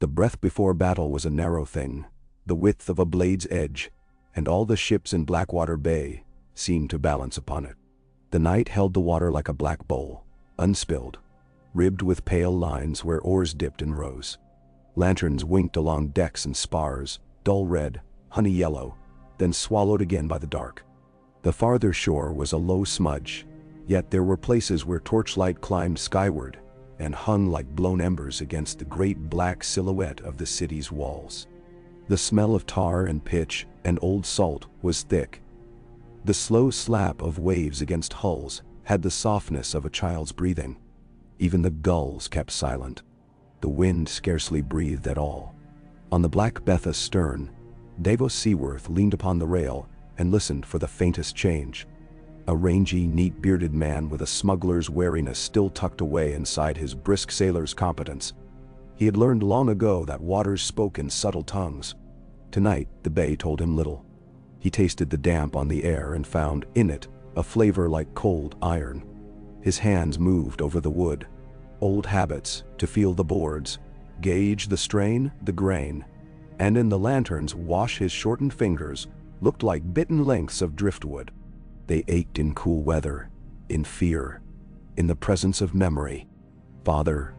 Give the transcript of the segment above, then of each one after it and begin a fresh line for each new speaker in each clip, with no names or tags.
The breath before battle was a narrow thing, the width of a blade's edge, and all the ships in Blackwater Bay seemed to balance upon it. The night held the water like a black bowl, unspilled, ribbed with pale lines where oars dipped and rose. Lanterns winked along decks and spars, dull red, honey yellow, then swallowed again by the dark. The farther shore was a low smudge, yet there were places where torchlight climbed skyward and hung like blown embers against the great black silhouette of the city's walls. The smell of tar and pitch and old salt was thick. The slow slap of waves against hulls had the softness of a child's breathing. Even the gulls kept silent. The wind scarcely breathed at all. On the Black Betha's stern, Davos Seaworth leaned upon the rail and listened for the faintest change. A rangy, neat-bearded man with a smuggler's wariness still tucked away inside his brisk sailor's competence. He had learned long ago that waters spoke in subtle tongues. Tonight, the bay told him little. He tasted the damp on the air and found in it a flavor like cold iron. His hands moved over the wood, old habits to feel the boards, gauge the strain, the grain, and in the lanterns wash his shortened fingers looked like bitten lengths of driftwood. They ached in cool weather, in fear, in the presence of memory. Father.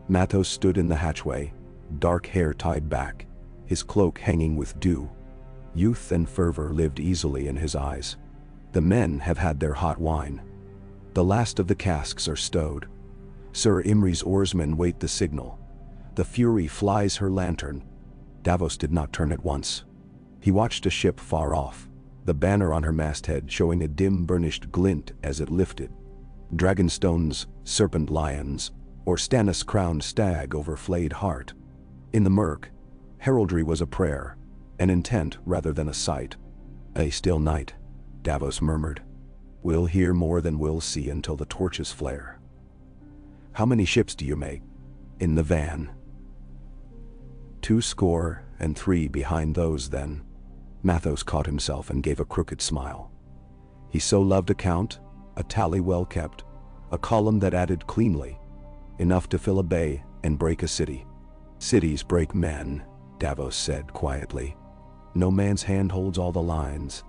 Mathos stood in the hatchway, dark hair tied back, his cloak hanging with dew. Youth and fervor lived easily in his eyes. The men have had their hot wine. The last of the casks are stowed. Sir Imry's oarsmen wait the signal. The Fury flies her lantern. Davos did not turn at once. He watched a ship far off, the banner on her masthead showing a dim burnished glint as it lifted. Dragonstone's serpent lions, or Stannis' crowned stag over flayed heart. In the murk, heraldry was a prayer, an intent rather than a sight. A still night, Davos murmured. We'll hear more than we'll see until the torches flare. How many ships do you make? In the van. 203 behind those then. Mathos caught himself and gave a crooked smile. He so loved a count, a tally well kept, a column that added cleanly, enough to fill a bay and break a city. Cities break men, Davos said quietly. No man's hand holds all the lines.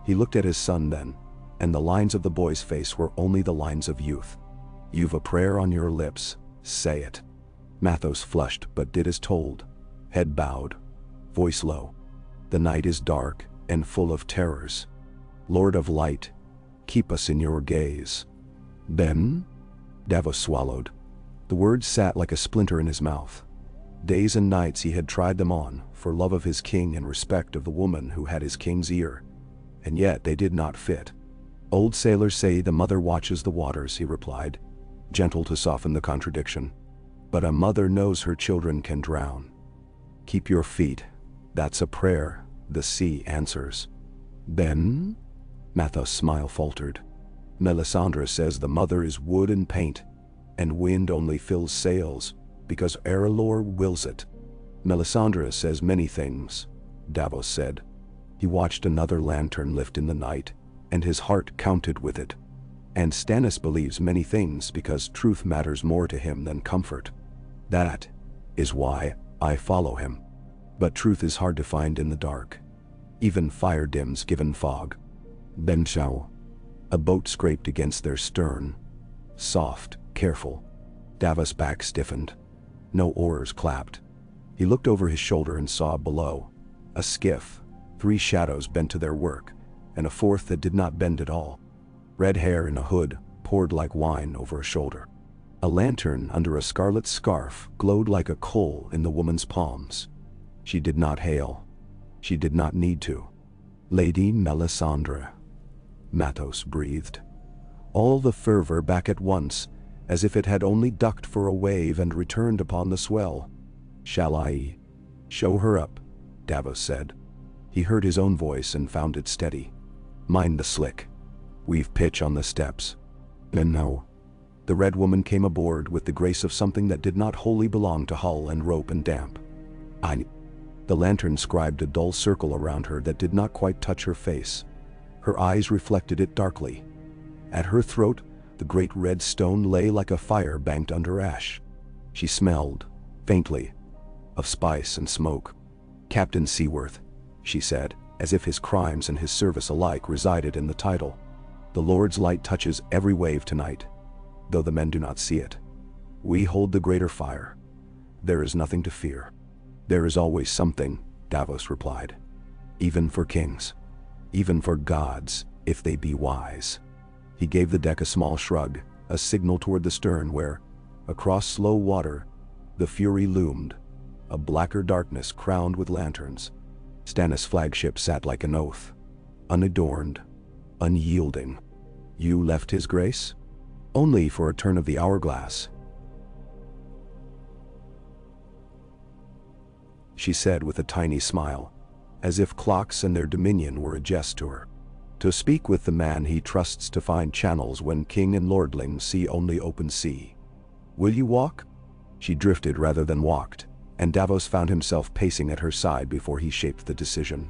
He looked at his son then, and the lines of the boy's face were only the lines of youth. You've a prayer on your lips, say it. Mathos flushed but did as told, head bowed, voice low. The night is dark and full of terrors. Lord of light, keep us in your gaze. Then? Davos swallowed. The words sat like a splinter in his mouth. Days and nights he had tried them on, for love of his king and respect of the woman who had his king's ear. And yet they did not fit. Old sailors say the mother watches the waters, he replied, gentle to soften the contradiction. But a mother knows her children can drown. Keep your feet. That's a prayer, the sea answers. Then? Mathos' smile faltered. Melisandre says the mother is wood and paint, and wind only fills sails, because Arelor wills it. Melisandre says many things, Davos said. He watched another lantern lift in the night, and his heart counted with it. And Stannis believes many things because truth matters more to him than comfort. That is why I follow him. But truth is hard to find in the dark. Even fire dims given fog. Then shall. A boat scraped against their stern. Soft, careful. Davos' back stiffened. No oars clapped. He looked over his shoulder and saw below a skiff, 3 shadows bent to their work, and a 4th that did not bend at all. Red hair in a hood poured like wine over a shoulder. A lantern under a scarlet scarf glowed like a coal in the woman's palms. She did not hail. She did not need to. Lady Melisandre. Mathos breathed. All the fervor back at once, as if it had only ducked for a wave and returned upon the swell. Shall I show her up? Davos said. He heard his own voice and found it steady. Mind the slick. We've pitch on the steps. And now. The red woman came aboard with the grace of something that did not wholly belong to hull and rope and damp. The lantern scribed a dull circle around her that did not quite touch her face. Her eyes reflected it darkly. At her throat, the great red stone lay like a fire banked under ash. She smelled, faintly, of spice and smoke. "Captain Seaworth," she said, as if his crimes and his service alike resided in the title. "The Lord's light touches every wave tonight, though the men do not see it. We hold the greater fire. There is nothing to fear." "There is always something," Davos replied. "Even for kings. Even for gods, if they be wise." He gave the deck a small shrug, a signal toward the stern where, across slow water, the Fury loomed, a blacker darkness crowned with lanterns. Stannis' flagship sat like an oath, unadorned, unyielding. "You left his grace?" "Only for a turn of the hourglass," she said with a tiny smile, as if clocks and their dominion were a jest to her. "To speak with the man he trusts to find channels when king and lordlings see only open sea. Will you walk?" She drifted rather than walked, and Davos found himself pacing at her side before he shaped the decision.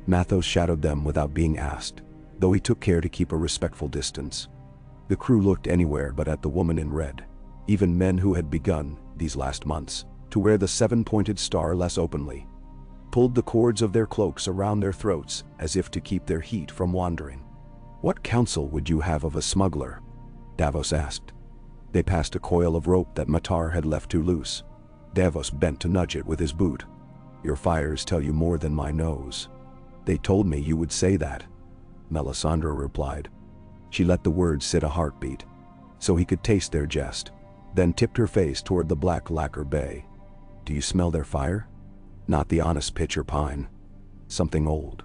Mathos shadowed them without being asked, though he took care to keep a respectful distance. The crew looked anywhere but at the woman in red, even men who had begun, these last months, to wear the seven-pointed star less openly, pulled the cords of their cloaks around their throats as if to keep their heat from wandering. "What counsel would you have of a smuggler?" Davos asked. They passed a coil of rope that Matar had left too loose. Davos bent to nudge it with his boot. "Your fires tell you more than my nose." "They told me you would say that," Melisandre replied. She let the words sit a heartbeat, so he could taste their jest, then tipped her face toward the black lacquer bay. "Do you smell their fire? Not the honest pitcher pine. Something old.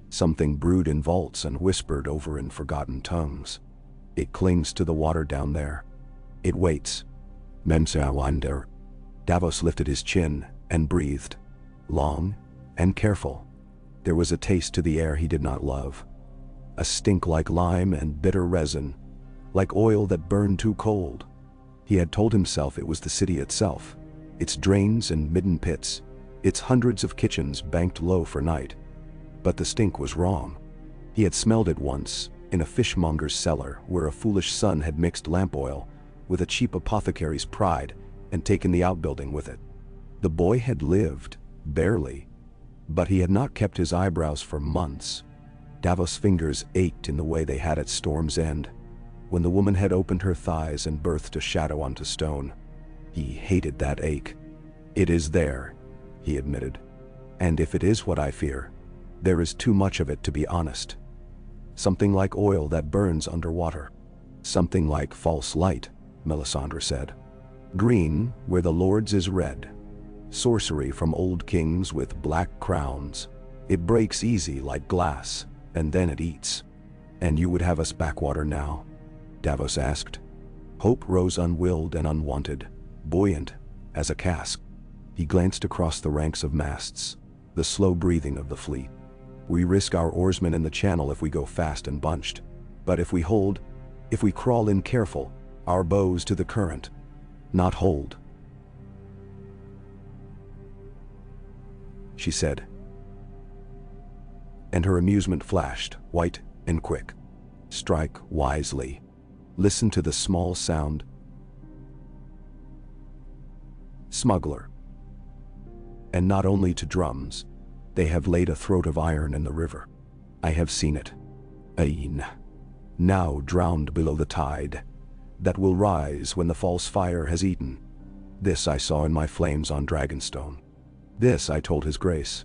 Something brewed in vaults and whispered over in forgotten tongues. It clings to the water down there. It waits. Mensa wander." Davos lifted his chin and breathed, long and careful. There was a taste to the air he did not love. A stink like lime and bitter resin, like oil that burned too cold. He had told himself it was the city itself, its drains and midden pits, its hundreds of kitchens banked low for night. But the stink was wrong. He had smelled it once, in a fishmonger's cellar where a foolish son had mixed lamp oil with a cheap apothecary's pride and taken the outbuilding with it. The boy had lived, barely, but he had not kept his eyebrows for months. Davos' fingers ached in the way they had at Storm's End, when the woman had opened her thighs and birthed a shadow onto stone. He hated that ache. "It is there," he admitted. "And if it is what I fear, there is too much of it to be honest. Something like oil that burns underwater. Something like false light," Melisandre said. "Green where the Lord's is red. Sorcery from old kings with black crowns. It breaks easy like glass, and then it eats." "And you would have us backwater now?" Davos asked. Hope rose unwilled and unwanted, buoyant as a cask. He glanced across the ranks of masts, the slow breathing of the fleet. "We risk our oarsmen in the channel if we go fast and bunched. But if we hold, if we crawl in careful, our bows to the current, not hold," she said. And her amusement flashed, white and quick. "Strike wisely. Listen to the small sound. Smuggler. And not only to drums. They have laid a throat of iron in the river. I have seen it. Ain. Now drowned below the tide. That will rise when the false fire has eaten. This I saw in my flames on Dragonstone. This I told his grace.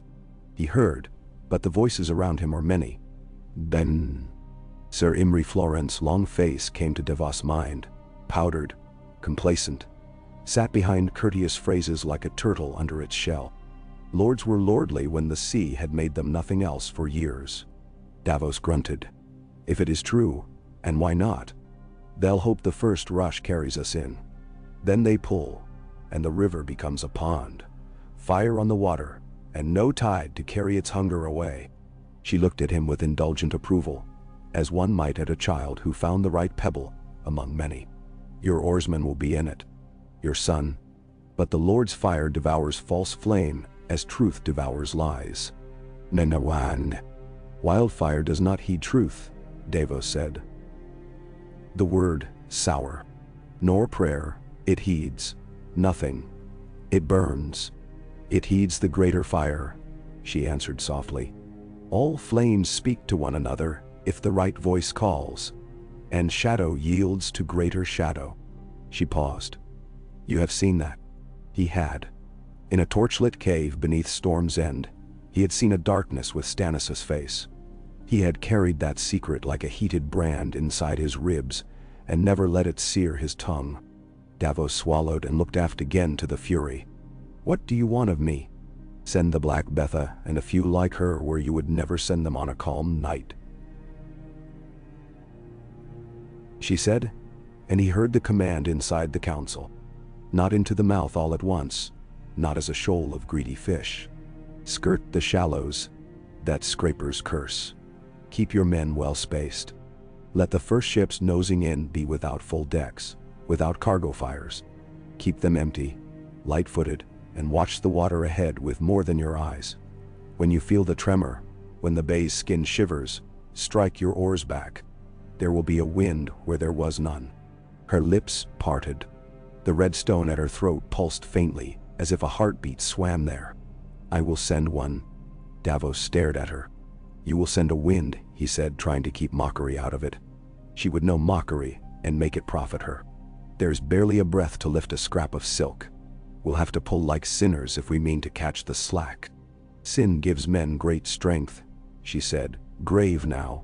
He heard, but the voices around him were many. Then Sir Imry Florence's long face came to Davos' mind, powdered, complacent, sat behind courteous phrases like a turtle under its shell. Lords were lordly when the sea had made them nothing else for years. Davos grunted. "If it is true, and why not? They'll hope the first rush carries us in. Then they pull, and the river becomes a pond, fire on the water, and no tide to carry its hunger away." She looked at him with indulgent approval, as one might at a child who found the right pebble among many. "Your oarsmen will be in it, your son. But the Lord's fire devours false flame as truth devours lies. Nenawan. Wildfire does not heed truth," Davos said. "The word, sour. Nor prayer, it heeds. Nothing. It burns. It heeds the greater fire, she answered softly. All flames speak to one another if the right voice calls, and shadow yields to greater shadow. She paused. You have seen that? He had. In a torchlit cave beneath Storm's End, he had seen a darkness with Stannis' face. He had carried that secret like a heated brand inside his ribs and never let it sear his tongue. Davos swallowed and looked aft again to the Fury. What do you want of me? Send the Black Betha and a few like her where you would never send them on a calm night, she said, and he heard the command inside the council. Not into the mouth all at once, not as a shoal of greedy fish. Skirt the shallows, that's Scraper's curse. Keep your men well spaced. Let the first ships nosing in be without full decks, without cargo fires. Keep them empty, light-footed, and watch the water ahead with more than your eyes. When you feel the tremor, when the bay's skin shivers, strike your oars back. There will be a wind where there was none. Her lips parted. The red stone at her throat pulsed faintly, as if a heartbeat swam there. I will send one. Davos stared at her. You will send a wind, he said, trying to keep mockery out of it. She would know mockery and make it profit her. There's barely a breath to lift a scrap of silk. We'll have to pull like sinners if we mean to catch the slack. Sin gives men great strength, she said, grave now.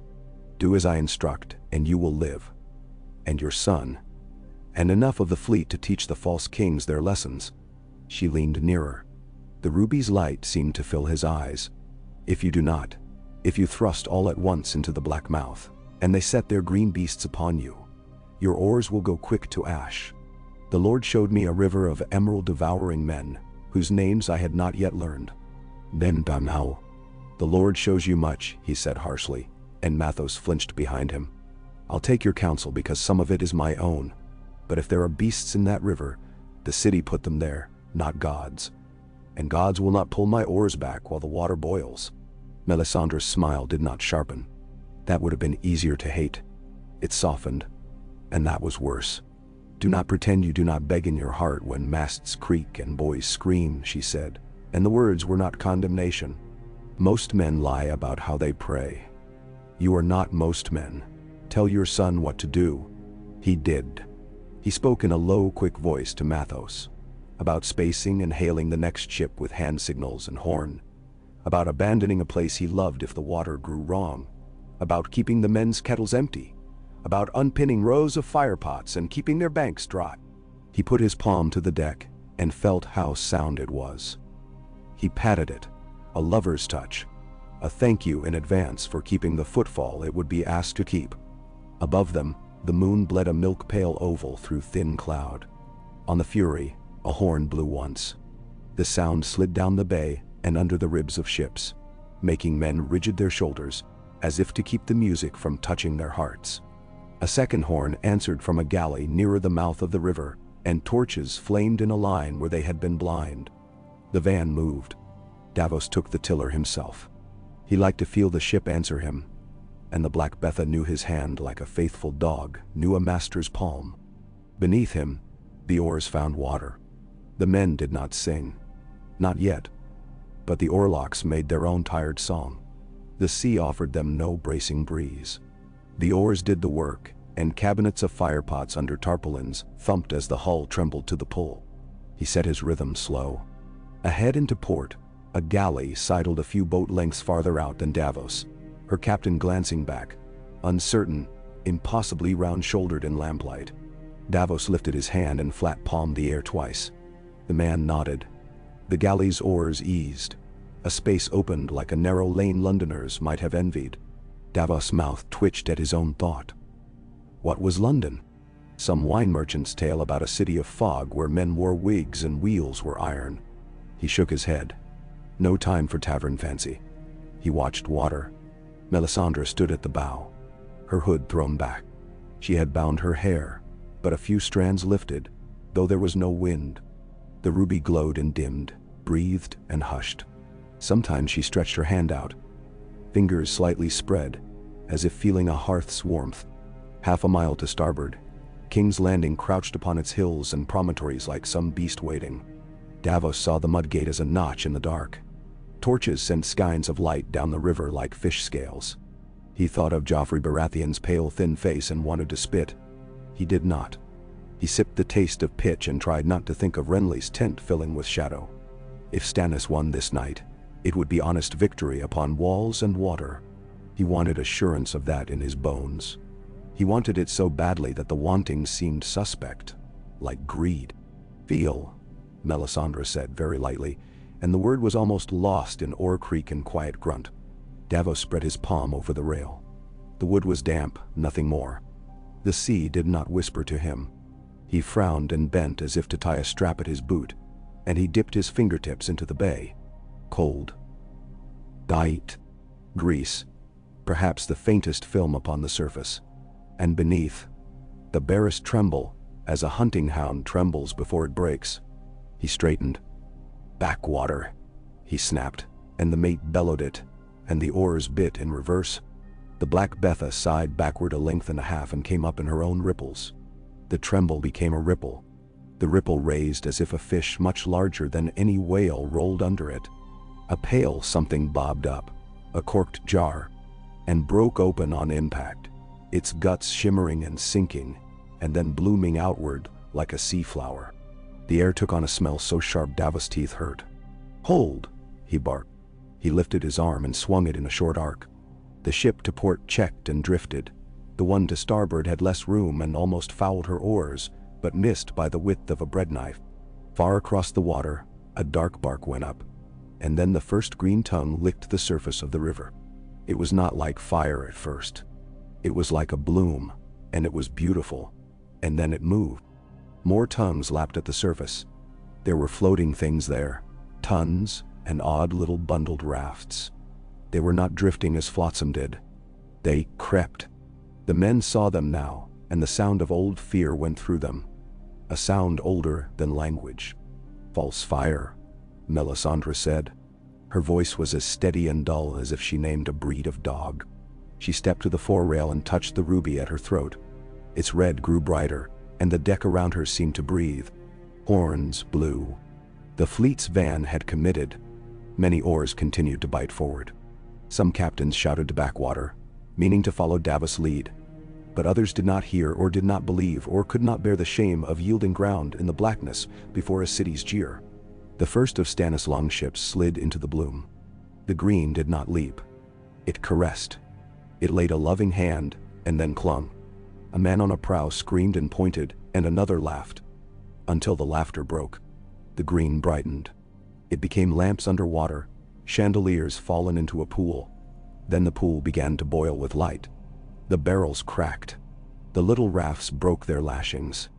Do as I instruct, and you will live. And your son. And enough of the fleet to teach the false kings their lessons. She leaned nearer. The ruby's light seemed to fill his eyes. If you do not, if you thrust all at once into the black mouth, and they set their green beasts upon you, your oars will go quick to ash. The Lord showed me a river of emerald-devouring men, whose names I had not yet learned. Then now, the Lord shows you much, he said harshly, and Mathos flinched behind him. I'll take your counsel because some of it is my own, but if there are beasts in that river, the city put them there, not gods. And gods will not pull my oars back while the water boils. Melisandre's smile did not sharpen. That would have been easier to hate. It softened, and that was worse. Do not pretend you do not beg in your heart when masts creak and boys scream, she said, and the words were not condemnation. Most men lie about how they pray. You are not most men. Tell your son what to do. He did. He spoke in a low, quick voice to Mathos, about spacing and hailing the next ship with hand signals and horn, about abandoning a place he loved if the water grew wrong, about keeping the men's kettles empty, about unpinning rows of firepots and keeping their banks dry. He put his palm to the deck and felt how sound it was. He patted it, a lover's touch, a thank you in advance for keeping the footfall it would be asked to keep. Above them, the moon bled a milk-pale oval through thin cloud. On the Fury, a horn blew once. The sound slid down the bay and under the ribs of ships, making men rigid their shoulders, as if to keep the music from touching their hearts. A second horn answered from a galley nearer the mouth of the river, and torches flamed in a line where they had been blind. The van moved. Davos took the tiller himself. He liked to feel the ship answer him, and the Black Betha knew his hand like a faithful dog knew a master's palm. Beneath him, the oars found water. The men did not sing. Not yet. But the oarlocks made their own tired song. The sea offered them no bracing breeze. The oars did the work, and cabinets of firepots under tarpaulins thumped as the hull trembled to the pull. He set his rhythm slow. Ahead into port, a galley sidled a few boat lengths farther out than Davos, her captain glancing back, uncertain, impossibly round-shouldered in lamplight. Davos lifted his hand and flat-palmed the air twice. The man nodded. The galley's oars eased. A space opened like a narrow lane Londoners might have envied. Davos' mouth twitched at his own thought. What was London? Some wine merchant's tale about a city of fog where men wore wigs and wheels were iron. He shook his head. No time for tavern fancy. He watched water. Melisandre stood at the bow, her hood thrown back. She had bound her hair, but a few strands lifted, though there was no wind. The ruby glowed and dimmed, breathed and hushed. Sometimes she stretched her hand out, fingers slightly spread, as if feeling a hearth's warmth. Half a mile to starboard, King's Landing crouched upon its hills and promontories like some beast waiting. Davos saw the mudgate as a notch in the dark. Torches sent skeins of light down the river like fish scales. He thought of Joffrey Baratheon's pale thin face and wanted to spit. He did not. He sipped the taste of pitch and tried not to think of Renly's tent filling with shadow. If Stannis won this night, it would be honest victory upon walls and water. He wanted assurance of that in his bones. He wanted it so badly that the wanting seemed suspect, like greed. "Feel," Melisandre said very lightly, and the word was almost lost in oar creak and quiet grunt. Davos spread his palm over the rail. The wood was damp, nothing more. The sea did not whisper to him. He frowned and bent as if to tie a strap at his boot, and he dipped his fingertips into the bay. Cold. Diet. Grease. Perhaps the faintest film upon the surface. And beneath, the barest tremble, as a hunting hound trembles before it breaks. He straightened. "Backwater," he snapped, and the mate bellowed it, and the oars bit in reverse. The Black Betha sighed backward a length and a half and came up in her own ripples. The tremble became a ripple. The ripple raised as if a fish much larger than any whale rolled under it. A pale something bobbed up, a corked jar, and broke open on impact, its guts shimmering and sinking, and then blooming outward like a sea flower. The air took on a smell so sharp Davos' teeth hurt. "Hold!" he barked. He lifted his arm and swung it in a short arc. The ship to port checked and drifted. The one to starboard had less room and almost fouled her oars, but missed by the width of a bread knife. Far across the water, a dark bark went up, and then the first green tongue licked the surface of the river. It was not like fire at first. It was like a bloom, and it was beautiful, and then it moved. More tongues lapped at the surface. There were floating things there, tons and odd little bundled rafts. They were not drifting as flotsam did. They crept. The men saw them now, and the sound of old fear went through them. A sound older than language. "False fire," Melisandre said. Her voice was as steady and dull as if she named a breed of dog. She stepped to the forerail and touched the ruby at her throat. Its red grew brighter, and the deck around her seemed to breathe. Horns blew. The fleet's van had committed. Many oars continued to bite forward. Some captains shouted to Blackwater, meaning to follow Davos' lead. But others did not hear or did not believe or could not bear the shame of yielding ground in the blackness before a city's jeer. The first of Stannis' longships slid into the bloom. The green did not leap. It caressed. It laid a loving hand and then clung. A man on a prow screamed and pointed, and another laughed. Until the laughter broke. The green brightened. It became lamps underwater, chandeliers fallen into a pool. Then the pool began to boil with light. The barrels cracked. The little rafts broke their lashings.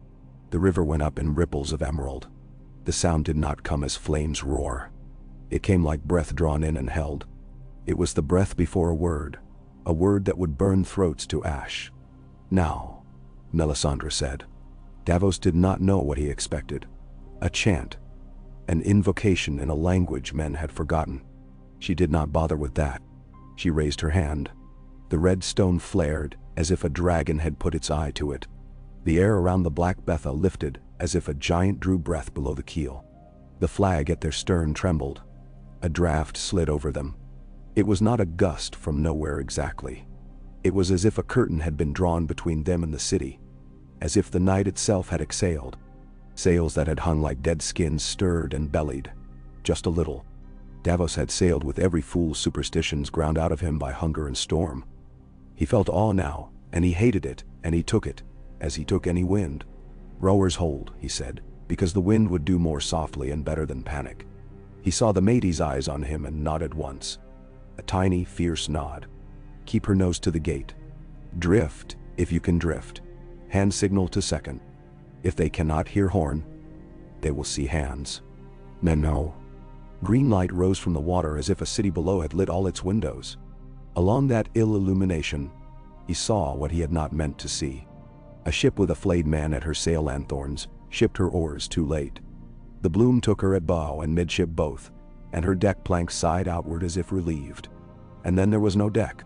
The river went up in ripples of emerald. The sound did not come as flames roar. It came like breath drawn in and held. It was the breath before a word that would burn throats to ash. "Now," Melisandre said. Davos did not know what he expected. A chant. An invocation in a language men had forgotten. She did not bother with that. She raised her hand. The red stone flared as if a dragon had put its eye to it. The air around the Black Betha lifted as if a giant drew breath below the keel. The flag at their stern trembled. A draft slid over them. It was not a gust from nowhere exactly. It was as if a curtain had been drawn between them and the city, as if the night itself had exhaled. Sails that had hung like dead skins stirred and bellied, just a little. Davos had sailed with every fool's superstitions ground out of him by hunger and storm. He felt awe now, and he hated it, and he took it, as he took any wind. "Rowers hold," he said, because the wind would do more softly and better than panic. He saw the matey's eyes on him and nodded once. A tiny, fierce nod. "Keep her nose to the gate. Drift, if you can drift. Hand signal to second. If they cannot hear horn, they will see hands." Men know. Green light rose from the water as if a city below had lit all its windows. Along that ill illumination, he saw what he had not meant to see. A ship with a flayed man at her sail lanthorns shipped her oars too late. The bloom took her at bow and midship both, and her deck planks sighed outward as if relieved. And then there was no deck.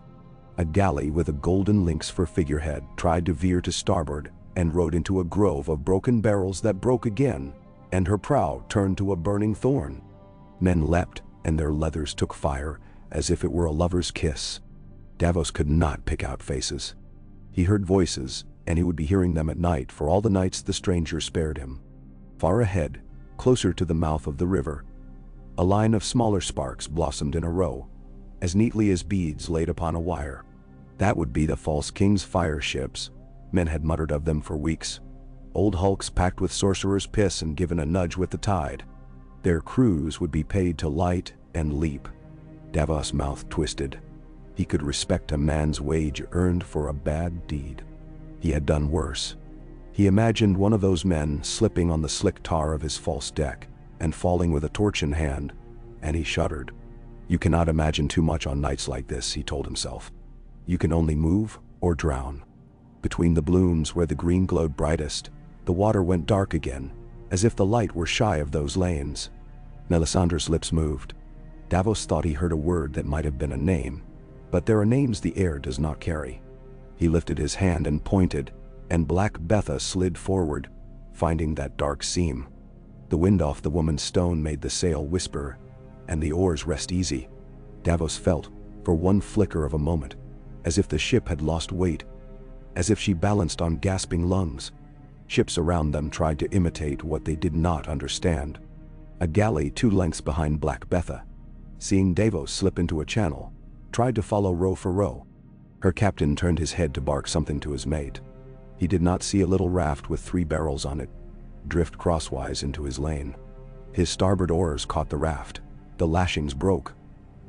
A galley with a golden lynx for figurehead tried to veer to starboard and rode into a grove of broken barrels that broke again, and her prow turned to a burning thorn. Men leapt, and their leathers took fire, as if it were a lover's kiss. Davos could not pick out faces. He heard voices, and he would be hearing them at night for all the nights the stranger spared him. Far ahead, closer to the mouth of the river, a line of smaller sparks blossomed in a row, as neatly as beads laid upon a wire. That would be the false king's fire ships. Men had muttered of them for weeks. Old hulks packed with sorcerer's piss and given a nudge with the tide. Their crews would be paid to light and leap. Davos' mouth twisted. He could respect a man's wage earned for a bad deed. He had done worse. He imagined one of those men slipping on the slick tar of his false deck and falling with a torch in hand, and he shuddered. You cannot imagine too much on nights like this, he told himself. You can only move or drown. Between the blooms where the green glowed brightest, the water went dark again, as if the light were shy of those lanes. Melisandre's lips moved. Davos thought he heard a word that might have been a name, but there are names the air does not carry. He lifted his hand and pointed, and Black Betha slid forward, finding that dark seam. The wind off the woman's stone made the sail whisper, and the oars rest easy. Davos felt, for one flicker of a moment, as if the ship had lost weight, as if she balanced on gasping lungs. Ships around them tried to imitate what they did not understand. A galley 2 lengths behind Black Betha, seeing Davos slip into a channel, tried to follow row for row. Her captain turned his head to bark something to his mate. He did not see a little raft with 3 barrels on it drift crosswise into his lane. His starboard oars caught the raft. The lashings broke.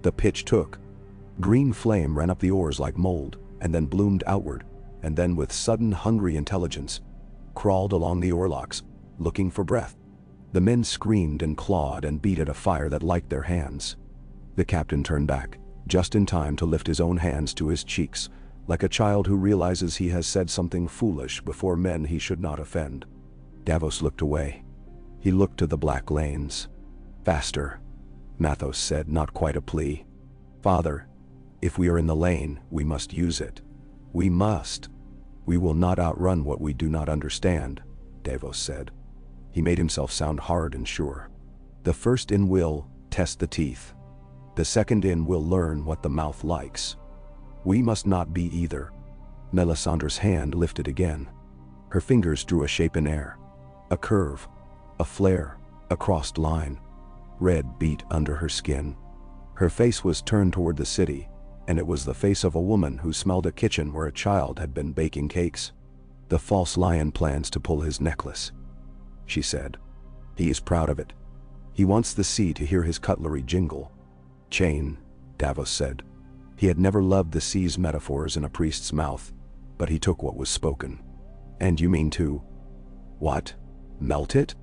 The pitch took. Green flame ran up the oars like mold, and then bloomed outward, and then with sudden hungry intelligence, crawled along the oarlocks, looking for breath. The men screamed and clawed and beat at a fire that liked their hands. The captain turned back, just in time to lift his own hands to his cheeks, like a child who realizes he has said something foolish before men he should not offend. Davos looked away. He looked to the black lanes. Faster, Mathos said, not quite a plea. Father, if we are in the lane, we must use it. We must. We will not outrun what we do not understand, Davos said. He made himself sound hard and sure. The first in will test the teeth. The second in will learn what the mouth likes. We must not be either. Melisandre's hand lifted again. Her fingers drew a shape in air. A curve, a flare, a crossed line. Red beat under her skin. Her face was turned toward the city, and it was the face of a woman who smelled a kitchen where a child had been baking cakes. The false lion plans to pull his necklace, she said. He is proud of it. He wants the sea to hear his cutlery jingle. Chain, Davos said. He had never loved the sea's metaphors in a priest's mouth, but he took what was spoken. And you mean to? What? Melt it?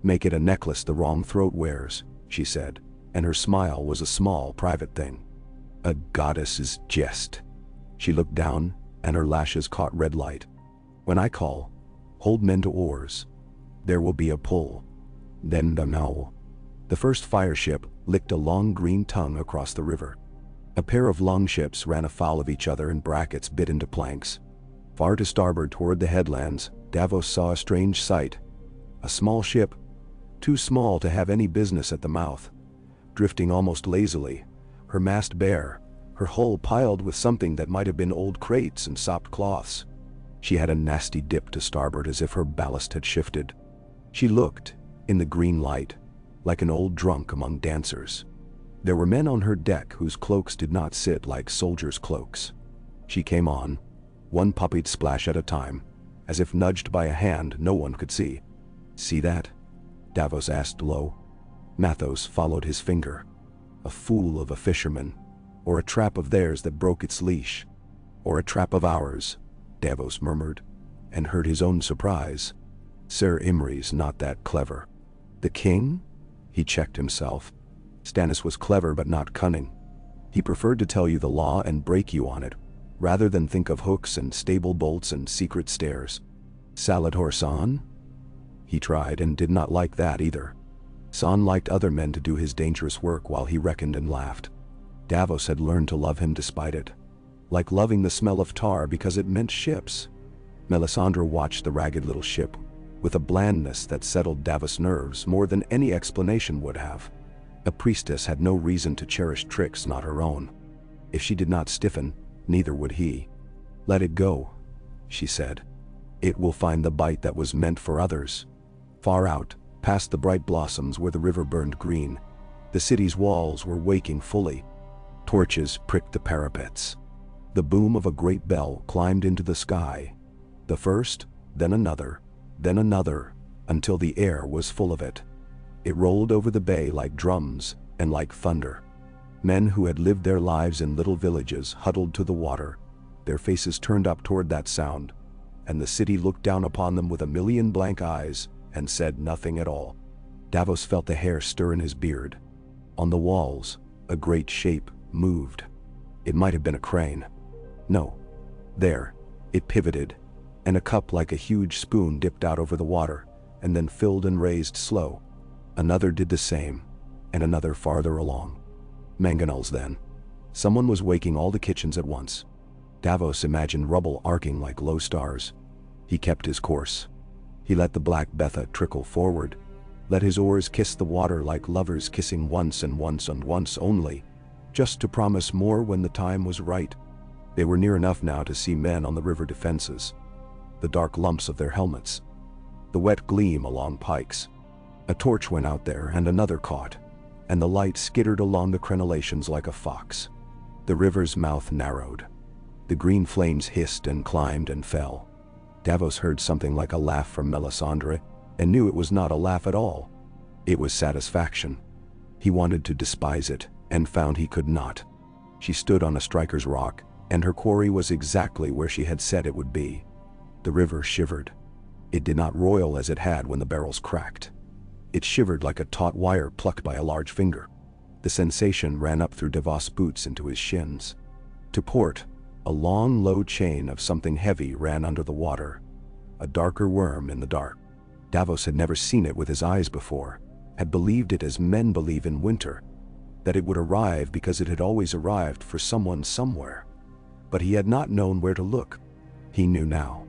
Make it a necklace the wrong throat wears, she said, and her smile was a small, private thing. A goddess's jest. She looked down, and her lashes caught red light. When I call, hold men to oars. There will be a pull. Then the now. The first fire ship licked a long green tongue across the river. A pair of longships ran afoul of each other and brackets bit into planks. Far to starboard toward the headlands, Davos saw a strange sight. A small ship, too small to have any business at the mouth, drifting almost lazily, her mast bare, her hull piled with something that might have been old crates and sopped cloths. She had a nasty dip to starboard as if her ballast had shifted. She looked, in the green light, like an old drunk among dancers. There were men on her deck whose cloaks did not sit like soldiers' cloaks. She came on, one poppied splash at a time, as if nudged by a hand no one could see. See that? Davos asked low. Mathos followed his finger. A fool of a fisherman, or a trap of theirs that broke its leash, or a trap of ours, Davos murmured, and heard his own surprise. Sir Imry's not that clever. The king? He checked himself. Stannis was clever but not cunning. He preferred to tell you the law and break you on it, rather than think of hooks and stable bolts and secret stairs. Saladhor Saan? He tried and did not like that either. Saan liked other men to do his dangerous work while he reckoned and laughed. Davos had learned to love him despite it, like loving the smell of tar because it meant ships. Melisandre watched the ragged little ship, with a blandness that settled Davos' nerves more than any explanation would have. A priestess had no reason to cherish tricks not her own. If she did not stiffen, neither would he. "Let it go," she said. "It will find the bite that was meant for others." Far out, past the bright blossoms where the river burned green, the city's walls were waking fully. Torches pricked the parapets. The boom of a great bell climbed into the sky. The first, then another, until the air was full of it. It rolled over the bay like drums and like thunder. Men who had lived their lives in little villages huddled to the water, their faces turned up toward that sound, and the city looked down upon them with a million blank eyes and said nothing at all. Davos felt the hair stir in his beard. On the walls, a great shape moved. It might have been a crane. No. There, it pivoted, and a cup like a huge spoon dipped out over the water, and then filled and raised slow. Another did the same, and another farther along. Mangonels then. Someone was waking all the kitchens at once. Davos imagined rubble arcing like low stars. He kept his course. He let the black Betha trickle forward, let his oars kiss the water like lovers kissing once and once and once only, just to promise more when the time was right. They were near enough now to see men on the river defenses, the dark lumps of their helmets, the wet gleam along pikes. A torch went out there and another caught, and the light skittered along the crenellations like a fox. The river's mouth narrowed. The green flames hissed and climbed and fell. Davos heard something like a laugh from Melisandre, and knew it was not a laugh at all. It was satisfaction. He wanted to despise it, and found he could not. She stood on a striker's rock, and her quarry was exactly where she had said it would be. The river shivered. It did not roil as it had when the barrels cracked. It shivered like a taut wire plucked by a large finger. The sensation ran up through Davos' boots into his shins. To port, a long, low chain of something heavy ran under the water, a darker worm in the dark. Davos had never seen it with his eyes before, had believed it as men believe in winter, that it would arrive because it had always arrived for someone somewhere. But he had not known where to look. He knew now.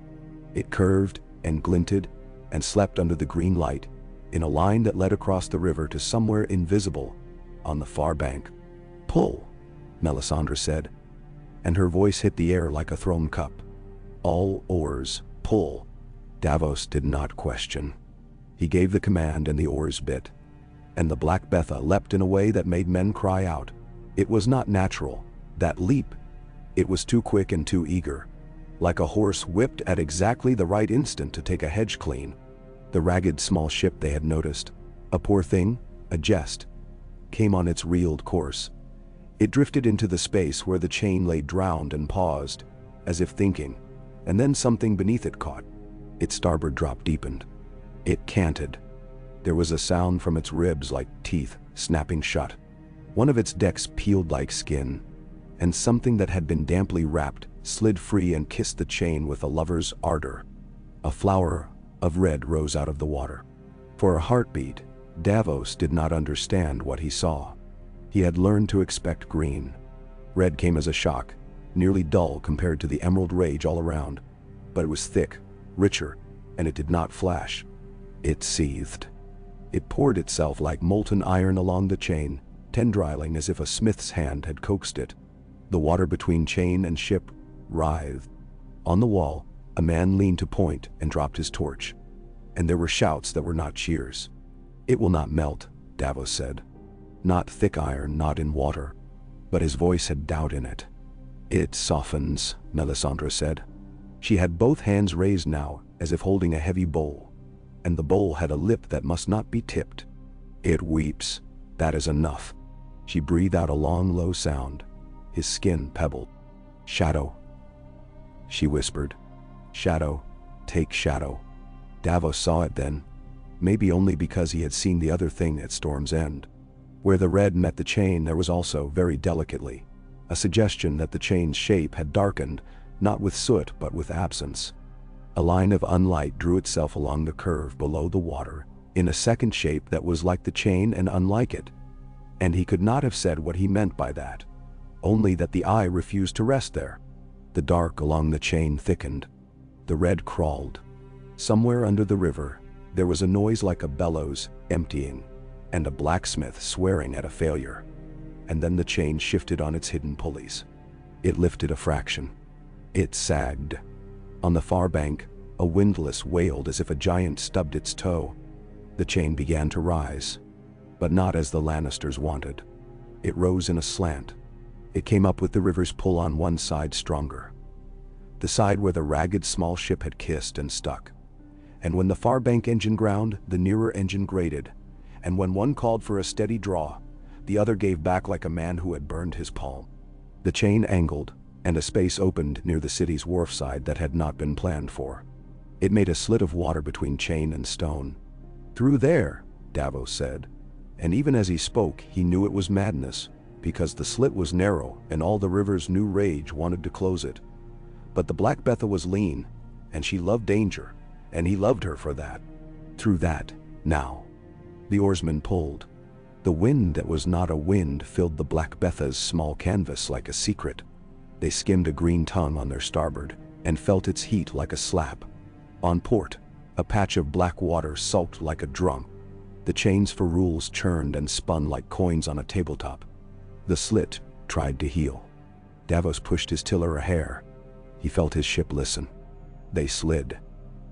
It curved and glinted and slept under the green light, in a line that led across the river to somewhere invisible on the far bank. "Pull," Melisandre said, and her voice hit the air like a thrown cup. "All oars, pull." Davos did not question. He gave the command and the oars bit, and the black Betha leapt in a way that made men cry out. It was not natural, that leap. It was too quick and too eager, like a horse whipped at exactly the right instant to take a hedge clean. The ragged small ship they had noticed, a poor thing, a jest, came on its reeled course. It drifted into the space where the chain lay drowned and paused, as if thinking, and then something beneath it caught. Its starboard drop deepened. It canted. There was a sound from its ribs like teeth snapping shut. One of its decks peeled like skin, and something that had been damply wrapped slid free and kissed the chain with a lover's ardor. A flower of red rose out of the water. For a heartbeat, Davos did not understand what he saw. He had learned to expect green. Red came as a shock, nearly dull compared to the emerald rage all around, but it was thick, richer, and it did not flash. It seethed. It poured itself like molten iron along the chain, tendriling as if a smith's hand had coaxed it. The water between chain and ship writhed. On the wall, a man leaned to point and dropped his torch, and there were shouts that were not cheers. "It will not melt," Davos said. "Not thick iron, not in water." But his voice had doubt in it. "It softens," Melisandre said. She had both hands raised now, as if holding a heavy bowl, and the bowl had a lip that must not be tipped. "It weeps. That is enough." She breathed out a long, low sound. His skin pebbled. "Shadow," she whispered. "Shadow, take shadow." Davos saw it then, maybe only because he had seen the other thing at Storm's End. Where the red met the chain there was also, very delicately, a suggestion that the chain's shape had darkened, not with soot but with absence. A line of unlight drew itself along the curve below the water, in a second shape that was like the chain and unlike it. And he could not have said what he meant by that, only that the eye refused to rest there. The dark along the chain thickened. The red crawled. Somewhere under the river, There was a noise like a bellows emptying, and a blacksmith swearing at a failure. And then the chain shifted on its hidden pulleys. It lifted a fraction. It sagged. On the far bank, a windlass wailed as if a giant stubbed its toe. The chain began to rise, but not as the Lannisters wanted. It rose in a slant. It came up with the river's pull on one side stronger, the side where the ragged small ship had kissed and stuck. And when the far bank engine ground, the nearer engine grated, and when one called for a steady draw, the other gave back like a man who had burned his palm. The chain angled, and a space opened near the city's wharf side that had not been planned for. It made a slit of water between chain and stone. "Through there," Davos said, and even as he spoke he knew it was madness, because the slit was narrow and all the river's new rage wanted to close it. But the Black Betha was lean, and she loved danger, and he loved her for that. Through that, now. The oarsmen pulled. The wind that was not a wind filled the Black Betha's small canvas like a secret. They skimmed a green tongue on their starboard, and felt its heat like a slap. On port, a patch of black water sulked like a drum. The chains for rules churned and spun like coins on a tabletop. The slit tried to heal. Davos pushed his tiller a hair. He felt his ship listen. They slid.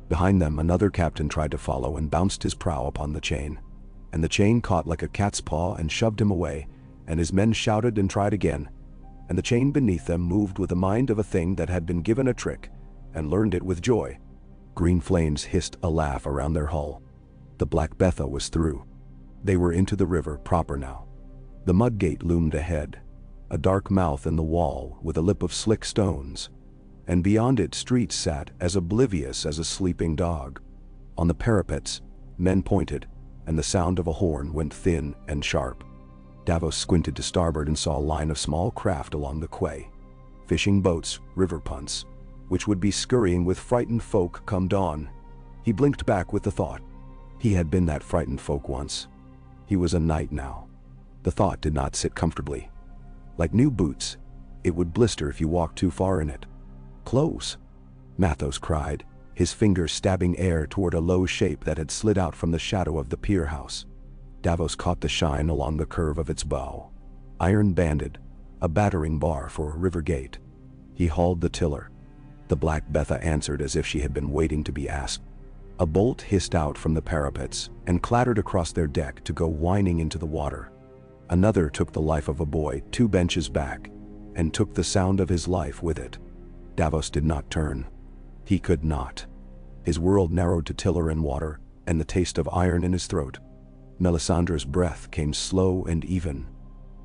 Behind them another captain tried to follow and bounced his prow upon the chain. And the chain caught like a cat's paw and shoved him away, and his men shouted and tried again. And the chain beneath them moved with the mind of a thing that had been given a trick, and learned it with joy. Green flames hissed a laugh around their hull. The Black Betha was through. They were into the river proper now. The mud gate loomed ahead, a dark mouth in the wall with a lip of slick stones, and beyond it streets sat as oblivious as a sleeping dog. On the parapets, men pointed, and the sound of a horn went thin and sharp. Davos squinted to starboard and saw a line of small craft along the quay. Fishing boats, river punts, which would be scurrying with frightened folk come dawn. He blinked back with the thought. He had been that frightened folk once. He was a knight now. The thought did not sit comfortably. Like new boots, it would blister if you walked too far in it. "Close!" Mathos cried, his fingers stabbing air toward a low shape that had slid out from the shadow of the pier house. Davos caught the shine along the curve of its bow. Iron-banded, a battering bar for a river gate. He hauled the tiller. The Black Betha answered as if she had been waiting to be asked. A bolt hissed out from the parapets and clattered across their deck to go whining into the water. Another took the life of a boy 2 benches back, and took the sound of his life with it. Davos did not turn. He could not. His world narrowed to tiller and water, and the taste of iron in his throat. Melisandre's breath came slow and even.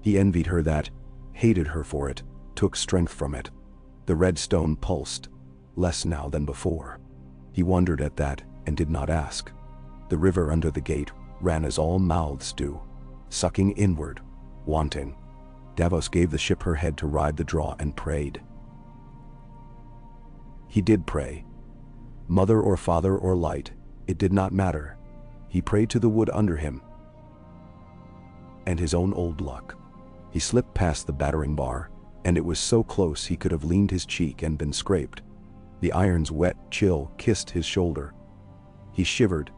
He envied her that, hated her for it, took strength from it. The red stone pulsed, less now than before. He wondered at that, and did not ask. The river under the gate ran as all mouths do, sucking inward, wanting. Davos gave the ship her head to ride the draw and prayed. He did pray. Mother or father or light, it did not matter. He prayed to the wood under him and his own old luck. He slipped past the battering bar, and it was so close he could have leaned his cheek and been scraped. The iron's wet chill kissed his shoulder. He shivered,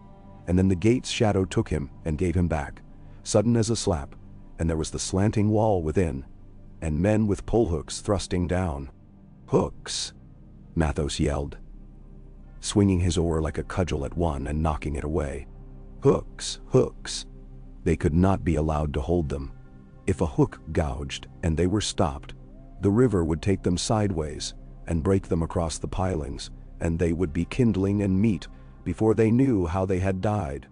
and then the gate's shadow took him and gave him back, sudden as a slap, and there was the slanting wall within, and men with pole hooks thrusting down. "Hooks!" Mathos yelled, swinging his oar like a cudgel at one and knocking it away. "Hooks! Hooks!" They could not be allowed to hold them. If a hook gouged and they were stopped, the river would take them sideways and break them across the pilings, and they would be kindling and meat before they knew how they had died.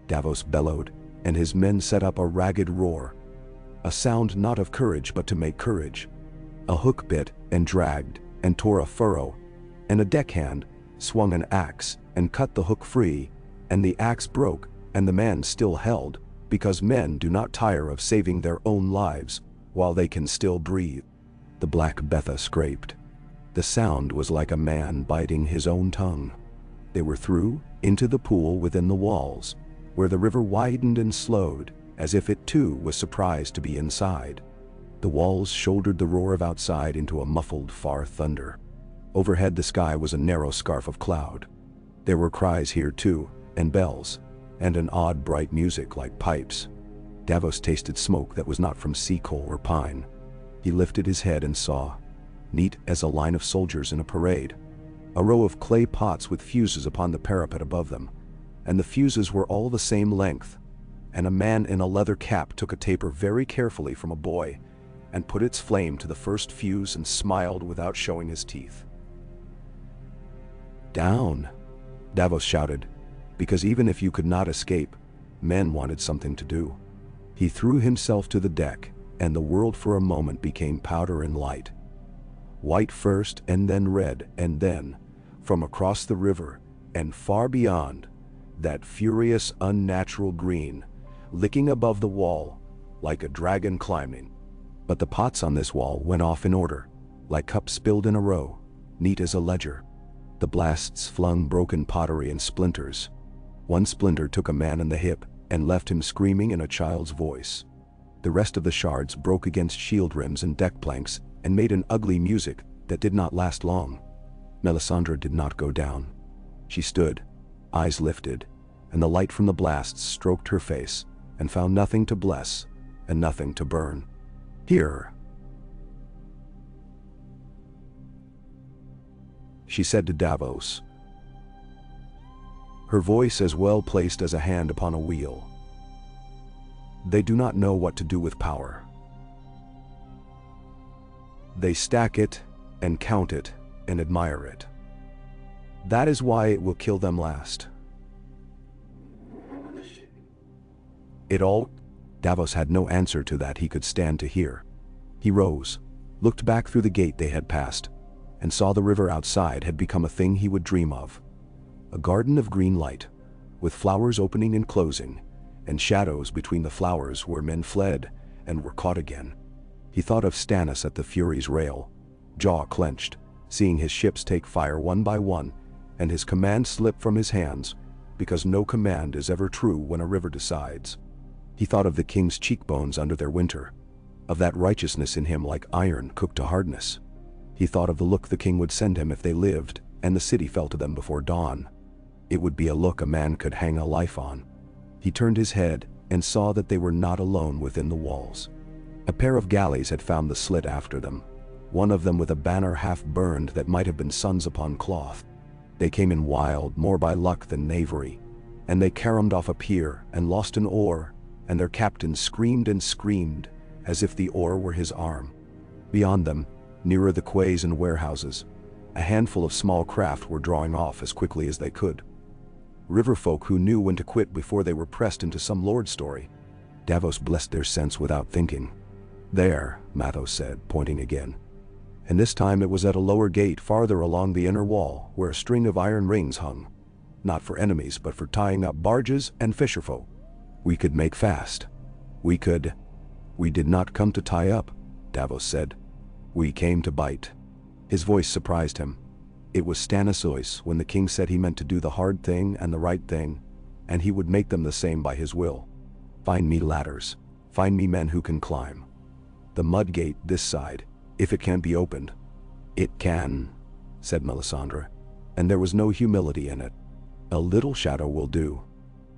Davos bellowed, and his men set up a ragged roar, a sound not of courage but to make courage. A hook bit and dragged and tore a furrow, and a deckhand swung an axe and cut the hook free, and the axe broke, and the man still held, because men do not tire of saving their own lives while they can still breathe. The Black Betha scraped. The sound was like a man biting his own tongue. They were through, into the pool within the walls, where the river widened and slowed, as if it too was surprised to be inside. The walls shouldered the roar of outside into a muffled far thunder. Overhead the sky was a narrow scarf of cloud. There were cries here too, and bells, and an odd bright music like pipes. Davos tasted smoke that was not from sea coal or pine. He lifted his head and saw, neat as a line of soldiers in a parade, a row of clay pots with fuses upon the parapet above them, and the fuses were all the same length, and a man in a leather cap took a taper very carefully from a boy and put its flame to the first fuse and smiled without showing his teeth. "Down!" Davos shouted, because even if you could not escape, men wanted something to do. He threw himself to the deck, and the world for a moment became powder and light. White first, and then red, and then, from across the river, and far beyond, that furious unnatural green, licking above the wall, like a dragon climbing. But the pots on this wall went off in order, like cups spilled in a row, neat as a ledger. The blasts flung broken pottery and splinters. One splinter took a man in the hip and left him screaming in a child's voice. The rest of the shards broke against shield rims and deck planks and made an ugly music that did not last long. Melisandre did not go down. She stood, eyes lifted, and the light from the blasts stroked her face and found nothing to bless and nothing to burn. "Here," she said to Davos, her voice as well placed as a hand upon a wheel. "They do not know what to do with power. They stack it and count it and admire it. That is why it will kill them last." It all? Davos had no answer to that he could stand to hear. He rose, looked back through the gate they had passed, and saw the river outside had become a thing he would dream of. A garden of green light, with flowers opening and closing, and shadows between the flowers where men fled and were caught again. He thought of Stannis at the Fury's rail, jaw clenched, seeing his ships take fire one by one, and his command slip from his hands, because no command is ever true when a river decides. He thought of the king's cheekbones under their winter, of that righteousness in him like iron cooked to hardness. He thought of the look the king would send him if they lived and the city fell to them before dawn. It would be a look a man could hang a life on. He turned his head and saw that they were not alone within the walls. A pair of galleys had found the slit after them, one of them with a banner half burned that might have been suns upon cloth. They came in wild, more by luck than knavery, and they caromed off a pier and lost an oar, and their captain screamed and screamed as if the oar were his arm. Beyond them, nearer the quays and warehouses, a handful of small craft were drawing off as quickly as they could. Riverfolk who knew when to quit before they were pressed into some lord story. Davos blessed their sense without thinking. "There," Mathos said, pointing again. And this time it was at a lower gate farther along the inner wall where a string of iron rings hung, not for enemies but for tying up barges and fisherfolk. "We could make fast. We could." "We did not come to tie up," Davos said. "We came to bite." His voice surprised him. It was Stannis' voice when the king said he meant to do the hard thing and the right thing, and he would make them the same by his will. "Find me ladders. Find me men who can climb. The mud gate this side, if it can be opened." "It can," said Melisandre, and there was no humility in it. "A little shadow will do."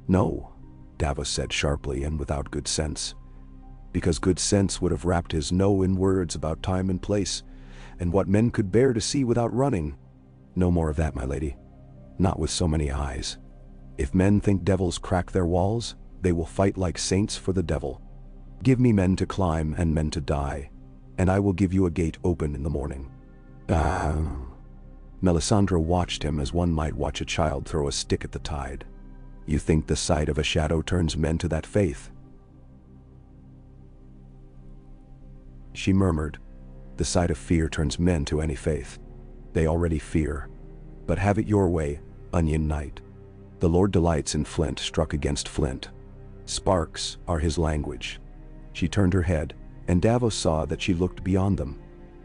"No," Davos said sharply and without good sense, because good sense would have wrapped his no in words about time and place, and what men could bear to see without running. "No more of that, my lady. Not with so many eyes. If men think devils crack their walls, they will fight like saints for the devil. Give me men to climb and men to die, and I will give you a gate open in the morning." Melisandre watched him as one might watch a child throw a stick at the tide. "You think the sight of a shadow turns men to that faith?" She murmured, "The sight of fear turns men to any faith. They already fear. But have it your way, Onion Knight. The Lord delights in flint struck against flint. Sparks are his language." She turned her head, and Davos saw that she looked beyond them,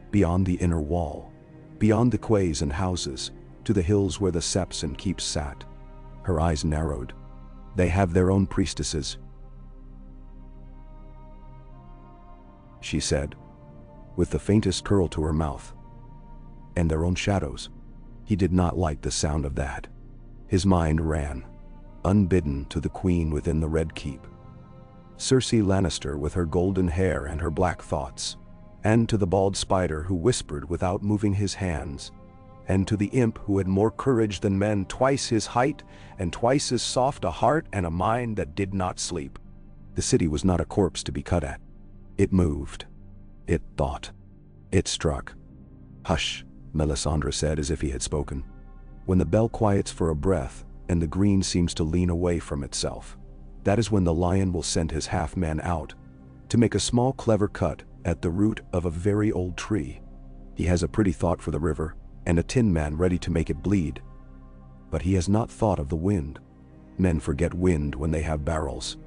beyond the inner wall, beyond the quays and houses, to the hills where the septs and keeps sat. Her eyes narrowed. "They have their own priestesses," she said, with the faintest curl to her mouth. "And their own shadows." He did not like the sound of that. His mind ran. unbidden to the queen within the Red Keep. Cersei Lannister with her golden hair and her black thoughts, and to the bald spider who whispered without moving his hands, and to the imp who had more courage than men, twice his height, and twice as soft a heart and a mind that did not sleep. The city was not a corpse to be cut at. It moved. It thought. It struck. "Hush," Melisandre said as if he had spoken. "When the bell quiets for a breath, and the green seems to lean away from itself, that is when the lion will send his half-man out, to make a small clever cut at the root of a very old tree. He has a pretty thought for the river, and a tin man ready to make it bleed. But he has not thought of the wind. Men forget wind when they have barrels."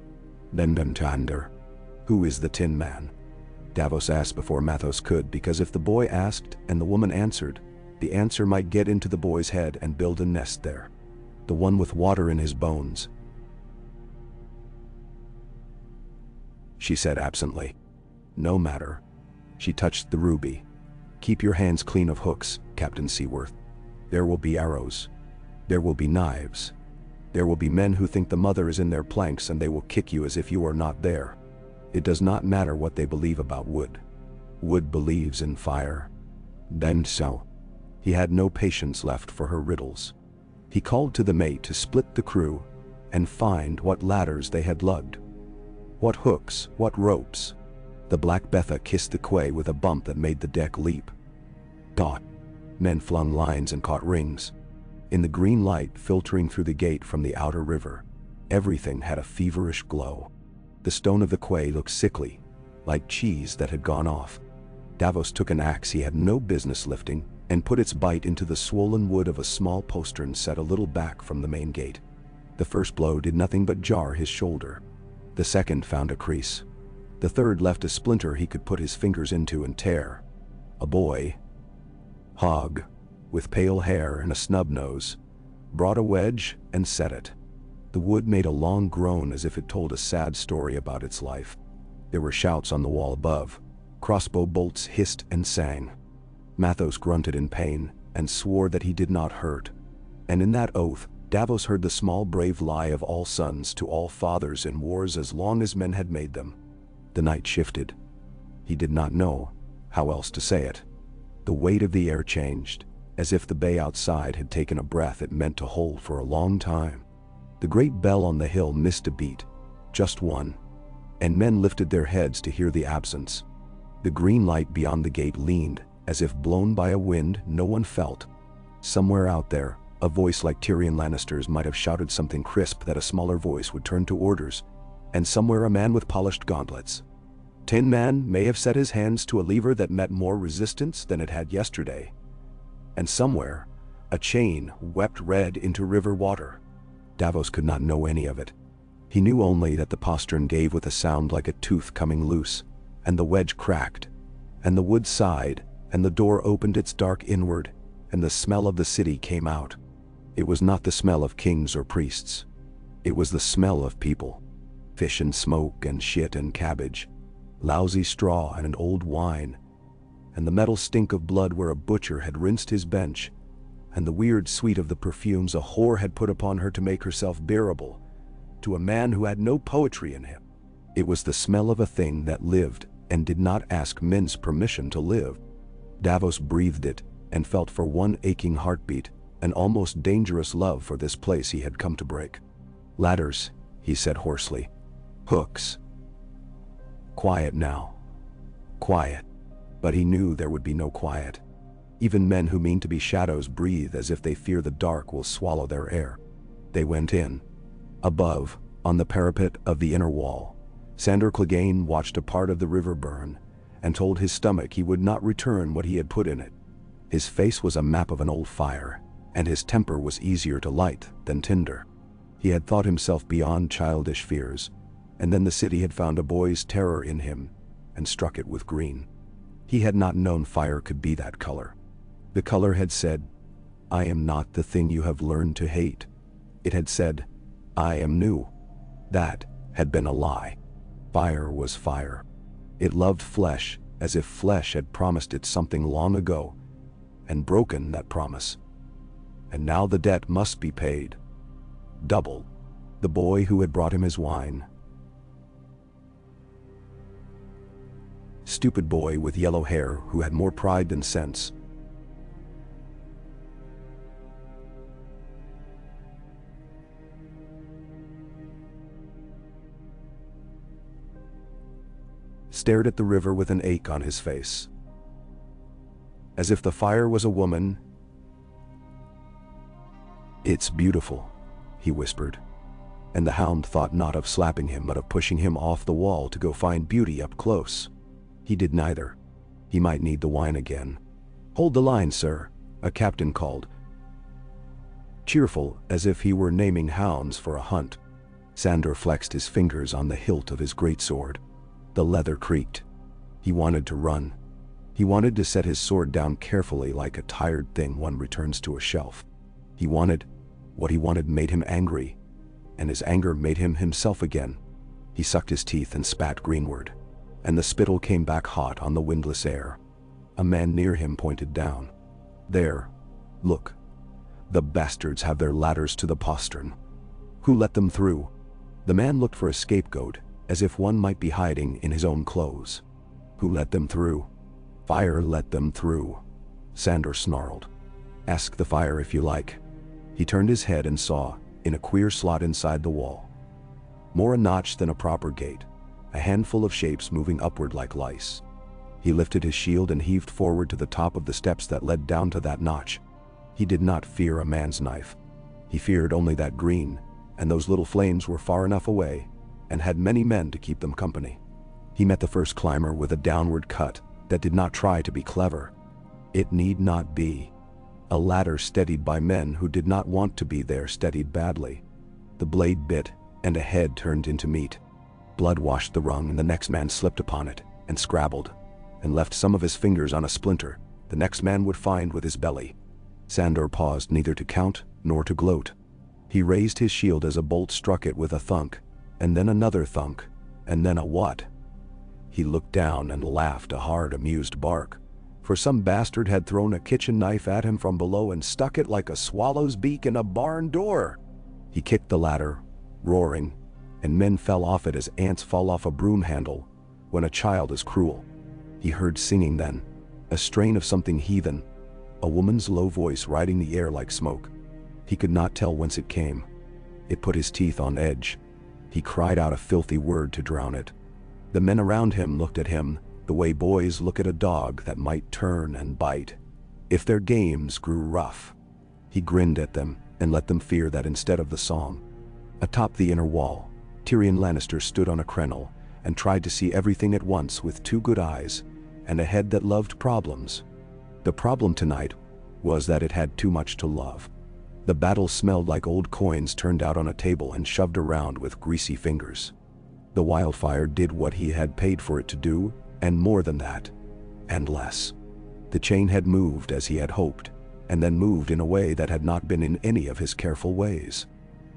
Then Melisandre, "Who is the tin man?" Davos asked before Mathos could, because if the boy asked and the woman answered, the answer might get into the boy's head and build a nest there. "The one with water in his bones," she said absently. "No matter." She touched the ruby. "Keep your hands clean of hooks, Captain Seaworth. There will be arrows. There will be knives. There will be men who think the mother is in their planks and they will kick you as if you are not there. It does not matter what they believe about wood. Wood believes in fire." Then so. He had no patience left for her riddles. He called to the mate to split the crew and find what ladders they had lugged. What hooks, what ropes. The Black Betha kissed the quay with a bump that made the deck leap. Dot. Men flung lines and caught rings. In the green light filtering through the gate from the outer river, everything had a feverish glow. The stone of the quay looked sickly, like cheese that had gone off. Davos took an axe he had no business lifting and put its bite into the swollen wood of a small postern set a little back from the main gate. The first blow did nothing but jar his shoulder. The second found a crease. The third left a splinter he could put his fingers into and tear. A boy, Hog, with pale hair and a snub nose, brought a wedge and set it. The wood made a long groan as if it told a sad story about its life. There were shouts on the wall above. Crossbow bolts hissed and sang. Mathos grunted in pain and swore that he did not hurt. And in that oath, Davos heard the small brave lie of all sons to all fathers in wars as long as men had made them. The night shifted. He did not know how else to say it. The weight of the air changed, as if the bay outside had taken a breath it meant to hold for a long time. The great bell on the hill missed a beat, just one, and men lifted their heads to hear the absence. The green light beyond the gate leaned, as if blown by a wind no one felt. Somewhere out there, a voice like Tyrion Lannister's might have shouted something crisp that a smaller voice would turn to orders, and somewhere a man with polished gauntlets. Tin Man may have set his hands to a lever that met more resistance than it had yesterday. And somewhere, a chain wept red into river water. Davos could not know any of it. He knew only that the postern gave with a sound like a tooth coming loose, and the wedge cracked, and the wood sighed, and the door opened its dark inward, and the smell of the city came out. It was not the smell of kings or priests. It was the smell of people. Fish and smoke and shit and cabbage, lousy straw and an old wine, and the metal stink of blood where a butcher had rinsed his bench, and the weird sweet of the perfumes a whore had put upon her to make herself bearable, to a man who had no poetry in him. It was the smell of a thing that lived and did not ask men's permission to live. Davos breathed it and felt for one aching heartbeat an almost dangerous love for this place he had come to break. "Ladders," he said hoarsely. "Hooks." Quiet now. Quiet. But he knew there would be no quiet. Even men who mean to be shadows breathe as if they fear the dark will swallow their air. They went in. Above, on the parapet of the inner wall, Sandor Clegane watched a part of the river burn, and told his stomach he would not return what he had put in it. His face was a map of an old fire, and his temper was easier to light than tinder. He had thought himself beyond childish fears, and then the city had found a boy's terror in him, and struck it with green. He had not known fire could be that color. The color had said, "I am not the thing you have learned to hate." It had said, "I am new." That had been a lie. Fire was fire. It loved flesh as if flesh had promised it something long ago, and broken that promise. And now the debt must be paid. Double. the boy who had brought him his wine. Stupid boy with yellow hair who had more pride than sense. Stared at the river with an ache on his face. As if the fire was a woman. "It's beautiful," he whispered. And the hound thought not of slapping him but of pushing him off the wall to go find beauty up close. He did neither. He might need the wine again. "Hold the line, sir," a captain called, cheerful as if he were naming hounds for a hunt. Sandor flexed his fingers on the hilt of his greatsword. The leather creaked. He wanted to run. He wanted to set his sword down carefully like a tired thing one returns to a shelf. What he wanted made him angry, and his anger made him himself again. He sucked his teeth and spat greenward, and the spittle came back hot on the windless air. A man near him pointed down. "There, look. The bastards have their ladders to the postern. Who let them through?" The man looked for a scapegoat, as if one might be hiding in his own clothes. "Who let them through?" "Fire let them through," Sandor snarled. "Ask the fire if you like." He turned his head and saw, in a queer slot inside the wall, more a notch than a proper gate, a handful of shapes moving upward like lice. He lifted his shield and heaved forward to the top of the steps that led down to that notch. He did not fear a man's knife. He feared only that green, and those little flames were far enough away, and had many men to keep them company. He met the first climber with a downward cut that did not try to be clever. It need not be. A ladder steadied by men who did not want to be there steadied badly. The blade bit, and a head turned into meat. Blood washed the rung, and the next man slipped upon it, and scrabbled, and left some of his fingers on a splinter the next man would find with his belly. Sandor paused neither to count nor to gloat. He raised his shield as a bolt struck it with a thunk, and then another thunk, and then a what? He looked down and laughed a hard, amused bark, for some bastard had thrown a kitchen knife at him from below and stuck it like a swallow's beak in a barn door. He kicked the ladder, roaring, and men fell off it as ants fall off a broom handle when a child is cruel. He heard singing then, a strain of something heathen, a woman's low voice riding the air like smoke. He could not tell whence it came. It put his teeth on edge. He cried out a filthy word to drown it. The men around him looked at him the way boys look at a dog that might turn and bite if their games grew rough. He grinned at them and let them fear that instead of the song. Atop the inner wall, Tyrion Lannister stood on a crenel and tried to see everything at once with two good eyes and a head that loved problems. The problem tonight was that it had too much to love. The battle smelled like old coins turned out on a table and shoved around with greasy fingers. The wildfire did what he had paid for it to do, and more than that, and less. The chain had moved as he had hoped, and then moved in a way that had not been in any of his careful ways.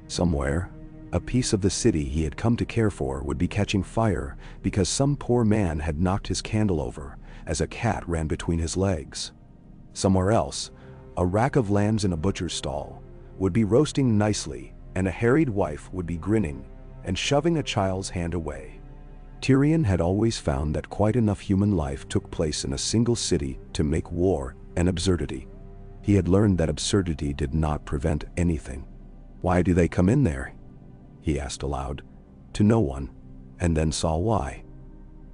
Somewhere, a piece of the city he had come to care for would be catching fire because some poor man had knocked his candle over as a cat ran between his legs. Somewhere else, a rack of lambs in a butcher's stall would be roasting nicely, and a harried wife would be grinning and shoving a child's hand away. Tyrion had always found that quite enough human life took place in a single city to make war an absurdity. He had learned that absurdity did not prevent anything. "Why do they come in there?" he asked aloud, to no one, and then saw why.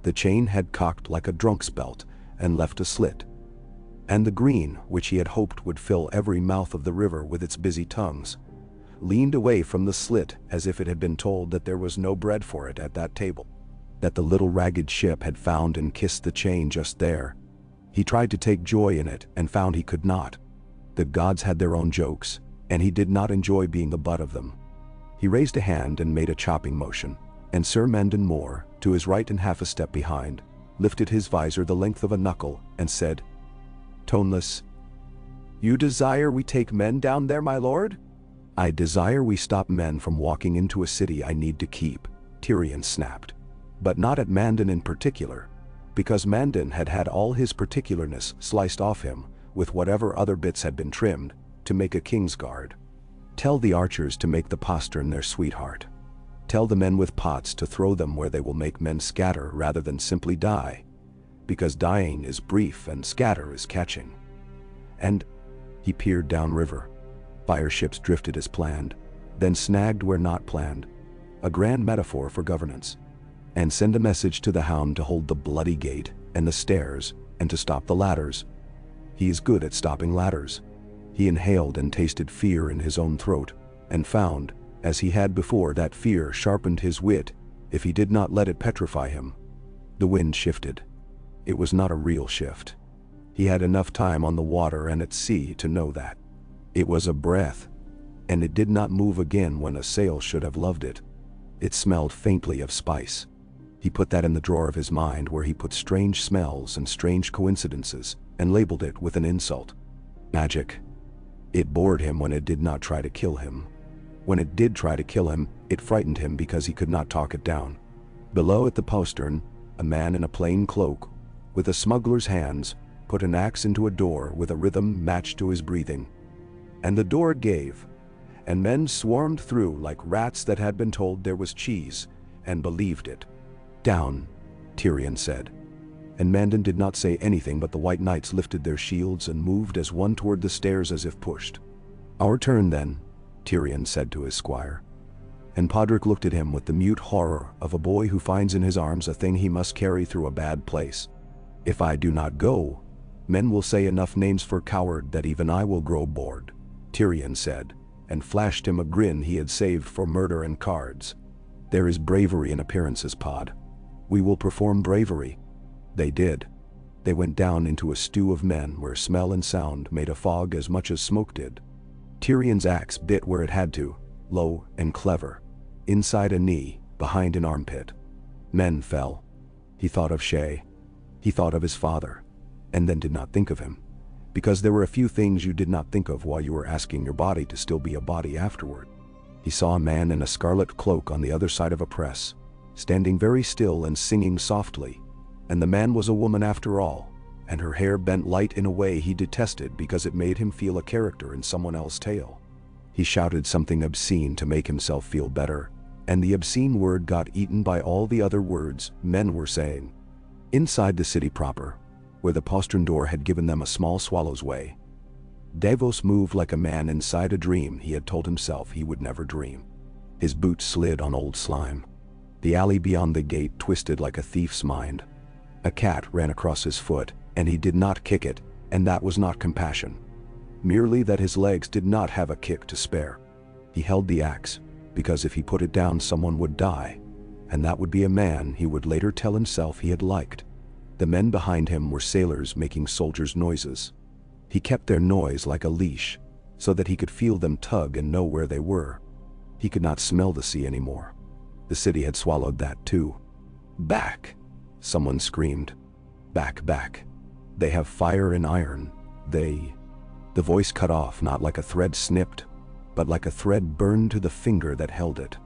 The chain had cocked like a drunk's belt and left a slit, and the green, which he had hoped would fill every mouth of the river with its busy tongues, leaned away from the slit as if it had been told that there was no bread for it at that table, that the little ragged ship had found and kissed the chain just there. He tried to take joy in it and found he could not. The gods had their own jokes, and he did not enjoy being the butt of them. He raised a hand and made a chopping motion, and Sir Mandon Moore, to his right and half a step behind, lifted his visor the length of a knuckle and said, toneless, "You desire we take men down there, my lord?" "I desire we stop men from walking into a city I need to keep," Tyrion snapped. But not at Mandon in particular, because Mandon had had all his particularness sliced off him, with whatever other bits had been trimmed, to make a Kingsguard. Tell the archers to make the postern their sweetheart. Tell the men with pots to throw them where they will make men scatter rather than simply die, because dying is brief and scatter is catching. And he peered downriver. Fire ships drifted as planned, then snagged where not planned, a grand metaphor for governance. And send a message to the Hound to hold the bloody gate and the stairs and to stop the ladders. He is good at stopping ladders. He inhaled and tasted fear in his own throat, and found, as he had before, that fear sharpened his wit if he did not let it petrify him. The wind shifted. It was not a real shift. He had enough time on the water and at sea to know that. It was a breath, and it did not move again when a sail should have loved it. It smelled faintly of spice. He put that in the drawer of his mind where he put strange smells and strange coincidences, and labeled it with an insult. Magic. It bored him when it did not try to kill him. When it did try to kill him, it frightened him because he could not talk it down. Below at the postern, a man in a plain cloak, with a smuggler's hands, put an axe into a door with a rhythm matched to his breathing. And the door gave, and men swarmed through like rats that had been told there was cheese, and believed it. Down, Tyrion said. And Mandan did not say anything, but the white knights lifted their shields and moved as one toward the stairs as if pushed. Our turn then, Tyrion said to his squire. And Podrick looked at him with the mute horror of a boy who finds in his arms a thing he must carry through a bad place. If I do not go, men will say enough names for coward that even I will grow bored, Tyrion said, and flashed him a grin he had saved for murder and cards. There is bravery in appearances, Pod. We will perform bravery. They did. They went down into a stew of men where smell and sound made a fog as much as smoke did. Tyrion's axe bit where it had to, low and clever, inside a knee, behind an armpit. Men fell. He thought of Shay. He thought of his father, and then did not think of him, because there were a few things you did not think of while you were asking your body to still be a body afterward. He saw a man in a scarlet cloak on the other side of a press, standing very still and singing softly, and the man was a woman after all, and her hair bent light in a way he detested because it made him feel a character in someone else's tale. He shouted something obscene to make himself feel better, and the obscene word got eaten by all the other words men were saying. Inside the city proper, where the postern door had given them a small swallow's way, Davos moved like a man inside a dream he had told himself he would never dream. His boots slid on old slime. The alley beyond the gate twisted like a thief's mind. A cat ran across his foot, and he did not kick it, and that was not compassion. Merely that his legs did not have a kick to spare. He held the axe, because if he put it down someone would die, and that would be a man he would later tell himself he had liked. The men behind him were sailors making soldiers' noises. He kept their noise like a leash, so that he could feel them tug and know where they were. He could not smell the sea anymore. The city had swallowed that too. Back! Someone screamed. Back, back. They have fire and iron. They... The voice cut off, not like a thread snipped, but like a thread burned to the finger that held it.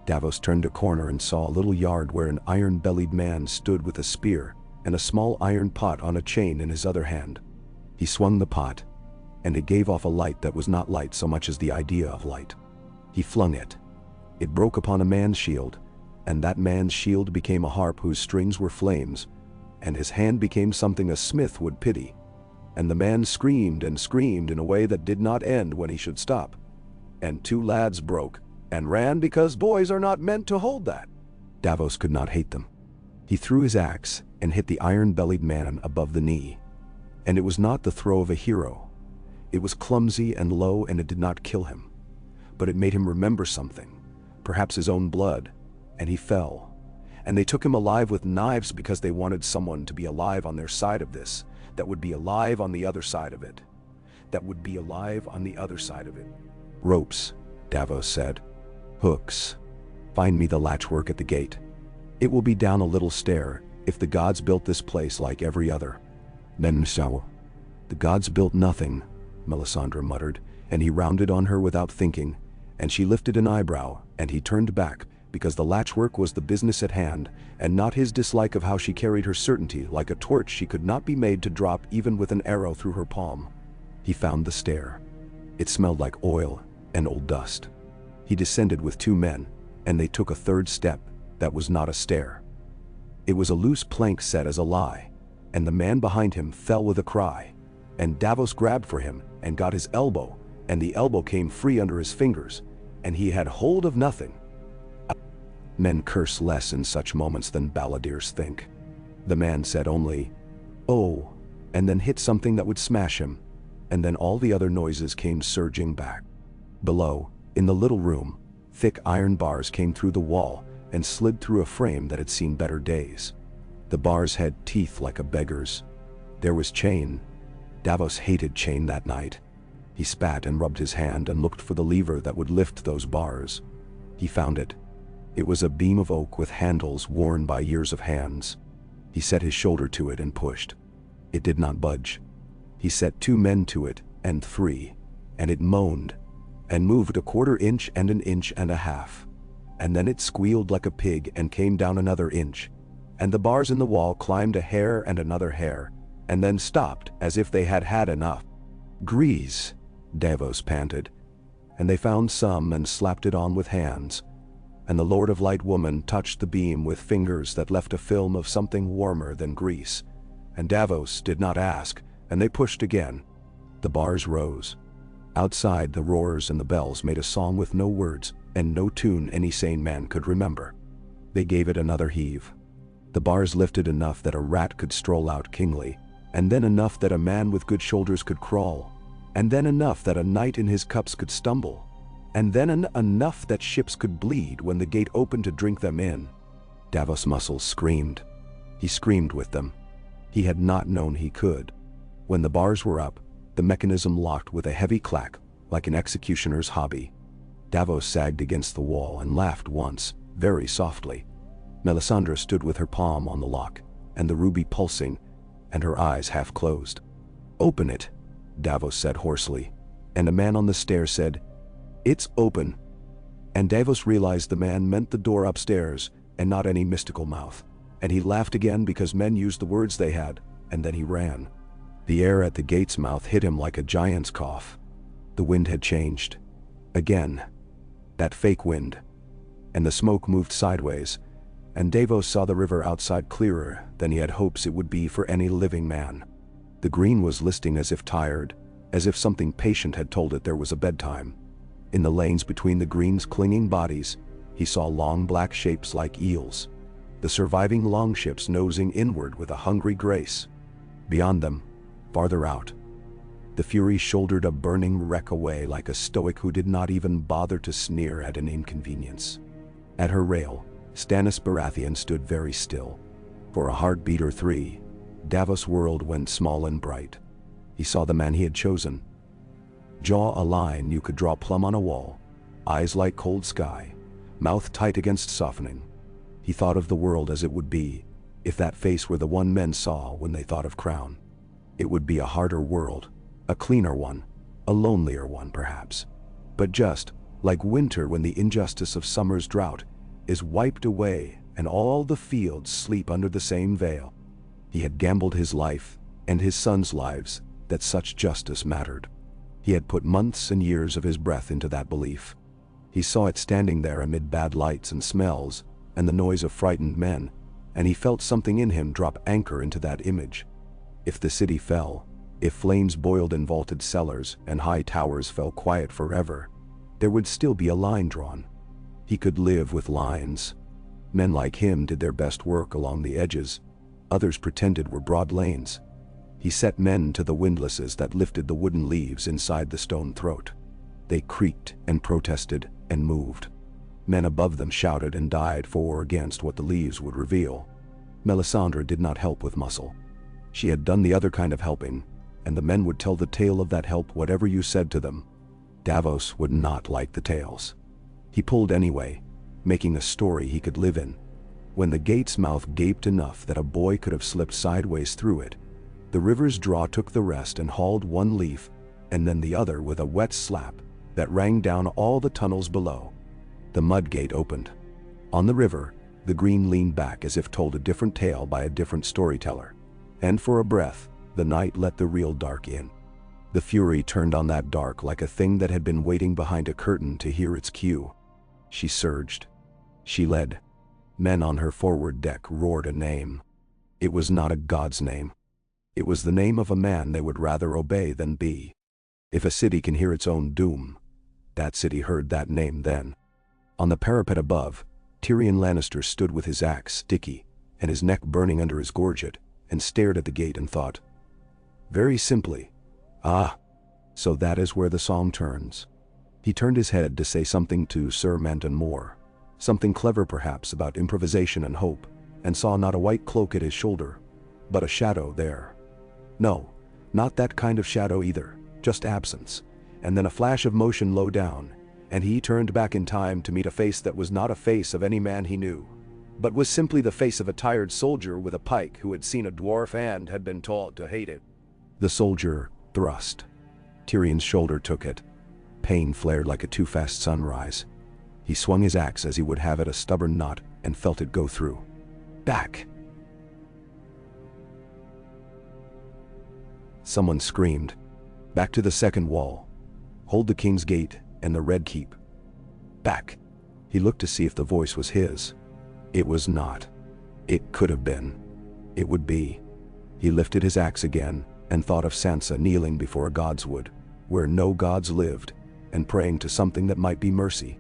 Davos turned a corner and saw a little yard where an iron-bellied man stood with a spear and a small iron pot on a chain in his other hand. He swung the pot, and it gave off a light that was not light so much as the idea of light. He flung it. It broke upon a man's shield, and that man's shield became a harp whose strings were flames, and his hand became something a smith would pity. And the man screamed and screamed in a way that did not end when he should stop. And two lads broke and ran because boys are not meant to hold that. Davos could not hate them. He threw his axe and hit the iron-bellied man above the knee. And it was not the throw of a hero. It was clumsy and low, and it did not kill him. But it made him remember something, perhaps his own blood, and he fell. And they took him alive with knives because they wanted someone to be alive on their side of this, that would be alive on the other side of it. That would be alive on the other side of it. Ropes, Davos said. Hooks. Find me the latchwork at the gate. It will be down a little stair, if the gods built this place like every other. Then so. The gods built nothing, Melisandre muttered, and he rounded on her without thinking, and she lifted an eyebrow, and he turned back, because the latchwork was the business at hand, and not his dislike of how she carried her certainty like a torch she could not be made to drop even with an arrow through her palm. He found the stair. It smelled like oil, an old dust. He descended with 2 men, and they took a 3rd step that was not a stair. It was a loose plank set as a lie, and the man behind him fell with a cry, and Davos grabbed for him and got his elbow, and the elbow came free under his fingers, and he had hold of nothing. Men curse less in such moments than balladeers think. The man said only, "Oh," and then hit something that would smash him, and then all the other noises came surging back. Below, in the little room, thick iron bars came through the wall and slid through a frame that had seen better days. The bars had teeth like a beggar's. There was chain. Davos hated chain that night. He spat and rubbed his hand and looked for the lever that would lift those bars. He found it. It was a beam of oak with handles worn by years of hands. He set his shoulder to it and pushed. It did not budge. He set 2 men to it, and 3, and it moaned, and moved a 1/4 inch and an inch and a half. And then it squealed like a pig and came down another inch, and the bars in the wall climbed a hair and another hair, and then stopped as if they had had enough. "Grease," Davos panted, and they found some and slapped it on with hands, and the Lord of Light woman touched the beam with fingers that left a film of something warmer than grease, and Davos did not ask, and they pushed again. The bars rose. Outside, the roars and the bells made a song with no words and no tune any sane man could remember. They gave it another heave. The bars lifted enough that a rat could stroll out kingly, and then enough that a man with good shoulders could crawl, and then enough that a knight in his cups could stumble, and then enough that ships could bleed when the gate opened to drink them in. Davos' muscles screamed. He screamed with them. He had not known he could. When the bars were up, the mechanism locked with a heavy clack, like an executioner's hobby. Davos sagged against the wall and laughed once, very softly. Melisandre stood with her palm on the lock, and the ruby pulsing, and her eyes half closed. "Open it," Davos said hoarsely, and a man on the stairs said, "It's open." And Davos realized the man meant the door upstairs, and not any mystical mouth, and he laughed again because men used the words they had, and then he ran. The air at the gate's mouth hit him like a giant's cough. The wind had changed. Again. That fake wind. And the smoke moved sideways, and Davos saw the river outside clearer than he had hopes it would be for any living man. The green was listing as if tired, as if something patient had told it there was a bedtime. In the lanes between the green's clinging bodies, he saw long black shapes like eels, the surviving longships nosing inward with a hungry grace. Beyond them, farther out, the Fury shouldered a burning wreck away like a stoic who did not even bother to sneer at an inconvenience. At her rail, Stannis Baratheon stood very still. For a heartbeat or 3, Davos' world went small and bright. He saw the man he had chosen. Jaw a line you could draw plumb on a wall, eyes like cold sky, mouth tight against softening. He thought of the world as it would be, if that face were the one men saw when they thought of Crown. It would be a harder world, a cleaner one, a lonelier one perhaps. But just like winter when the injustice of summer's drought is wiped away and all the fields sleep under the same veil. He had gambled his life and his sons' lives that such justice mattered. He had put months and years of his breath into that belief. He saw it standing there amid bad lights and smells and the noise of frightened men, and he felt something in him drop anchor into that image. If the city fell, if flames boiled in vaulted cellars and high towers fell quiet forever, there would still be a line drawn. He could live with lines. Men like him did their best work along the edges. Others pretended were broad lanes. He set men to the windlasses that lifted the wooden leaves inside the stone throat. They creaked and protested and moved. Men above them shouted and died for or against what the leaves would reveal. Melisandre did not help with muscle. She had done the other kind of helping, and the men would tell the tale of that help whatever you said to them. Davos would not like the tales. He pulled anyway, making a story he could live in. When the gate's mouth gaped enough that a boy could have slipped sideways through it, the river's draw took the rest and hauled one leaf, and then the other with a wet slap that rang down all the tunnels below. The mud gate opened. On the river, the green leaned back as if told a different tale by a different storyteller. And for a breath, the night let the real dark in. The fury turned on that dark like a thing that had been waiting behind a curtain to hear its cue. She surged. She led. Men on her forward deck roared a name. It was not a god's name. It was the name of a man they would rather obey than be. If a city can hear its own doom, that city heard that name then. On the parapet above, Tyrion Lannister stood with his axe sticky and his neck burning under his gorget, and stared at the gate and thought. Very simply, ah, so that is where the song turns. He turned his head to say something to Sir Manton Moore, something clever perhaps about improvisation and hope, and saw not a white cloak at his shoulder, but a shadow there. No, not that kind of shadow either, just absence, and then a flash of motion low down, and he turned back in time to meet a face that was not a face of any man he knew, but was simply the face of a tired soldier with a pike who had seen a dwarf and had been taught to hate it. The soldier thrust. Tyrion's shoulder took it. Pain flared like a too-fast sunrise. He swung his axe as he would have it a stubborn knot and felt it go through. Back! Someone screamed. Back to the second wall. Hold the King's Gate and the Red Keep. Back! He looked to see if the voice was his. It was not. It could have been. It would be. He lifted his axe again and thought of Sansa kneeling before a god's wood, where no gods lived, and praying to something that might be mercy.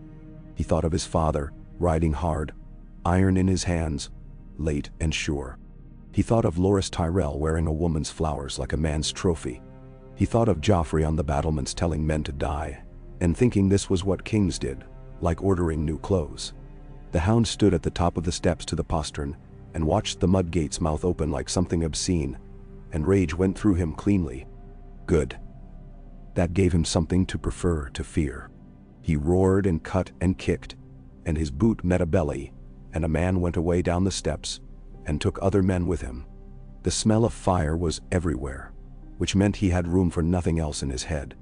He thought of his father, riding hard, iron in his hands, late and sure. He thought of Loras Tyrell wearing a woman's flowers like a man's trophy. He thought of Joffrey on the battlements telling men to die, and thinking this was what kings did, like ordering new clothes. The Hound stood at the top of the steps to the postern and watched the mud gate's mouth open like something obscene, and rage went through him cleanly. Good. That gave him something to prefer to fear. He roared and cut and kicked, and his boot met a belly, and a man went away down the steps and took other men with him. The smell of fire was everywhere, which meant he had room for nothing else in his head,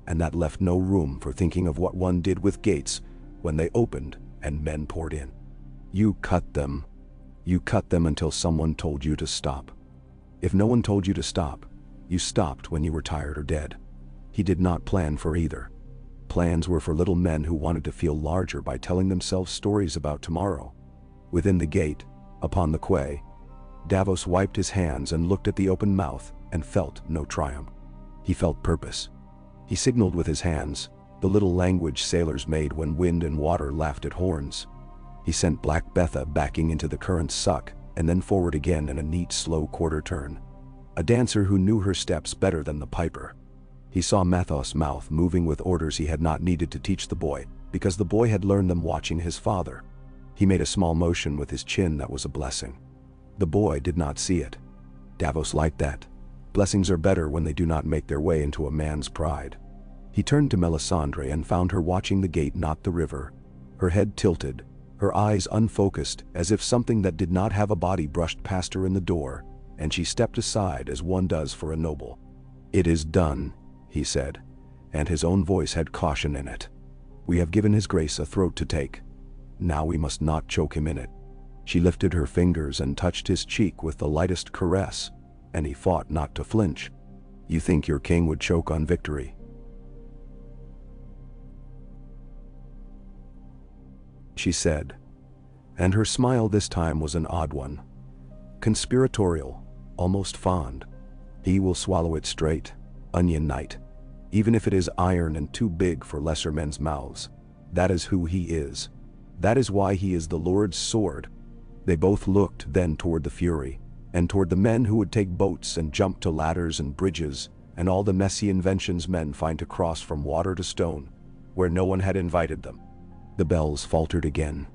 and that left no room for thinking of what one did with gates when they opened and men poured in. You cut them. You cut them until someone told you to stop. If no one told you to stop, you stopped when you were tired or dead. He did not plan for either. Plans were for little men who wanted to feel larger by telling themselves stories about tomorrow. Within the gate, upon the quay, Davos wiped his hands and looked at the open mouth and felt no triumph. He felt purpose. He signaled with his hands, the little language sailors made when wind and water laughed at horns. He sent Black Betha backing into the current's suck and then forward again in a neat slow quarter turn. A dancer who knew her steps better than the piper. He saw Mathos' mouth moving with orders he had not needed to teach the boy, because the boy had learned them watching his father. He made a small motion with his chin that was a blessing. The boy did not see it. Davos liked that. Blessings are better when they do not make their way into a man's pride. He turned to Melisandre and found her watching the gate, not the river, her head tilted, her eyes unfocused as if something that did not have a body brushed past her in the door, and she stepped aside as one does for a noble. It is done, he said, and his own voice had caution in it. We have given his grace a throat to take. Now we must not choke him in it. She lifted her fingers and touched his cheek with the lightest caress, and he fought not to flinch. You think your king would choke on victory? She said, and her smile this time was an odd one. Conspiratorial, almost fond. He will swallow it straight, Onion Knight. Even if it is iron and too big for lesser men's mouths. That is who he is. That is why he is the Lord's sword. They both looked then toward the fury, and toward the men who would take boats and jump to ladders and bridges, and all the messy inventions men find to cross from water to stone, where no one had invited them. The bells faltered again.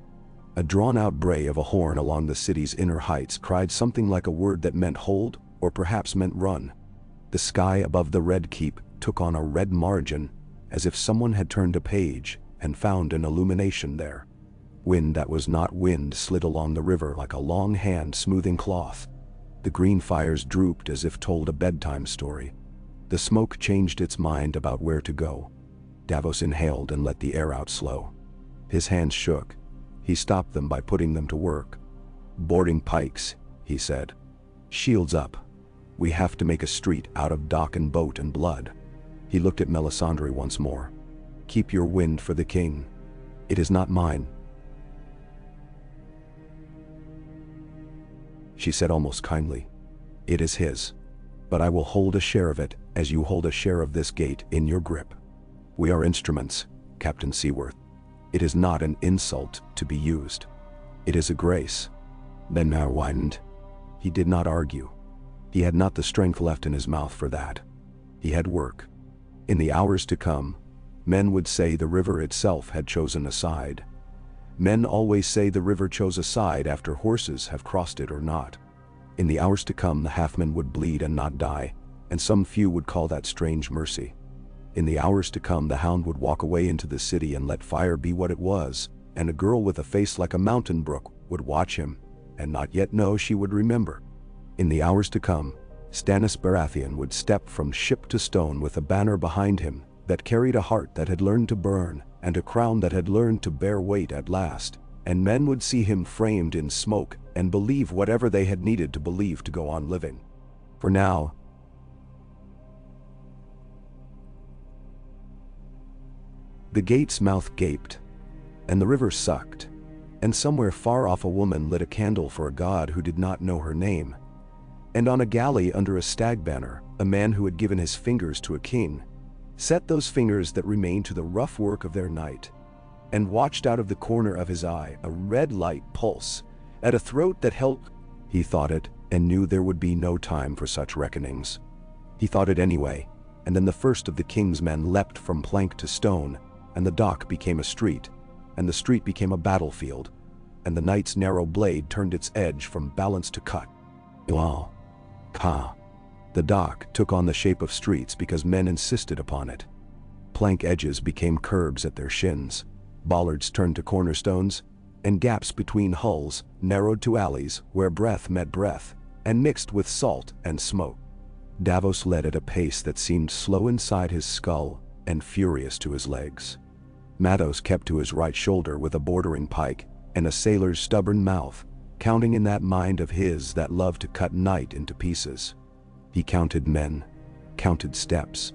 A drawn-out bray of a horn along the city's inner heights cried something like a word that meant hold, or perhaps meant run. The sky above the Red Keep took on a red margin, as if someone had turned a page and found an illumination there. Wind that was not wind slid along the river like a long hand smoothing cloth. The green fires drooped as if told a bedtime story. The smoke changed its mind about where to go. Davos inhaled and let the air out slow. His hands shook. He stopped them by putting them to work. Boarding pikes, he said. Shields up. We have to make a street out of dock and boat and blood. He looked at Melisandre once more. "Keep your wind for the king. It is not mine," she said almost kindly. "It is his. But I will hold a share of it as you hold a share of this gate in your grip. We are instruments, Captain Seaworth. It is not an insult to be used. It is a grace." Then Mar widened. He did not argue. He had not the strength left in his mouth for that. He had work. In the hours to come, men would say the river itself had chosen a side. Men always say the river chose a side after horses have crossed it or not. In the hours to come, the halfmen would bleed and not die, and some few would call that strange mercy. In the hours to come, the hound would walk away into the city and let fire be what it was, and a girl with a face like a mountain brook would watch him, and not yet know she would remember. In the hours to come, Stannis Baratheon would step from ship to stone with a banner behind him that carried a heart that had learned to burn, and a crown that had learned to bear weight at last, and men would see him framed in smoke and believe whatever they had needed to believe to go on living. For now, the gate's mouth gaped, and the river sucked, and somewhere far off a woman lit a candle for a god who did not know her name. And on a galley under a stag banner, a man who had given his fingers to a king set those fingers that remained to the rough work of their night, and watched out of the corner of his eye a red light pulse at a throat that held. He thought it, and knew there would be no time for such reckonings. He thought it anyway, and then the first of the king's men leapt from plank to stone, and the dock became a street, and the street became a battlefield, and the knight's narrow blade turned its edge from balance to cut. Wow. Ka. The dock took on the shape of streets because men insisted upon it. Plank edges became curbs at their shins, bollards turned to cornerstones, and gaps between hulls narrowed to alleys where breath met breath, and mixed with salt and smoke. Davos led at a pace that seemed slow inside his skull and furious to his legs. Mathos kept to his right shoulder with a bordering pike and a sailor's stubborn mouth, counting in that mind of his that loved to cut night into pieces. He counted men, counted steps,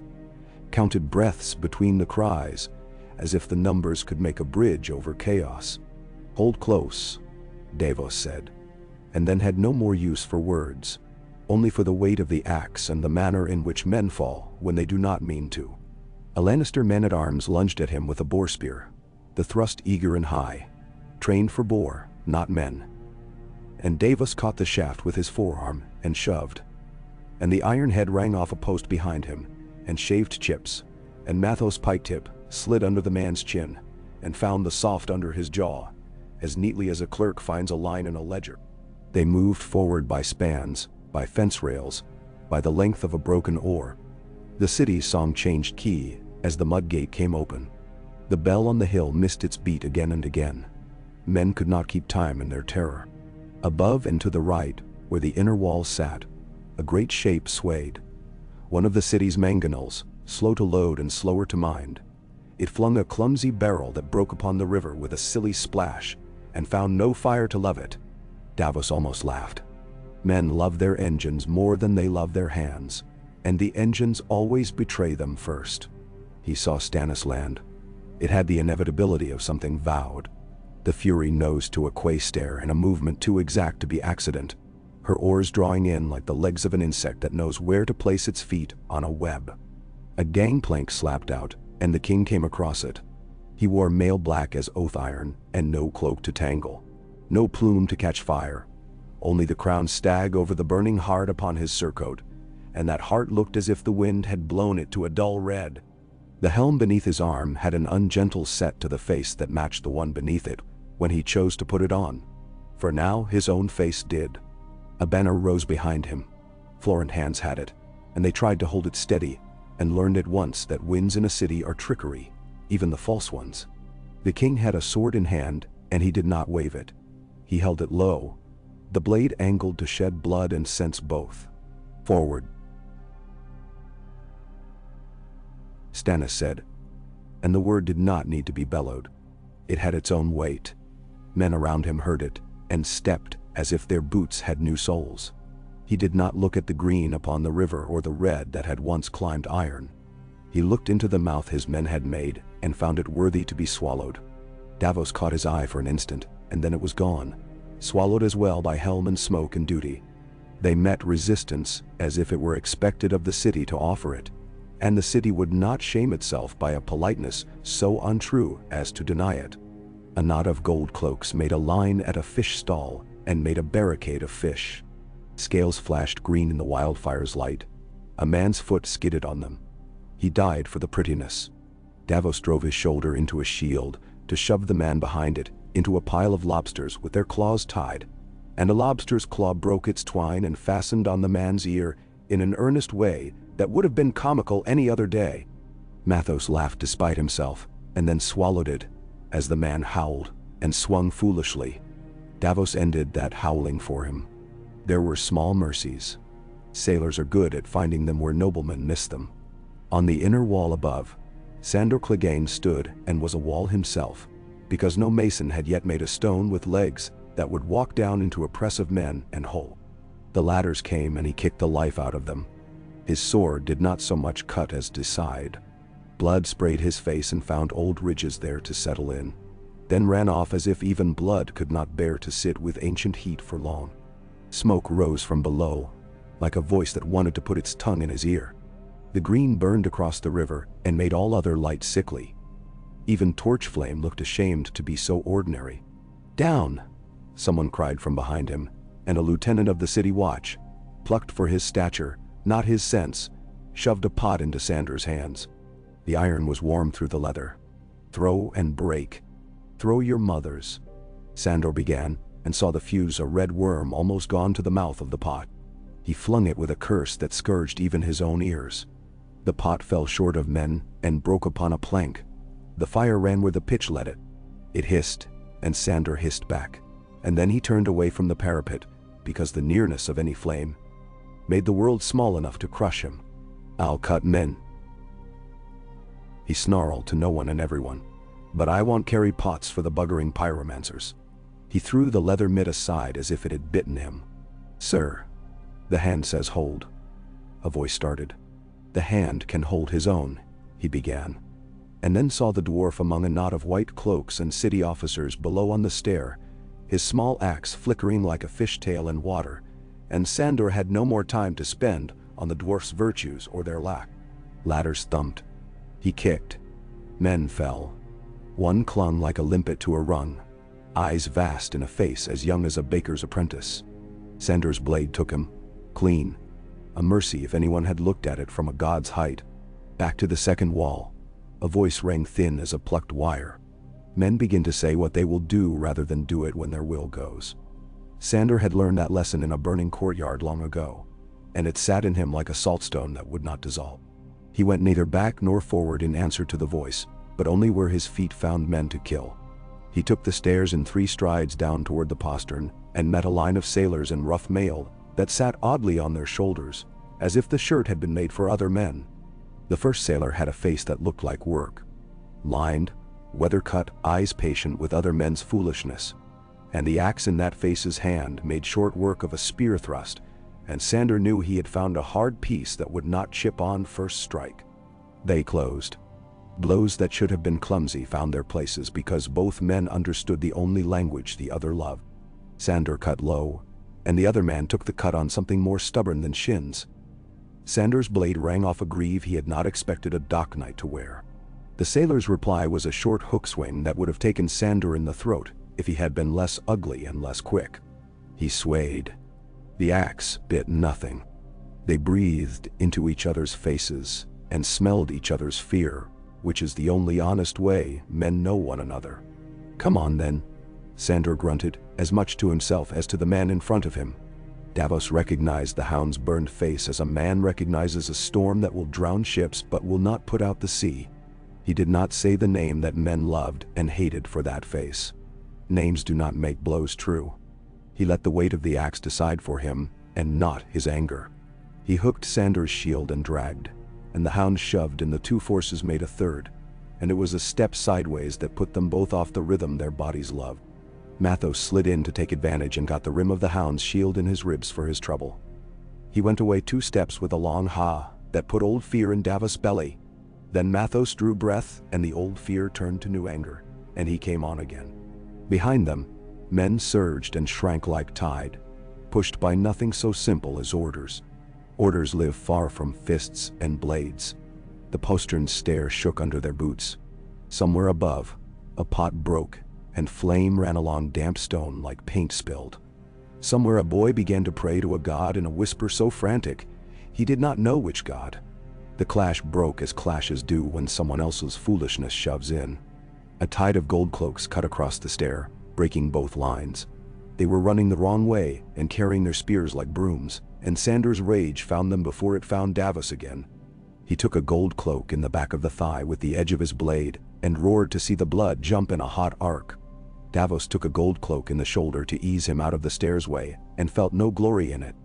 counted breaths between the cries, as if the numbers could make a bridge over chaos. "Hold close," Davos said, and then had no more use for words, only for the weight of the axe and the manner in which men fall when they do not mean to. A Lannister man-at-arms lunged at him with a boar spear, the thrust eager and high, trained for boar, not men. And Davos caught the shaft with his forearm and shoved, and the iron head rang off a post behind him, and shaved chips, and Mathos' pike tip slid under the man's chin, and found the soft under his jaw, as neatly as a clerk finds a line in a ledger. They moved forward by spans, by fence rails, by the length of a broken oar. The city's song changed key as the mud gate came open. The bell on the hill missed its beat again and again. Men could not keep time in their terror. Above and to the right, where the inner walls sat, a great shape swayed. One of the city's mangonels, slow to load and slower to mind. It flung a clumsy barrel that broke upon the river with a silly splash, and found no fire to love it. Davos almost laughed. Men love their engines more than they love their hands, and the engines always betray them first. He saw Stannis land. It had the inevitability of something vowed. The Fury nosed to a quay stair in a movement too exact to be accident, her oars drawing in like the legs of an insect that knows where to place its feet on a web. A gangplank slapped out, and the king came across it. He wore mail black as oath iron, and no cloak to tangle, no plume to catch fire, only the crowned stag over the burning heart upon his surcoat, and that heart looked as if the wind had blown it to a dull red. The helm beneath his arm had an ungentle set to the face that matched the one beneath it when he chose to put it on, for now his own face did. A banner rose behind him. Florent hands had it, and they tried to hold it steady, and learned at once that winds in a city are trickery, even the false ones. The king had a sword in hand, and he did not wave it. He held it low, the blade angled to shed blood and sense both. "Forward," Stannis said, and the word did not need to be bellowed. It had its own weight. Men around him heard it, and stepped as if their boots had new soles. He did not look at the green upon the river or the red that had once climbed iron. He looked into the mouth his men had made and found it worthy to be swallowed. Davos caught his eye for an instant, and then it was gone, swallowed as well by helm and smoke and duty. They met resistance as if it were expected of the city to offer it, and the city would not shame itself by a politeness so untrue as to deny it. A knot of gold cloaks made a line at a fish stall and made a barricade of fish. Scales flashed green in the wildfire's light. A man's foot skidded on them. He died for the prettiness. Davos drove his shoulder into a shield to shove the man behind it into a pile of lobsters with their claws tied, and a lobster's claw broke its twine and fastened on the man's ear in an earnest way that would have been comical any other day. Mathos laughed despite himself, and then swallowed it, as the man howled and swung foolishly. Davos ended that howling for him. There were small mercies. Sailors are good at finding them where noblemen miss them. On the inner wall above, Sandor Clegane stood and was a wall himself, because no mason had yet made a stone with legs that would walk down into a press of men and hold. The ladders came and he kicked the life out of them. His sword did not so much cut as decide. Blood sprayed his face and found old ridges there to settle in, then ran off as if even blood could not bear to sit with ancient heat for long. Smoke rose from below, like a voice that wanted to put its tongue in his ear. The green burned across the river and made all other light sickly. Even torch flame looked ashamed to be so ordinary. "Down!" someone cried from behind him, and a lieutenant of the city watch, plucked for his stature, not his sense, shoved a pot into Sandor's hands. The iron was warm through the leather. "Throw and break. Throw your mothers." Sandor began, and saw the fuse a red worm almost gone to the mouth of the pot. He flung it with a curse that scourged even his own ears. The pot fell short of men and broke upon a plank. The fire ran where the pitch led it. It hissed, and Sandor hissed back, and then he turned away from the parapet, because the nearness of any flame made the world small enough to crush him. "I'll cut men," he snarled to no one and everyone, "but I won't carry pots for the buggering pyromancers." He threw the leather mitt aside as if it had bitten him. "Sir, the hand says hold." A voice started. "The hand can hold his own," he began, and then saw the dwarf among a knot of white cloaks and city officers below on the stair, his small axe flickering like a fishtail in water, and Sandor had no more time to spend on the dwarf's virtues or their lack. Ladders thumped. He kicked. Men fell. One clung like a limpet to a rung, eyes vast in a face as young as a baker's apprentice. Sandor's blade took him, clean, a mercy if anyone had looked at it from a god's height. Back to the second wall. A voice rang thin as a plucked wire. Men begin to say what they will do rather than do it when their will goes. Sandor had learned that lesson in a burning courtyard long ago, and it sat in him like a saltstone that would not dissolve. He went neither back nor forward in answer to the voice, but only where his feet found men to kill. He took the stairs in 3 strides down toward the postern and met a line of sailors in rough mail that sat oddly on their shoulders, as if the shirt had been made for other men. The first sailor had a face that looked like work. Lined, weather-cut, eyes patient with other men's foolishness, and the axe in that face's hand made short work of a spear thrust, and Sandor knew he had found a hard piece that would not chip on first strike. They closed. Blows that should have been clumsy found their places because both men understood the only language the other loved. Sandor cut low, and the other man took the cut on something more stubborn than shins. Sandor's blade rang off a greave he had not expected a dock knight to wear. The sailor's reply was a short hook swing that would have taken Sandor in the throat if he had been less ugly and less quick. He swayed. The axe bit nothing. They breathed into each other's faces and smelled each other's fear, which is the only honest way men know one another. "Come on then," Sandor grunted, as much to himself as to the man in front of him. Davos recognized the hound's burned face as a man recognizes a storm that will drown ships but will not put out the sea. He did not say the name that men loved and hated for that face. Names do not make blows true. He let the weight of the axe decide for him, and not his anger. He hooked Sandor's shield and dragged, and the hound shoved and the 2 forces made a third, and it was a step sideways that put them both off the rhythm their bodies loved. Mathos slid in to take advantage and got the rim of the hound's shield in his ribs for his trouble. He went away 2 steps with a long ha that put old fear in Davos' belly. Then Mathos drew breath, and the old fear turned to new anger, and he came on again. Behind them, men surged and shrank like tide, pushed by nothing so simple as orders. Orders live far from fists and blades. The posterns' stare shook under their boots. Somewhere above, a pot broke, and flame ran along damp stone like paint spilled. Somewhere a boy began to pray to a god in a whisper so frantic, he did not know which god. The clash broke as clashes do when someone else's foolishness shoves in. A tide of gold cloaks cut across the stair, breaking both lines. They were running the wrong way and carrying their spears like brooms, and Sandor's rage found them before it found Davos again. He took a gold cloak in the back of the thigh with the edge of his blade and roared to see the blood jump in a hot arc. Davos took a gold cloak in the shoulder to ease him out of the stairs' way and felt no glory in it.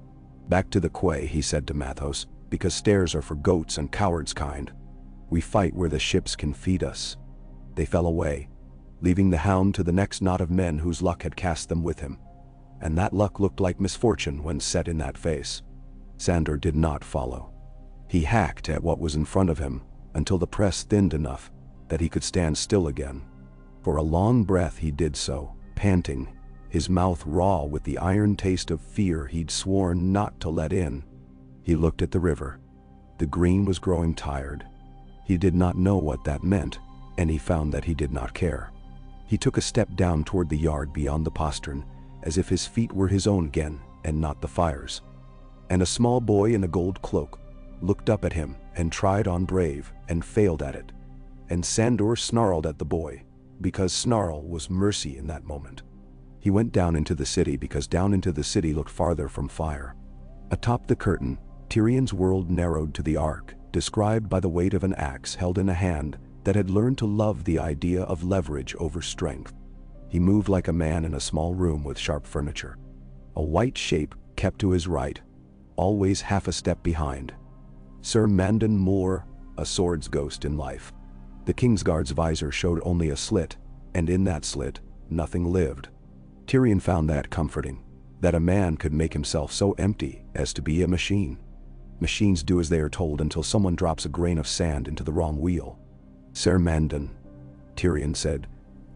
"Back to the quay," he said to Mathos, "because stairs are for goats and cowards kind. We fight where the ships can feed us." They fell away, leaving the hound to the next knot of men whose luck had cast them with him. And that luck looked like misfortune when set in that face. Sandor did not follow. He hacked at what was in front of him until the press thinned enough that he could stand still again. For a long breath he did so, panting, his mouth raw with the iron taste of fear he'd sworn not to let in. He looked at the river. The green was growing tired. He did not know what that meant, and he found that he did not care. He took a step down toward the yard beyond the postern, as if his feet were his own again and not the fire's. And a small boy in a gold cloak looked up at him and tried on brave and failed at it. And Sandor snarled at the boy, because snarl was mercy in that moment. He went down into the city because down into the city looked farther from fire. Atop the curtain, Tyrion's world narrowed to the arc, described by the weight of an axe held in a hand that had learned to love the idea of leverage over strength. He moved like a man in a small room with sharp furniture. A white shape kept to his right, always half a step behind. Sir Mandon Moore, a sword's ghost in life. The Kingsguard's visor showed only a slit, and in that slit, nothing lived. Tyrion found that comforting, that a man could make himself so empty as to be a machine. Machines do as they are told until someone drops a grain of sand into the wrong wheel. "Sir Mandon," Tyrion said,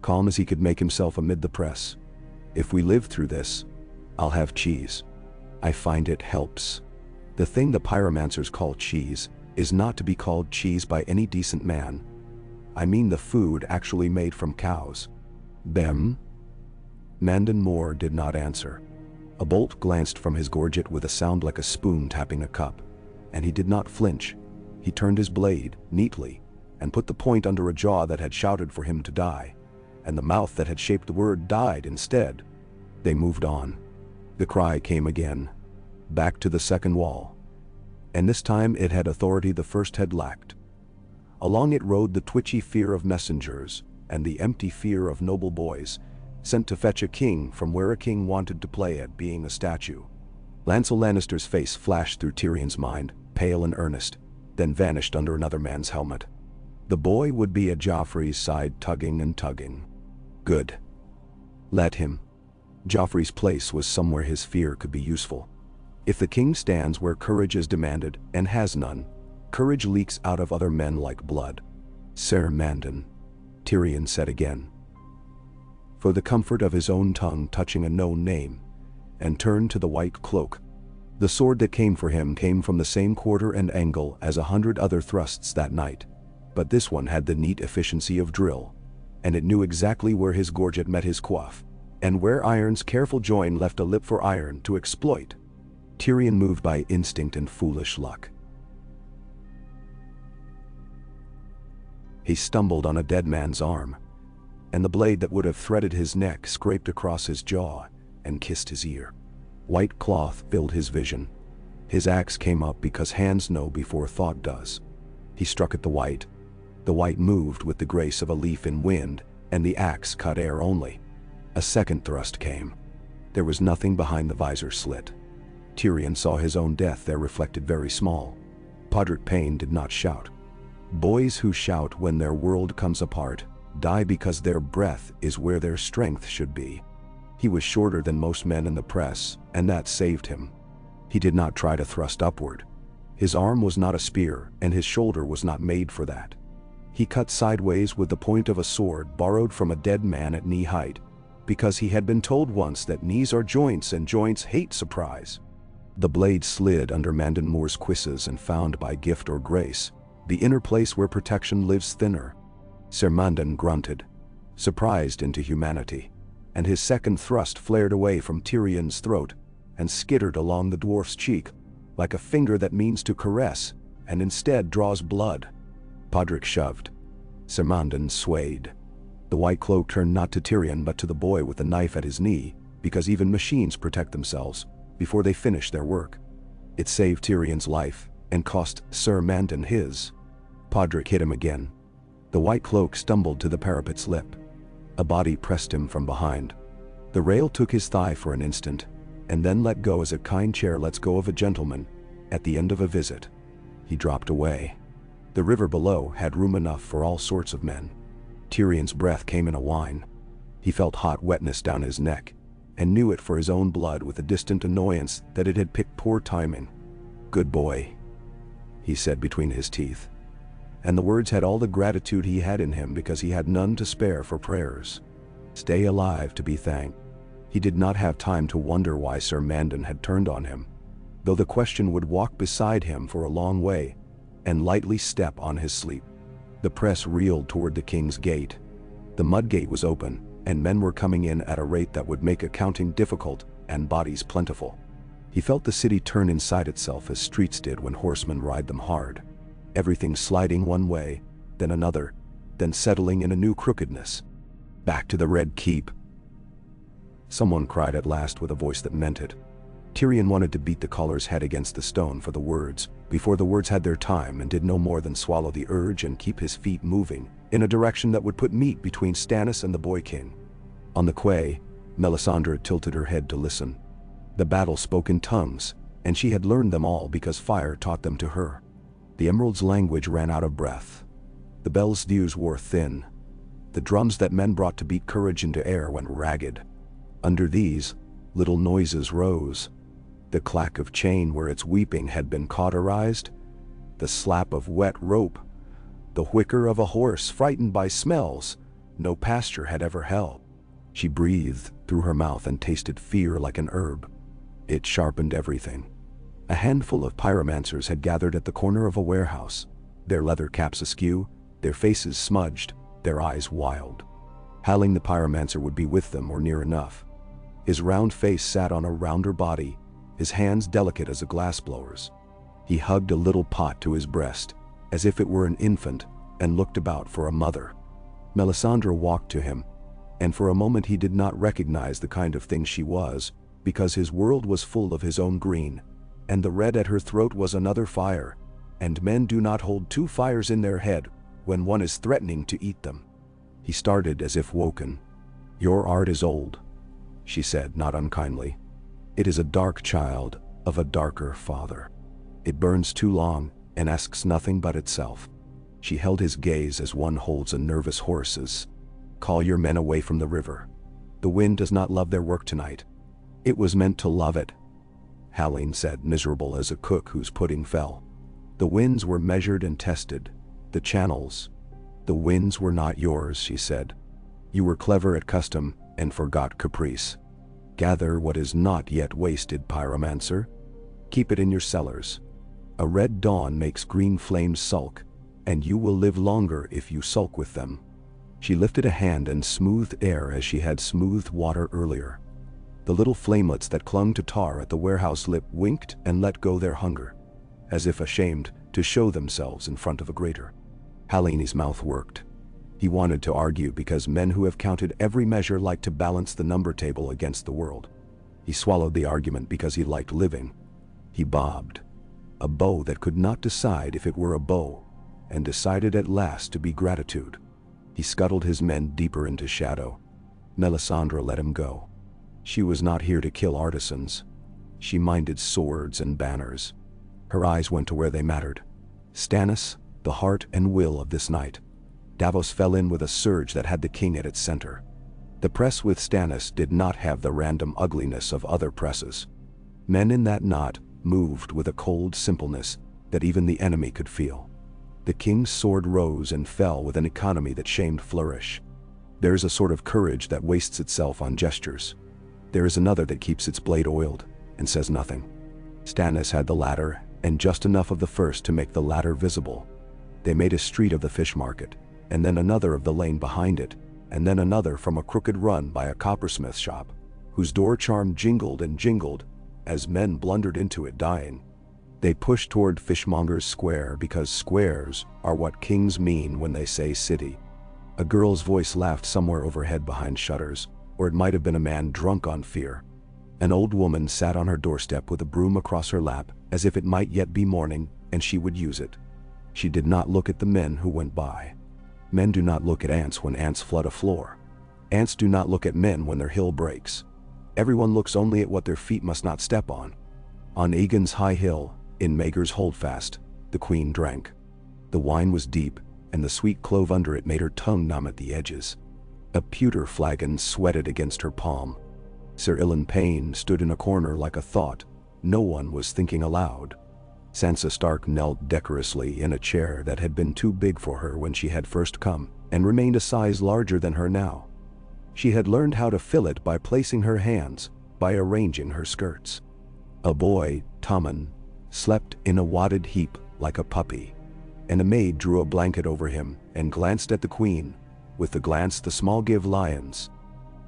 calm as he could make himself amid the press. "If we live through this, I'll have cheese. I find it helps. The thing the pyromancers call cheese is not to be called cheese by any decent man. I mean the food actually made from cows." "Them?" Mandon Moore did not answer. A bolt glanced from his gorget with a sound like a spoon tapping a cup, and he did not flinch. He turned his blade, neatly, and put the point under a jaw that had shouted for him to die, and the mouth that had shaped the word died instead. They moved on. The cry came again, back to the second wall. And this time it had authority the first had lacked. Along it rode the twitchy fear of messengers, and the empty fear of noble boys, sent to fetch a king from where a king wanted to play at being a statue. Lancel Lannister's face flashed through Tyrion's mind, pale and earnest, then vanished under another man's helmet. The boy would be at Joffrey's side tugging and tugging. Good. Let him. Joffrey's place was somewhere his fear could be useful. If the king stands where courage is demanded and has none, courage leaks out of other men like blood. "Sir Mandon," Tyrion said again, for the comfort of his own tongue touching a known name, and turned to the white cloak. The sword that came for him came from the same quarter and angle as 100 other thrusts that night, but this one had the neat efficiency of drill, and it knew exactly where his gorget met his coif, and where iron's careful join left a lip for iron to exploit. Tyrion moved by instinct and foolish luck. He stumbled on a dead man's arm, and the blade that would have threaded his neck scraped across his jaw and kissed his ear. White cloth filled his vision. His axe came up because hands know before thought does. He struck at the white. The white moved with the grace of a leaf in wind, and the axe cut air only. A second thrust came. There was nothing behind the visor slit. Tyrion saw his own death there reflected very small. Podrick Payne did not shout. Boys who shout when their world comes apart die because their breath is where their strength should be. He was shorter than most men in the press, and that saved him. He did not try to thrust upward. His arm was not a spear, and his shoulder was not made for that. He cut sideways with the point of a sword borrowed from a dead man at knee height, because he had been told once that knees are joints and joints hate surprise. The blade slid under Mandon Moore's cuisses and found by gift or grace, the inner place where protection lives thinner. Sir Mandon grunted, surprised into humanity, and his second thrust flared away from Tyrion's throat and skittered along the dwarf's cheek, like a finger that means to caress and instead draws blood. Podrick shoved. Sir Mandon swayed. The white cloak turned not to Tyrion but to the boy with the knife at his knee, because even machines protect themselves before they finish their work. It saved Tyrion's life and cost Sir Mandon his. Podrick hit him again. The white cloak stumbled to the parapet's lip. A body pressed him from behind. The rail took his thigh for an instant, and then let go as a kind chair lets go of a gentleman at the end of a visit. He dropped away. The river below had room enough for all sorts of men. Tyrion's breath came in a whine. He felt hot wetness down his neck, and knew it for his own blood with a distant annoyance that it had picked poor timing. "Good boy," he said between his teeth. And the words had all the gratitude he had in him because he had none to spare for prayers. Stay alive to be thanked. He did not have time to wonder why Sir Mandon had turned on him, though the question would walk beside him for a long way and lightly step on his sleep. The press reeled toward the King's Gate. The mud gate was open, and men were coming in at a rate that would make accounting difficult and bodies plentiful. He felt the city turn inside itself as streets did when horsemen ride them hard. Everything sliding one way, then another, then settling in a new crookedness. "Back to the Red Keep," someone cried at last with a voice that meant it. Tyrion wanted to beat the caller's head against the stone for the words, before the words had their time, and did no more than swallow the urge and keep his feet moving in a direction that would put meat between Stannis and the Boy King. On the quay, Melisandre tilted her head to listen. The battle spoke in tongues, and she had learned them all because fire taught them to her. The Emerald's language ran out of breath. The bells' dews wore thin. The drums that men brought to beat courage into air went ragged. Under these, little noises rose. The clack of chain where its weeping had been cauterized, the slap of wet rope, the whicker of a horse frightened by smells no pasture had ever held. She breathed through her mouth and tasted fear like an herb. It sharpened everything. A handful of pyromancers had gathered at the corner of a warehouse, their leather caps askew, their faces smudged, their eyes wild. Halling the pyromancer would be with them or near enough. His round face sat on a rounder body, his hands delicate as a glassblower's. He hugged a little pot to his breast, as if it were an infant, and looked about for a mother. Melisandre walked to him, and for a moment he did not recognize the kind of thing she was, because his world was full of his own green, and the red at her throat was another fire, and men do not hold two fires in their head when one is threatening to eat them. He started as if woken. "Your art is old," she said, not unkindly. "It is a dark child of a darker father. It burns too long and asks nothing but itself." She held his gaze as one holds a nervous horse's. "Call your men away from the river. The wind does not love their work tonight. It was meant to love it," Halline said, miserable as a cook whose pudding fell. "The winds were measured and tested. The channels. The winds were not yours," she said. "You were clever at custom and forgot caprice. Gather what is not yet wasted, pyromancer. Keep it in your cellars. A red dawn makes green flames sulk, and you will live longer if you sulk with them." She lifted a hand and smoothed air as she had smoothed water earlier. The little flamelets that clung to tar at the warehouse lip winked and let go their hunger, as if ashamed to show themselves in front of a grater. Halline's mouth worked. He wanted to argue because men who have counted every measure like to balance the number table against the world. He swallowed the argument because he liked living. He bobbed. A bow that could not decide if it were a bow, and decided at last to be gratitude. He scuttled his men deeper into shadow. Melisandre let him go. She was not here to kill artisans. She minded swords and banners. Her eyes went to where they mattered. Stannis, the heart and will of this night. Davos fell in with a surge that had the king at its center. The press with Stannis did not have the random ugliness of other presses. Men in that knot moved with a cold simpleness that even the enemy could feel. The king's sword rose and fell with an economy that shamed flourish. There is a sort of courage that wastes itself on gestures. There is another that keeps its blade oiled and says nothing. Stannis had the latter, and just enough of the first to make the latter visible. They made a street of the fish market, and then another of the lane behind it, and then another from a crooked run by a coppersmith shop, whose door charm jingled and jingled as men blundered into it dying. They pushed toward Fishmonger's Square because squares are what kings mean when they say city. A girl's voice laughed somewhere overhead behind shutters, or it might have been a man drunk on fear. An old woman sat on her doorstep with a broom across her lap as if it might yet be morning and she would use it. She did not look at the men who went by. Men do not look at ants when ants flood a floor. Ants do not look at men when their hill breaks. Everyone looks only at what their feet must not step on. On Aegon's high hill, in Maegor's holdfast, the queen drank. The wine was deep, and the sweet clove under it made her tongue numb at the edges. A pewter flagon sweated against her palm. Sir Ilyn Payne stood in a corner like a thought. No one was thinking aloud. Sansa Stark knelt decorously in a chair that had been too big for her when she had first come, and remained a size larger than her now. She had learned how to fill it by placing her hands, by arranging her skirts. A boy, Tommen, slept in a wadded heap like a puppy, and a maid drew a blanket over him and glanced at the queen, with the glance the small give lions.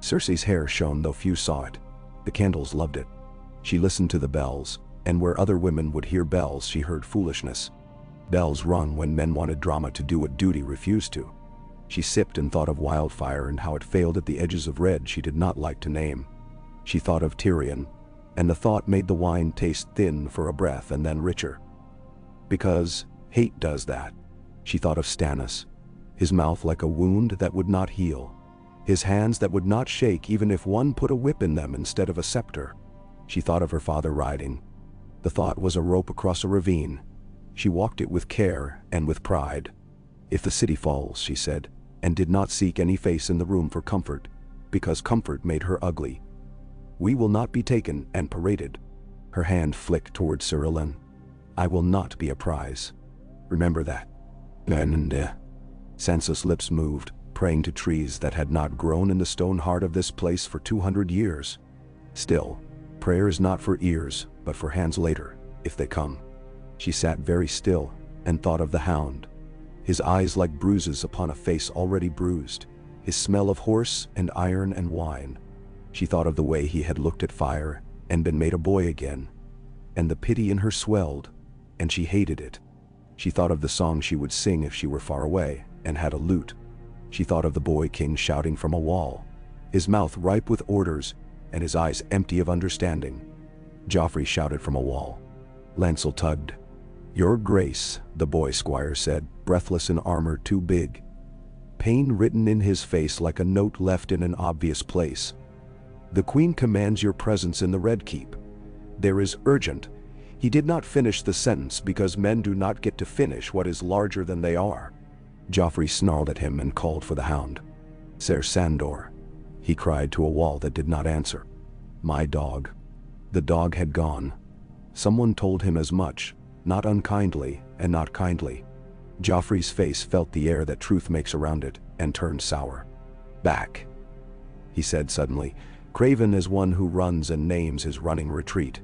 Cersei's hair shone though few saw it. The candles loved it. She listened to the bells, and where other women would hear bells she heard foolishness. Bells rung when men wanted drama to do what duty refused to. She sipped and thought of wildfire and how it failed at the edges of red she did not like to name. She thought of Tyrion, and the thought made the wine taste thin for a breath and then richer. Because hate does that. She thought of Stannis, his mouth like a wound that would not heal, his hands that would not shake even if one put a whip in them instead of a scepter. She thought of her father riding. The thought was a rope across a ravine. She walked it with care and with pride. If the city falls, she said, and did not seek any face in the room for comfort, because comfort made her ugly. We will not be taken and paraded. Her hand flicked toward Sir Ilyn. I will not be a prize. Remember that. And Sansa's lips moved, praying to trees that had not grown in the stone heart of this place for 200 years. Still, prayer is not for ears, but for hands later, if they come. She sat very still and thought of the hound. His eyes like bruises upon a face already bruised, his smell of horse and iron and wine. She thought of the way he had looked at fire and been made a boy again, and the pity in her swelled, and she hated it. She thought of the song she would sing if she were far away and had a lute. She thought of the boy king shouting from a wall, his mouth ripe with orders and his eyes empty of understanding. Joffrey shouted from a wall. Lancel tugged. Your Grace, the boy squire said, breathless in armor too big. Pain written in his face like a note left in an obvious place. The queen commands your presence in the Red Keep. There is urgent. He did not finish the sentence because men do not get to finish what is larger than they are. Joffrey snarled at him and called for the hound. Ser Sandor, he cried to a wall that did not answer. My dog. The dog had gone. Someone told him as much, not unkindly and not kindly. Joffrey's face felt the air that truth makes around it and turned sour. Back, he said suddenly, craven as one who runs and names his running retreat.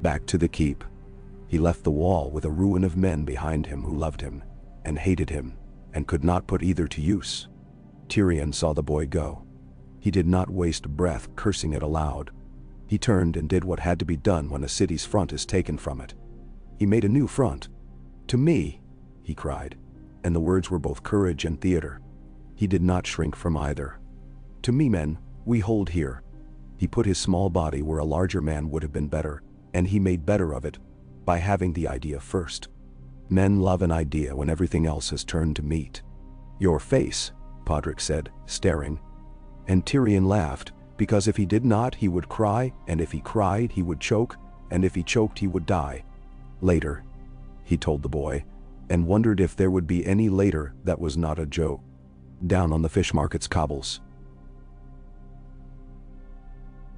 Back to the keep. He left the wall with a ruin of men behind him who loved him and hated him and could not put either to use. Tyrion saw the boy go. He did not waste breath cursing it aloud. He turned and did what had to be done when a city's front is taken from it. He made a new front. To me, he cried, and the words were both courage and theater. He did not shrink from either. To me, men, we hold here. He put his small body where a larger man would have been better, and he made better of it by having the idea first. Men love an idea when everything else has turned to meat. Your face, Podrick said, staring. And Tyrion laughed, because if he did not, he would cry, and if he cried, he would choke, and if he choked, he would die. Later, he told the boy, and wondered if there would be any later that was not a joke. Down on the fish market's cobbles.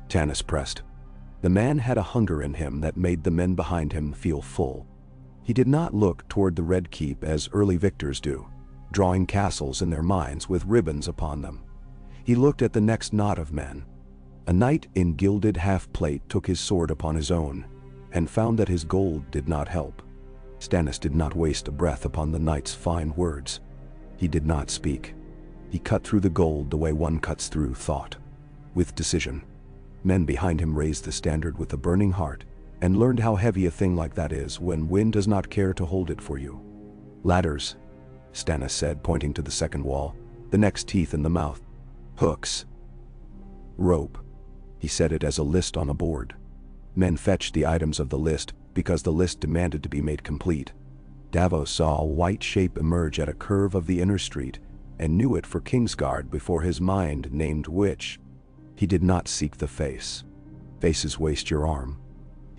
Stannis pressed. The man had a hunger in him that made the men behind him feel full. He did not look toward the Red Keep as early victors do, drawing castles in their minds with ribbons upon them. He looked at the next knot of men. A knight in gilded half-plate took his sword upon his own, and found that his gold did not help. Stannis did not waste a breath upon the knight's fine words. He did not speak. He cut through the gold the way one cuts through thought, with decision. Men behind him raised the standard with a burning heart, and learned how heavy a thing like that is when wind does not care to hold it for you. Ladders, Stannis said, pointing to the second wall, the next teeth in the mouth. Hooks. Rope. He said it as a list on a board. Men fetched the items of the list because the list demanded to be made complete. Davos saw a white shape emerge at a curve of the inner street and knew it for Kingsguard before his mind named which. He did not seek the face. Faces waste your arm.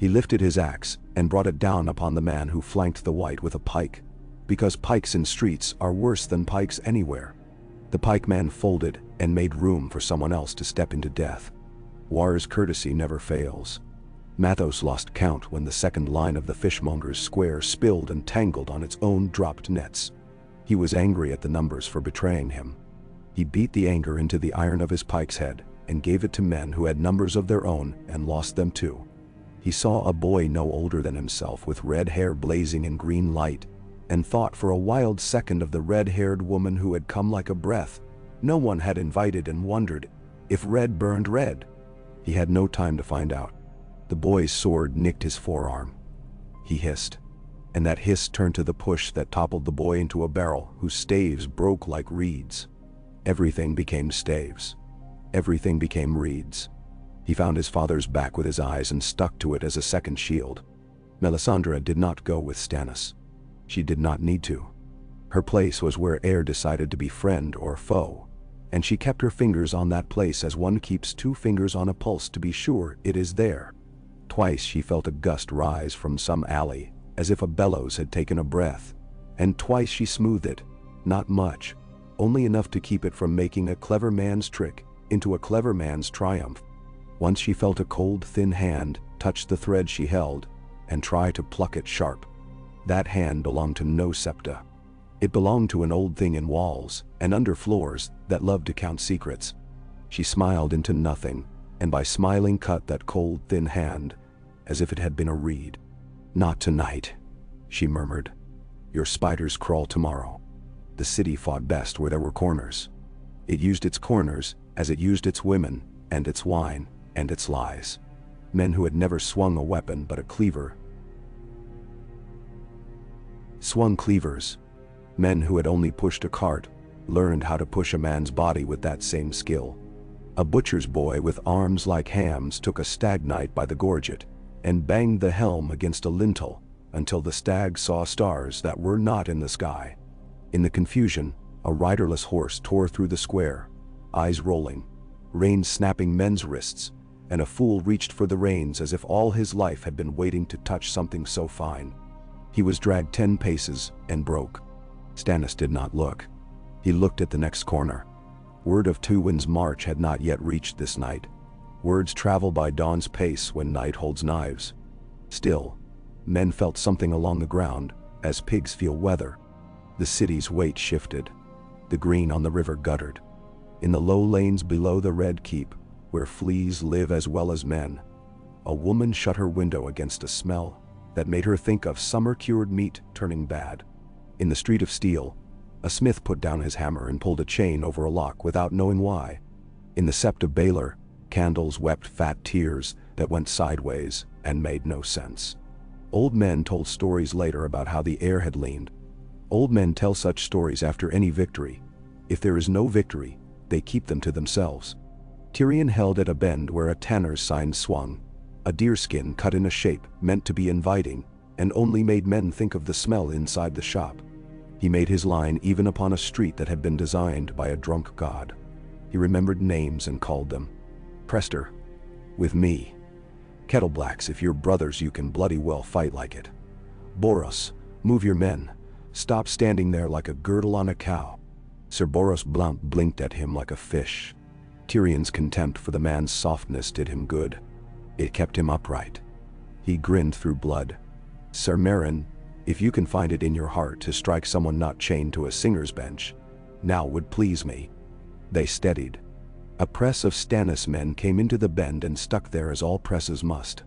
He lifted his axe and brought it down upon the man who flanked the white with a pike, because pikes in streets are worse than pikes anywhere. The pikeman folded and made room for someone else to step into death. War's courtesy never fails. Mathos lost count when the second line of the fishmonger's square spilled and tangled on its own dropped nets. He was angry at the numbers for betraying him. He beat the anger into the iron of his pike's head and gave it to men who had numbers of their own and lost them too. He saw a boy no older than himself with red hair blazing in green light, and thought for a wild second of the red-haired woman who had come like a breath no one had invited, and wondered if red burned red. He had no time to find out. The boy's sword nicked his forearm. He hissed, and that hiss turned to the push that toppled the boy into a barrel whose staves broke like reeds. Everything became staves. Everything became reeds. He found his father's back with his eyes and stuck to it as a second shield. Melisandre did not go with Stannis. She did not need to. Her place was where air decided to be friend or foe, and she kept her fingers on that place as one keeps two fingers on a pulse to be sure it is there. Twice she felt a gust rise from some alley, as if a bellows had taken a breath, and twice she smoothed it, not much, only enough to keep it from making a clever man's trick into a clever man's triumph. Once she felt a cold, thin hand touch the thread she held and try to pluck it sharp. That hand belonged to no septa. It belonged to an old thing in walls and under floors that loved to count secrets. She smiled into nothing, and by smiling cut that cold, thin hand as if it had been a reed. "Not tonight," she murmured. "Your spiders crawl tomorrow." The city fought best where there were corners. It used its corners as it used its women and its wine and its lies. Men who had never swung a weapon but a cleaver swung cleavers. Men who had only pushed a cart learned how to push a man's body with that same skill. A butcher's boy with arms like hams took a stag knight by the gorget and banged the helm against a lintel until the stag saw stars that were not in the sky. In the confusion, a riderless horse tore through the square, eyes rolling, reins snapping men's wrists, and a fool reached for the reins as if all his life had been waiting to touch something so fine. He was dragged 10 paces and broke. Stannis did not look. He looked at the next corner. Word of Tywin's march had not yet reached this night. Words travel by dawn's pace when night holds knives. Still, men felt something along the ground, as pigs feel weather. The city's weight shifted. The green on the river guttered. In the low lanes below the Red Keep, where fleas live as well as men, a woman shut her window against a smell that made her think of summer-cured meat turning bad. In the Street of Steel, a smith put down his hammer and pulled a chain over a lock without knowing why. In the Sept of Baelor, candles wept fat tears that went sideways and made no sense. Old men told stories later about how the air had leaned. Old men tell such stories after any victory. If there is no victory, they keep them to themselves. Tyrion held at a bend where a tanner's sign swung, a deerskin cut in a shape meant to be inviting, and only made men think of the smell inside the shop. He made his line even upon a street that had been designed by a drunk god. He remembered names and called them. Prester, with me. Kettleblacks, if you're brothers you can bloody well fight like it. Boros, move your men. Stop standing there like a girdle on a cow. Sir Boros Blount blinked at him like a fish. Tyrion's contempt for the man's softness did him good. It kept him upright. He grinned through blood. Sir Meryn, If you can find it in your heart to strike someone not chained to a singer's bench, now would please me." They steadied. A press of Stannis men came into the bend and stuck there as all presses must.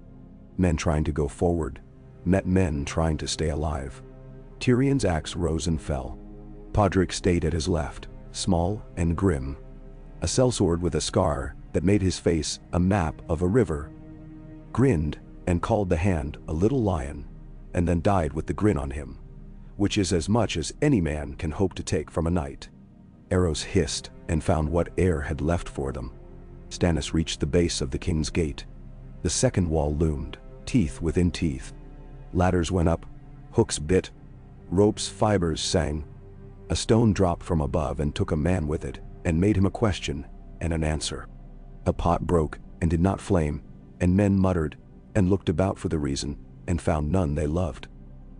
Men trying to go forward met men trying to stay alive. Tyrion's axe rose and fell. Podrick stayed at his left, small and grim. A sellsword with a scar that made his face a map of a river. Grinned and called the hand a little lion, and then died with the grin on him, which is as much as any man can hope to take from a knight. Arrows hissed and found what air had left for them. Stannis reached the base of the king's gate. The second wall loomed, teeth within teeth. Ladders went up, hooks bit, ropes' fibers sang. A stone dropped from above and took a man with it, and made him a question and an answer. A pot broke and did not flame, and men muttered and looked about for the reason, and found none they loved.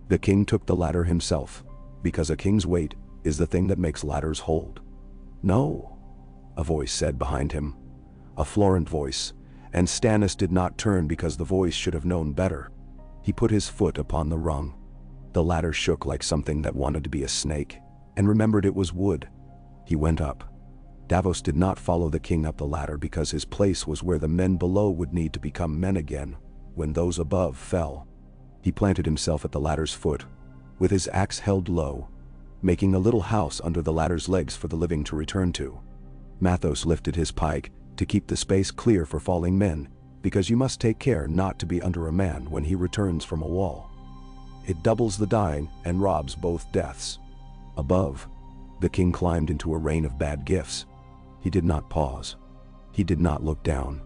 The king took the ladder himself, because a king's weight is the thing that makes ladders hold. "No," a voice said behind him, a Florent voice, and Stannis did not turn because the voice should have known better. He put his foot upon the rung. The ladder shook like something that wanted to be a snake, and remembered it was wood. He went up. Davos did not follow the king up the ladder because his place was where the men below would need to become men again, when those above fell. He planted himself at the ladder's foot, with his axe held low, making a little house under the ladder's legs for the living to return to. Mathos lifted his pike to keep the space clear for falling men, because you must take care not to be under a man when he returns from a wall. It doubles the dying and robs both deaths. Above, the king climbed into a rain of bad gifts. He did not pause. He did not look down.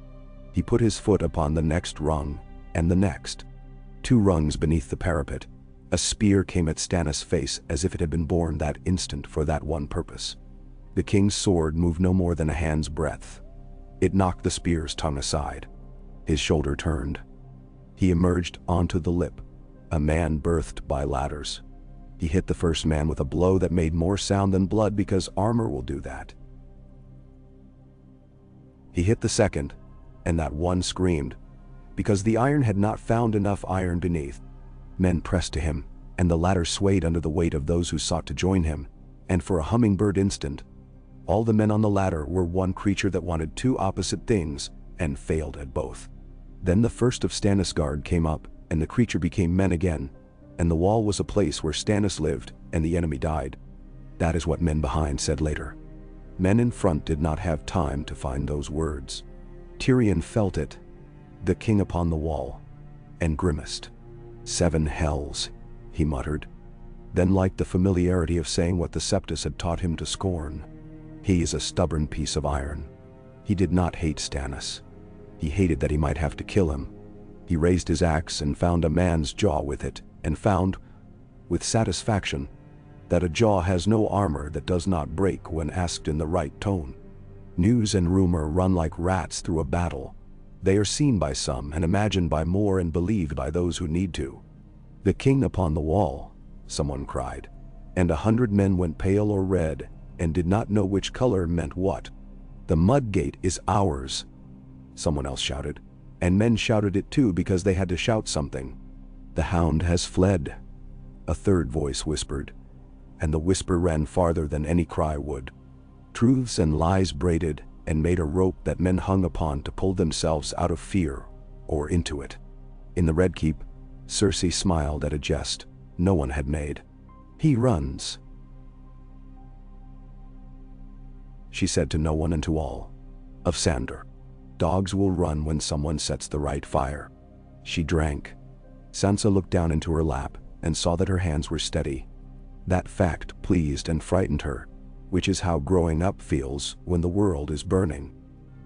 He put his foot upon the next rung, and the next. 2 rungs beneath the parapet, a spear came at Stannis' face as if it had been born that instant for that one purpose. The king's sword moved no more than a hand's breadth. It knocked the spear's tongue aside. His shoulder turned. He emerged onto the lip, a man birthed by ladders. He hit the first man with a blow that made more sound than blood because armor will do that. He hit the second, and that one screamed, because the iron had not found enough iron beneath. Men pressed to him, and the ladder swayed under the weight of those who sought to join him, and for a hummingbird instant, all the men on the ladder were one creature that wanted 2 opposite things, and failed at both. Then the first of Stannis' guard came up, and the creature became men again, and the wall was a place where Stannis lived, and the enemy died. That is what men behind said later. Men in front did not have time to find those words. Tyrion felt it, the king upon the wall, and grimaced. 7 hells, he muttered. Then liked the familiarity of saying what the Septus had taught him to scorn. He is a stubborn piece of iron. He did not hate Stannis. He hated that he might have to kill him. He raised his axe and found a man's jaw with it, and found, with satisfaction, that a jaw has no armor that does not break when asked in the right tone. News and rumor run like rats through a battle. They are seen by some and imagined by more and believed by those who need to. "The king upon the wall," someone cried, and 100 men went pale or red and did not know which color meant what. "The mud gate is ours," someone else shouted, and men shouted it too because they had to shout something. "The hound has fled," a third voice whispered, and the whisper ran farther than any cry would. Truths and lies braided and made a rope that men hung upon to pull themselves out of fear or into it. In the Red Keep, Cersei smiled at a jest no one had made. "He runs," she said to no one and to all. Of Sandor. "Dogs will run when someone sets the right fire." She drank. Sansa looked down into her lap and saw that her hands were steady. That fact pleased and frightened her, which is how growing up feels when the world is burning.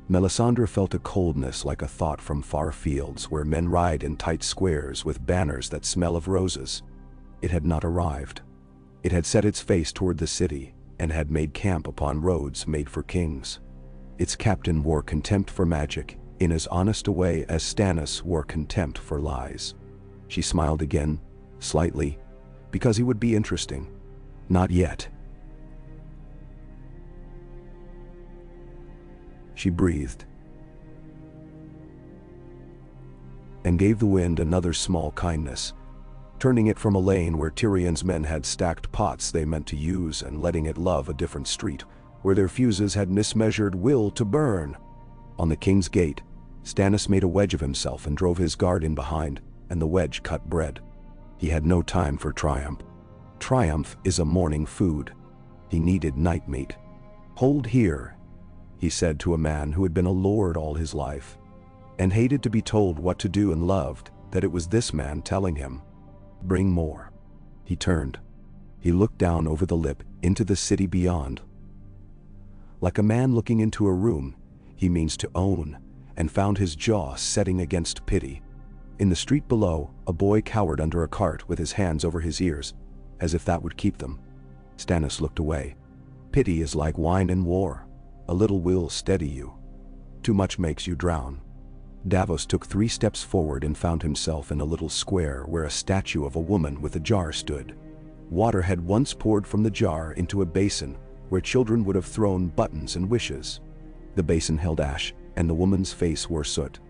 Melisandre felt a coldness like a thought from far fields where men ride in tight squares with banners that smell of roses. It had not arrived. It had set its face toward the city and had made camp upon roads made for kings. Its captain wore contempt for magic in as honest a way as Stannis wore contempt for lies. She smiled again, slightly, because he would be interesting. Not yet. She breathed and gave the wind another small kindness. turning it from a lane where Tyrion's men had stacked pots they meant to use and letting it love a different street, where their fuses had mismeasured will to burn. On the king's gate, Stannis made a wedge of himself and drove his guard in behind, and the wedge cut bread. He had no time for triumph. Triumph is a morning food. He needed night meat. "Hold here," he said to a man who had been a lord all his life, and hated to be told what to do and loved that it was this man telling him. "Bring more." He turned. He looked down over the lip into the city beyond. Like a man looking into a room he means to own, and found his jaw setting against pity. In the street below, a boy cowered under a cart with his hands over his ears, as if that would keep them. Stannis looked away. Pity is like wine in war. A little will steady you. Too much makes you drown. Davos took 3 steps forward and found himself in a little square where a statue of a woman with a jar stood. Water had once poured from the jar into a basin where children would have thrown buttons and wishes. The basin held ash, and the woman's face wore soot.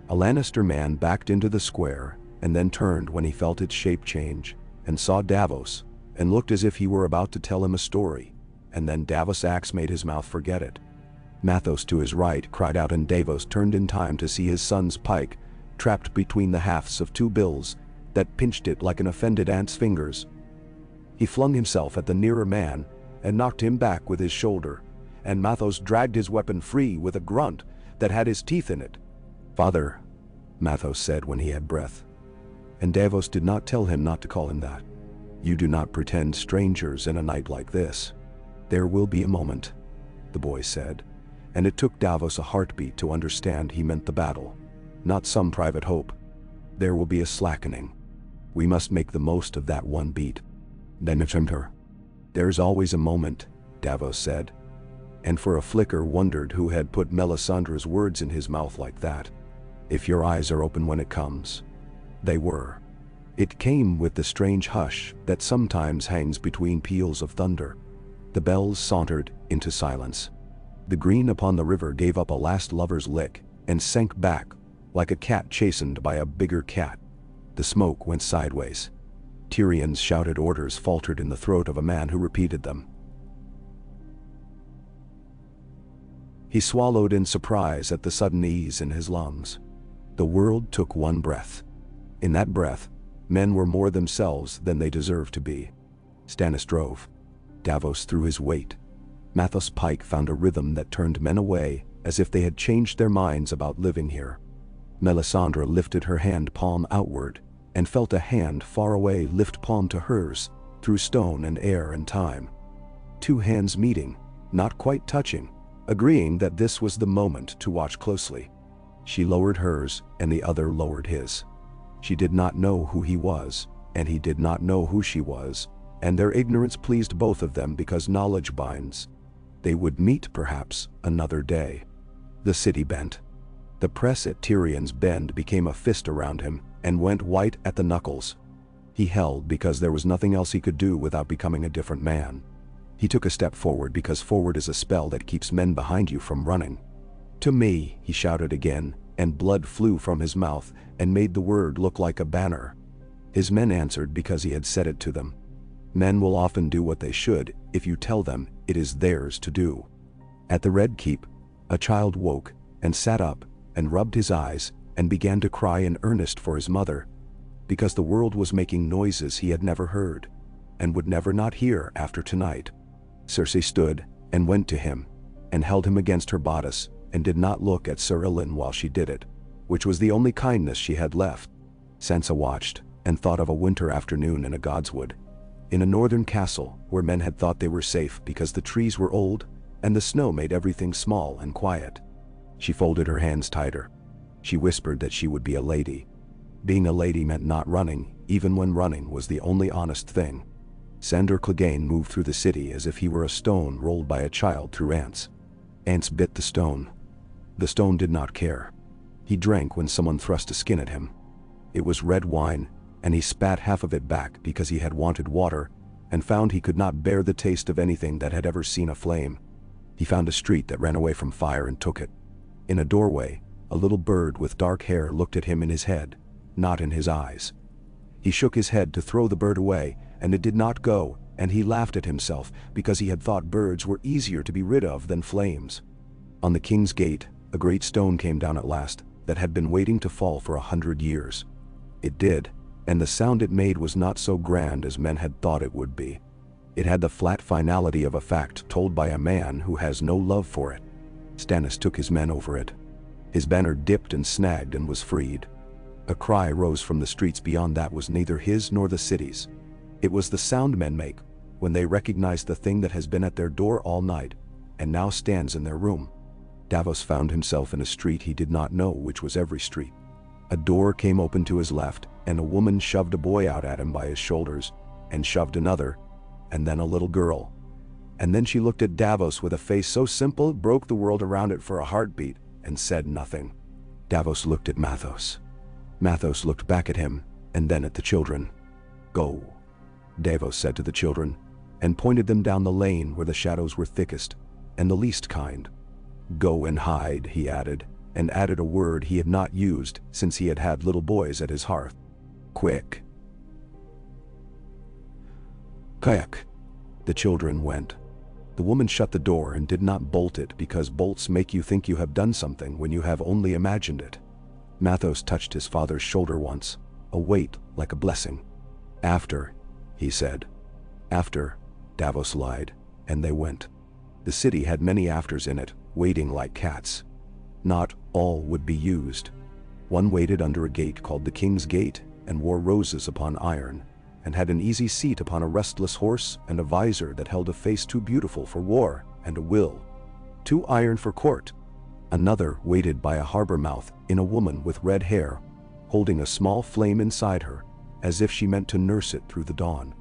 A Lannister man backed into the square and then turned when he felt its shape change, and saw Davos, and looked as if he were about to tell him a story, and then Davos' axe made his mouth forget it. Mathos to his right cried out, and Davos turned in time to see his son's pike trapped between the hafts of 2 bills that pinched it like an offended ant's fingers. He flung himself at the nearer man and knocked him back with his shoulder, and Mathos dragged his weapon free with a grunt that had his teeth in it. "Father," Mathos said when he had breath. And Davos did not tell him not to call him that. "You do not pretend strangers in a night like this." "There will be a moment," the boy said, and it took Davos a heartbeat to understand he meant the battle, not some private hope. "There will be a slackening. We must make the most of that one beat." "Then it's her." "There's always a moment," Davos said, and for a flicker wondered who had put Melisandre's words in his mouth like that. "If your eyes are open when it comes." They were. It came with the strange hush that sometimes hangs between peals of thunder. The bells sauntered into silence. The green upon the river gave up a last lover's lick and sank back like a cat chastened by a bigger cat. The smoke went sideways. Tyrion's shouted orders faltered in the throat of a man who repeated them. He swallowed in surprise at the sudden ease in his lungs. The world took one breath. In that breath, men were more themselves than they deserved to be. Stannis drove. Davos threw his weight. Mathos' pike found a rhythm that turned men away as if they had changed their minds about living here. Melisandre lifted her hand palm outward and felt a hand far away lift palm to hers through stone and air and time. 2 hands meeting, not quite touching, agreeing that this was the moment to watch closely. She lowered hers and the other lowered his. She did not know who he was, and he did not know who she was, and their ignorance pleased both of them because knowledge binds. They would meet perhaps another day. The city bent. The press at Tyrion's Bend became a fist around him and went white at the knuckles. He held because there was nothing else he could do without becoming a different man. He took a step forward because forward is a spell that keeps men behind you from running. "To me," he shouted again, and blood flew from his mouth and made the word look like a banner. His men answered because he had said it to them. Men will often do what they should if you tell them it is theirs to do. At the Red Keep, a child woke and sat up and rubbed his eyes and began to cry in earnest for his mother, because the world was making noises he had never heard and would never not hear after tonight. Cersei stood and went to him and held him against her bodice and did not look at Sir Ilyn while she did it, which was the only kindness she had left. Sansa watched and thought of a winter afternoon in a godswood, in a northern castle where men had thought they were safe because the trees were old and the snow made everything small and quiet. She folded her hands tighter. She whispered that she would be a lady. Being a lady meant not running, even when running was the only honest thing. Sandor Clegane moved through the city as if he were a stone rolled by a child through ants. Ants bit the stone. The stone did not care. He drank when someone thrust a skin at him. It was red wine, and he spat half of it back because he had wanted water and found he could not bear the taste of anything that had ever seen a flame. He found a street that ran away from fire and took it. In a doorway, a little bird with dark hair looked at him in his head, not in his eyes. He shook his head to throw the bird away, and it did not go, and he laughed at himself because he had thought birds were easier to be rid of than flames. On the king's gate, a great stone came down at last, that had been waiting to fall for 100 years. It did, and the sound it made was not so grand as men had thought it would be. It had the flat finality of a fact told by a man who has no love for it. Stannis took his men over it. His banner dipped and snagged and was freed. A cry rose from the streets beyond that was neither his nor the city's. It was the sound men make when they recognize the thing that has been at their door all night and now stands in their room. Davos found himself in a street he did not know, which was every street. A door came open to his left, and a woman shoved a boy out at him by his shoulders, and shoved another, and then a little girl. And then she looked at Davos with a face so simple it broke the world around it for a heartbeat, and said nothing. Davos looked at Mathos. Mathos looked back at him, and then at the children. "Go," Davos said to the children, and pointed them down the lane where the shadows were thickest, and the least kind. "Go and hide," he added, and added a word he had not used since he had had little boys at his hearth. "Quick." "Kayak." The children went. The woman shut the door and did not bolt it because bolts make you think you have done something when you have only imagined it. Mathos touched his father's shoulder once, a weight like a blessing. "After," he said. "After," Davos lied, and they went. The city had many afters in it, waiting like cats. Not all would be used. One waited under a gate called the King's Gate and wore roses upon iron, and had an easy seat upon a restless horse and a visor that held a face too beautiful for war and a will too iron for court. Another waited by a harbor mouth in a woman with red hair, holding a small flame inside her, as if she meant to nurse it through the dawn.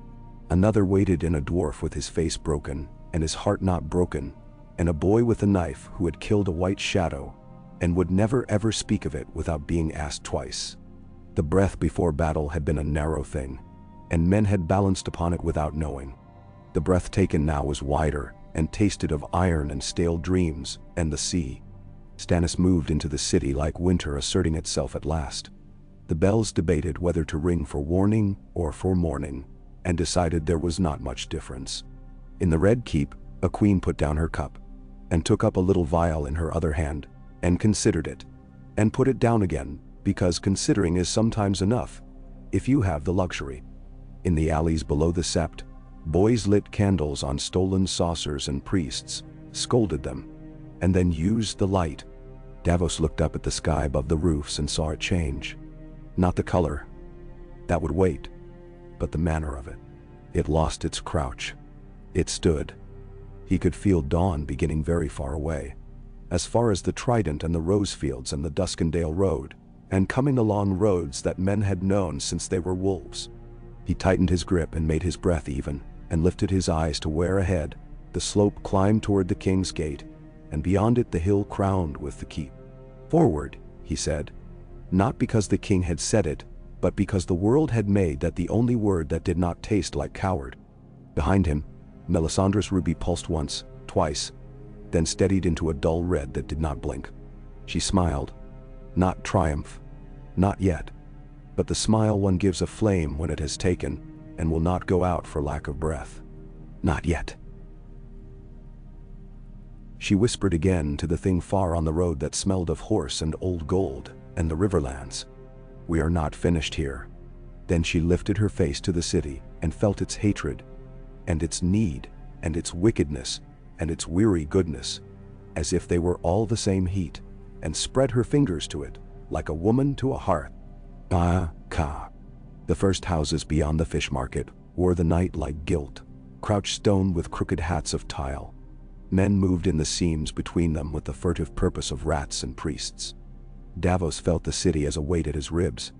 Another waited in a dwarf with his face broken and his heart not broken, and a boy with a knife who had killed a white shadow and would never ever speak of it without being asked twice. The breath before battle had been a narrow thing, and men had balanced upon it without knowing. The breath taken now was wider and tasted of iron and stale dreams and the sea. Stannis moved into the city like winter asserting itself at last. The bells debated whether to ring for warning or for mourning, and decided there was not much difference. In the Red Keep, a queen put down her cup, and took up a little vial in her other hand, and considered it, and put it down again, because considering is sometimes enough, if you have the luxury. In the alleys below the sept, boys lit candles on stolen saucers and priests scolded them, and then used the light. Davos looked up at the sky above the roofs and saw it change. Not the color. That would wait. But the manner of it. It lost its crouch. It stood. He could feel dawn beginning very far away, as far as the Trident and the rose fields and the Duskendale Road, and coming along roads that men had known since they were wolves. He tightened his grip and made his breath even, and lifted his eyes to where ahead the slope climbed toward the King's Gate, and beyond it the hill crowned with the keep. "Forward," he said, not because the king had said it, but because the world had made that the only word that did not taste like coward. Behind him, Melisandre's ruby pulsed once, twice, then steadied into a dull red that did not blink. She smiled. Not triumph. Not yet. But the smile one gives a flame when it has taken, and will not go out for lack of breath. Not yet. She whispered again to the thing far on the road that smelled of horse and old gold, and the riverlands. "We are not finished here." Then she lifted her face to the city, and felt its hatred, and its need, and its wickedness, and its weary goodness, as if they were all the same heat, and spread her fingers to it, like a woman to a hearth. Ka. The first houses beyond the fish market wore the night like gilt, crouched stone with crooked hats of tile. Men moved in the seams between them with the furtive purpose of rats and priests. Davos felt the city as a weight at his ribs.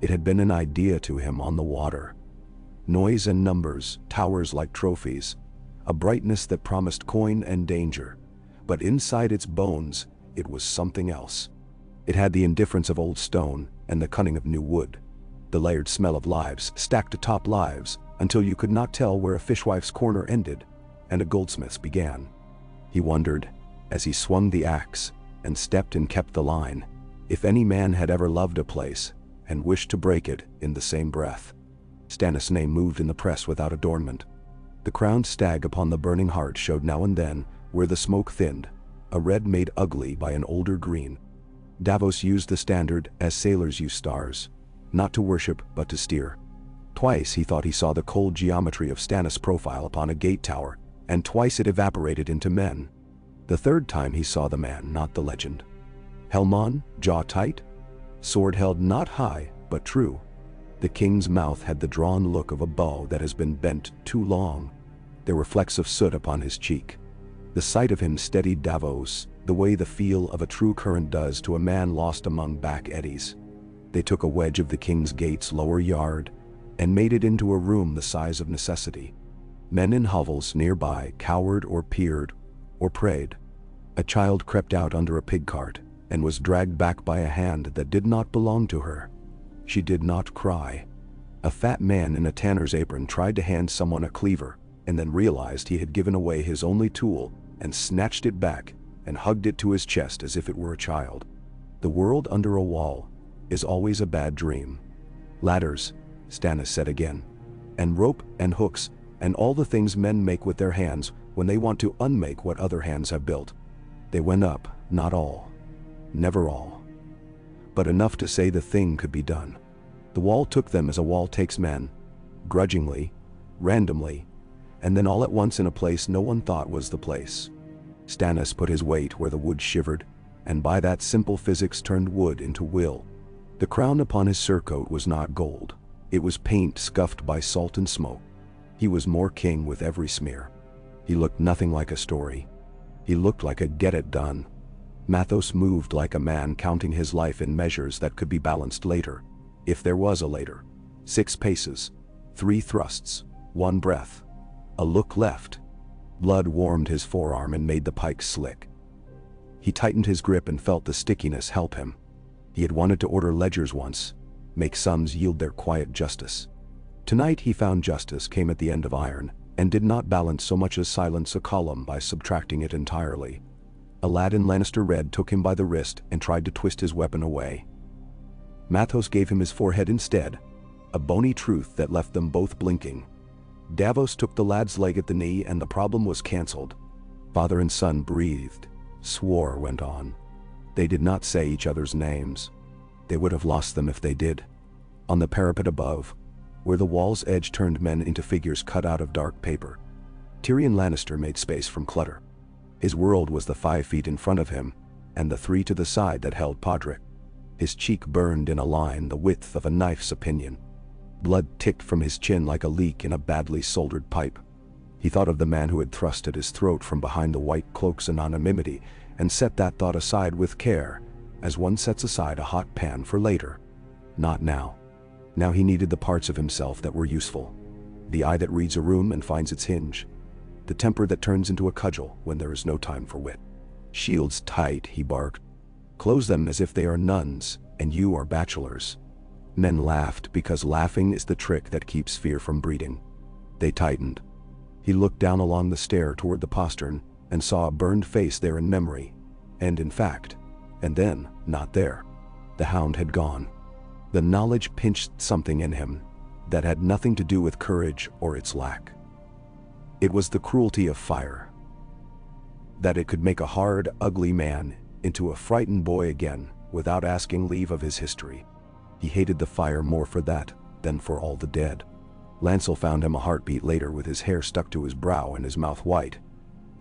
It had been an idea to him on the water. Noise and numbers, towers like trophies, a brightness that promised coin and danger, but inside its bones it was something else. It had the indifference of old stone and the cunning of new wood, the layered smell of lives stacked atop lives until you could not tell where a fishwife's corner ended and a goldsmith's began. He wondered, as he swung the axe and stepped and kept the line, if any man had ever loved a place and wished to break it in the same breath. Stannis' name moved in the press without adornment. The crowned stag upon the burning heart showed now and then, where the smoke thinned, a red made ugly by an older green. Davos used the standard as sailors use stars, not to worship but to steer. Twice he thought he saw the cold geometry of Stannis' profile upon a gate tower, and twice it evaporated into men. The third time he saw the man, not the legend. Helm on, jaw tight, sword held not high, but true. The king's mouth had the drawn look of a bow that has been bent too long. There were flecks of soot upon his cheek. The sight of him steadied Davos, the way the feel of a true current does to a man lost among back eddies. They took a wedge of the king's gate's lower yard, and made it into a room the size of necessity. Men in hovels nearby cowered or peered, or prayed. A child crept out under a pig cart, and was dragged back by a hand that did not belong to her. She did not cry. A fat man in a tanner's apron tried to hand someone a cleaver, and then realized he had given away his only tool, and snatched it back, and hugged it to his chest as if it were a child. The world under a wall is always a bad dream. Ladders, Stannis said again, and rope and hooks, and all the things men make with their hands when they want to unmake what other hands have built. They went up, not all. Never all. But enough to say the thing could be done. The wall took them as a wall takes men, grudgingly, randomly, and then all at once in a place no one thought was the place. Stannis put his weight where the wood shivered, and by that simple physics turned wood into will. The crown upon his surcoat was not gold. It was paint scuffed by salt and smoke. He was more king with every smear. He looked nothing like a story. He looked like a get-it-done. Mathos moved like a man counting his life in measures that could be balanced later, if there was a later. 6 paces, 3 thrusts, 1 breath. A look left. Blood warmed his forearm and made the pike slick. He tightened his grip and felt the stickiness help him. He had wanted to order ledgers once, make sums yield their quiet justice. Tonight he found justice came at the end of iron, and did not balance so much as silence a column by subtracting it entirely. A lad in Lannister red took him by the wrist and tried to twist his weapon away. Mathos gave him his forehead instead, a bony truth that left them both blinking. Davos took the lad's leg at the knee and the problem was cancelled. Father and son breathed, swore, went on. They did not say each other's names. They would have lost them if they did. On the parapet above, where the wall's edge turned men into figures cut out of dark paper, Tyrion Lannister made space from clutter. His world was the 5 feet in front of him, and the 3 to the side that held Podrick. His cheek burned in a line the width of a knife's pinion. Blood ticked from his chin like a leak in a badly soldered pipe. He thought of the man who had thrust at his throat from behind the white cloak's anonymity, and set that thought aside with care, as one sets aside a hot pan for later. Not now. Now he needed the parts of himself that were useful. The eye that reads a room and finds its hinge. The temper that turns into a cudgel when there is no time for wit. Shields tight, he barked. Close them as if they are nuns, and you are bachelors. Men laughed because laughing is the trick that keeps fear from breeding. They tightened. He looked down along the stair toward the postern, and saw a burned face there in memory. And in fact, and then, not there. The hound had gone. The knowledge pinched something in him that had nothing to do with courage or its lack. It was the cruelty of fire. That it could make a hard, ugly man into a frightened boy again without asking leave of his history. He hated the fire more for that than for all the dead. Lancel found him a heartbeat later with his hair stuck to his brow and his mouth white.